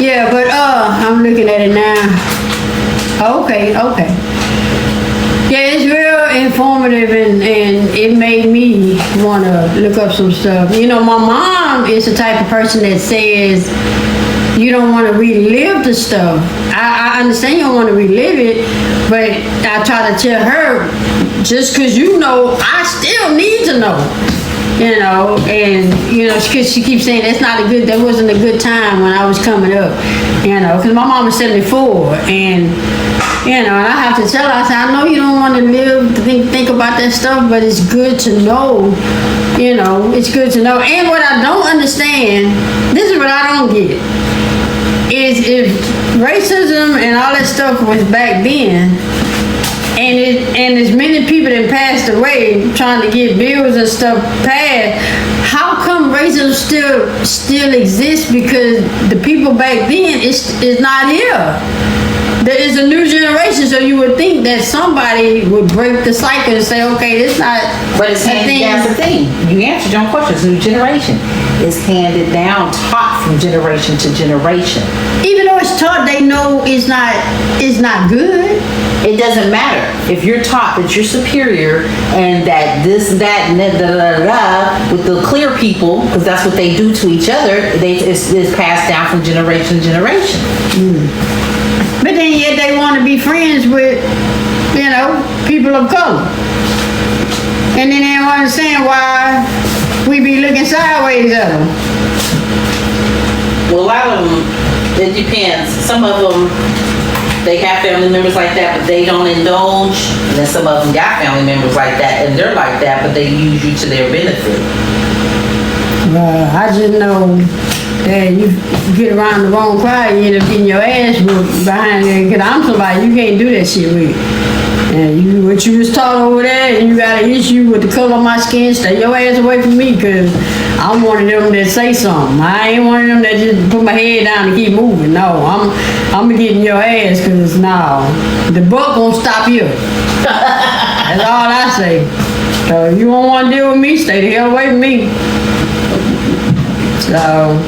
Yeah, but I'm looking at it now. Okay. Yeah, it's real informative and it made me want to look up some stuff. You know, my mom is the type of person that says you don't want to relive the stuff. I understand you don't want to relive it, but I try to tell her, just because you know, I still need to know. You know, and you know, because she keeps saying that wasn't a good time when I was coming up. You know, because my mom was 74, and you know, and I have to tell her, I said, I know you don't want to think about that stuff, but it's good to know. You know, it's good to know. And what I don't understand, this is what I don't get, is if racism and all that stuff was back then, and as many people that passed away trying to get bills and stuff passed, how come racism still exists? Because the people back then is not here. There is a new generation, so you would think that somebody would break the cycle and say, okay, this not. But it's that's the thing. You answered your question. It's new generation. It's handed down, taught from generation to generation. Even though it's taught, they know it's not good. It doesn't matter if you're taught that you're superior and that this, that, and that, with the clear people, because that's what they do to each other. It's passed down from generation to generation. But then yet they want to be friends with, you know, people of color. And then they don't understand why we be looking sideways at them. Well, a lot of them, it depends. Some of them, they have family members like that, but they don't indulge. And then some of them got family members like that, and they're like that, but they use you to their benefit. I just know that you get around the wrong crowd, you end up getting your ass whooped behind there. Because I'm somebody you can't do that shit with. And what you was taught over there, and you got an issue with the color of my skin, stay your ass away from me, because I'm one of them that say something. I ain't one of them that just put my head down and keep moving. No, I'm getting your ass, because no, the buck won't stop you. That's all I say. So if you don't want to deal with me, stay the hell away from me. So,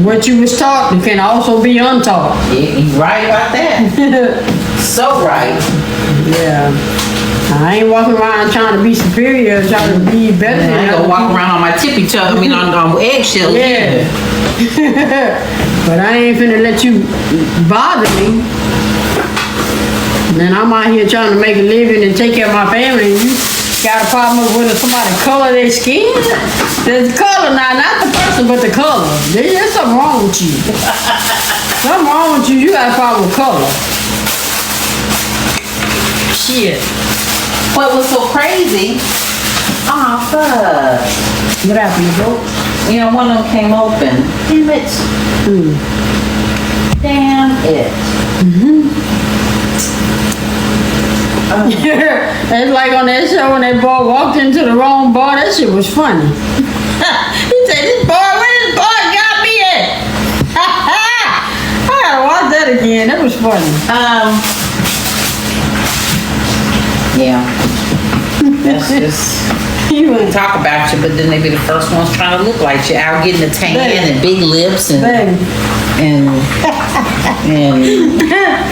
what you was taught can also be untaught. Yeah, you right about that. So right. Yeah. I ain't walking around trying to be superior, trying to be better than I ain't gonna walk around on my tippy toe, on eggshells. Yeah. But I ain't finna let you bother me. And then I'm out here trying to make a living and take care of my family, and you got a problem with somebody color their skin? There's color now, not the person, but the color. There's something wrong with you. Something wrong with you. You got a problem with color. Shit. What was so crazy? Oh, fuck. What happened, bro? You know, one of them came open. Damn it. Damn it. It's like on that show when that boy walked into the wrong bar. That shit was funny. He said, where this boy got me at? I gotta watch that that again. That was funny. Yeah. That's just. You They went, talk about you, but then they be the first ones trying to look like you. Out getting the tan Baby. and big lips and baby. and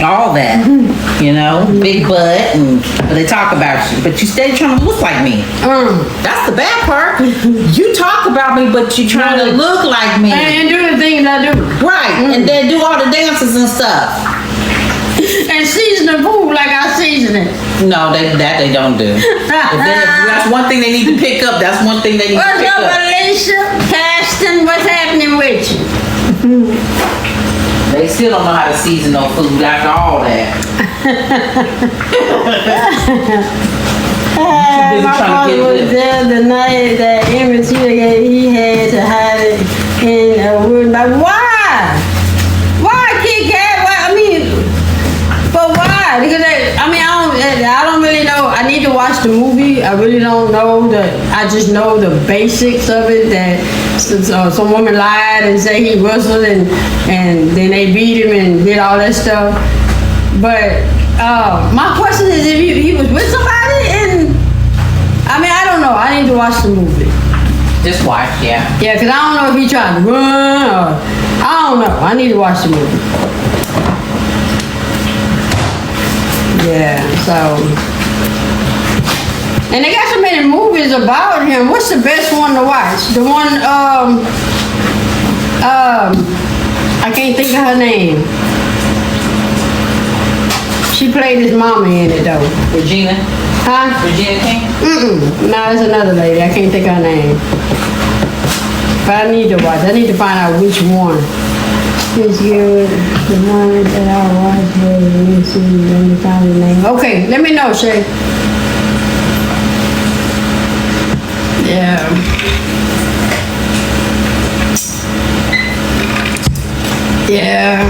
all that, you know, big butt, and but they talk about you, but you stay trying to look like me. That's the bad part. You talk about me, but you trying to look like me, And do the things I do. right? And then do all the dances and stuff. And season the food like I season it. No, they don't do. If that's one thing they need to pick up. That's one thing they need to What's pick up, up. Alicia? Caston, what's happening with you? They still don't know how to season no food after all that. busy My trying to father get was it. there the night that Emmett he had to hide it in a room. Like, why? Why, Kit Kat? Why? I mean, but why? Because I don't really know. I need to watch the movie. I really don't know I just know the basics of it. That some woman lied and said he whistled, and then they beat him and did all that stuff. But my question is, if he was with somebody, and I don't know. I need to watch the movie. Just watch, yeah. Yeah, because I don't know if he tried to run or I don't know. I need to watch the movie. Yeah, so. And they got so many movies about him. What's the best one to watch? The one, I can't think of her name. She played his mama in it though. Regina King? No, it's another lady. I can't think of her name. But I need to watch. I need to find out which one. This year, the one that I watched was, let me see, let me find the name. Okay, let me know, Shay. Yeah. Yeah.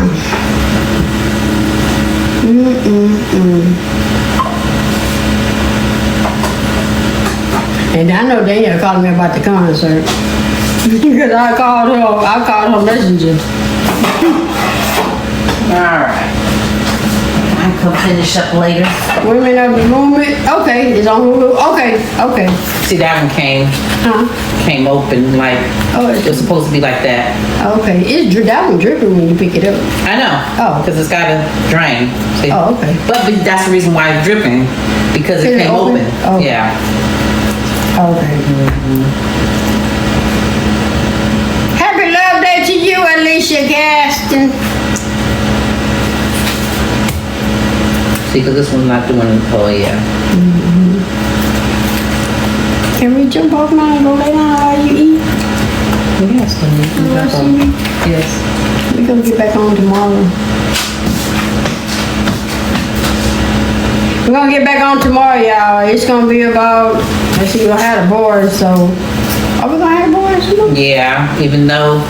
And I know Danielle called me about the concert. Because I called her messenger. Alright. I can finish up later. Women of the Movement. Okay, it's on Hulu. Okay. See, that one came open like Oh, it was supposed to be like that. Okay. That one dripping when you pick it up. I know. Oh. Because it's got a drain. See? Oh, okay. But that's the reason why it's dripping. Because it Is it came open? open. Oh. Yeah. Okay. Happy Love Day to you, Alicia Gaston. See, because this one's not doing it. Oh, yeah. Can we jump off now and go lay down while you eat? Yes. Yes. We're gonna get back on tomorrow. We're gonna get back on tomorrow, y'all. It's gonna be about, let's see, we'll have the boys, so. Are we gonna have the boys? You know? Yeah, even though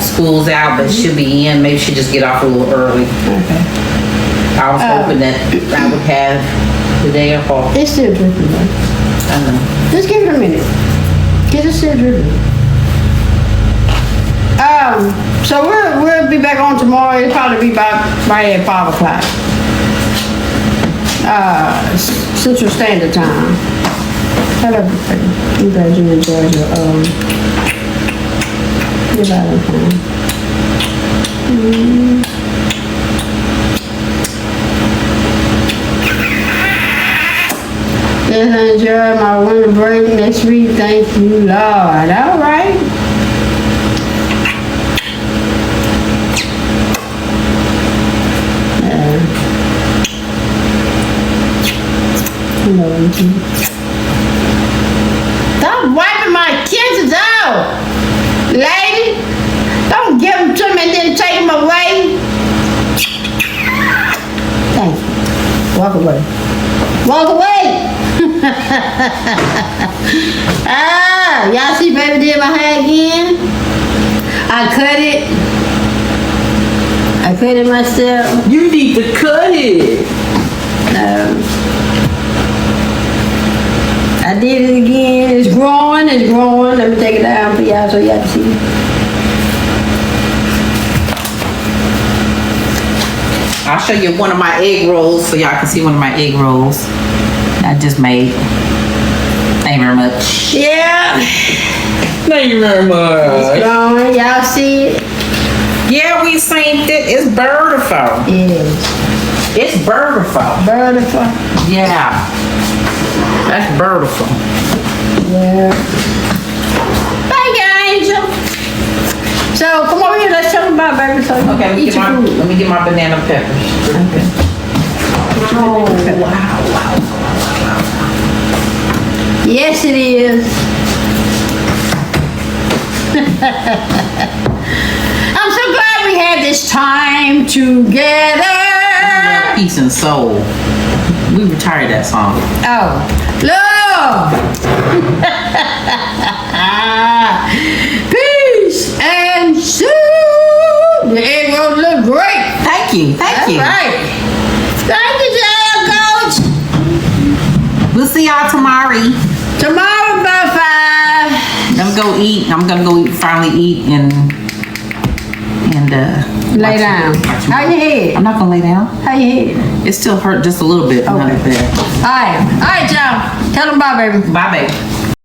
school's out, but she'll be in. Maybe she'll just get off a little early. Okay. I was hoping that I would have the day off. It's still dripping, though. I know. Just give it a minute. Get it still dripping. So we'll be back on tomorrow. It'll probably be right at 5 o'clock. Central Standard Time. Hello, everybody. I'm glad you enjoyed your Valentine. Yes, I enjoy my winter break next week. Thank you, Lord. All right. Stop wiping my kisses out, lady. Don't give them to me and then take them away. Thank you. Walk away. Walk away. Y'all see baby did my hair again? I cut it myself. You need to cut it. I did it again. It's growing. Let me take it down for y'all so y'all can see. I'll show you one of my egg rolls so y'all can see one of my egg rolls I just made. Thank you very much. Yeah. Thank you very much. Going. Y'all see it? Yeah, we synced it. It's beautiful. Yes. It's beautiful. Beautiful. Yeah. That's beautiful. Yeah. Thank you, Angel. So come over here. Let's talk about baby. So Okay, let me get my banana peppers. Okay. Oh, wow. Yes, it is. I'm so glad we had this time together. Peace and soul. We retired that song. Oh, love. Peace and soul. The egg rolls look great. Thank you. Thank you. All right. Thank you, Jail Coach. We'll see y'all tomorrow. Tomorrow about 5. I'm gonna go eat. I'm gonna go finally eat and Lay down. How your head? I'm not gonna lay down. How your head? It still hurt just a little bit. Okay. Not bad. All right, y'all. Tell them bye, baby. Bye, baby.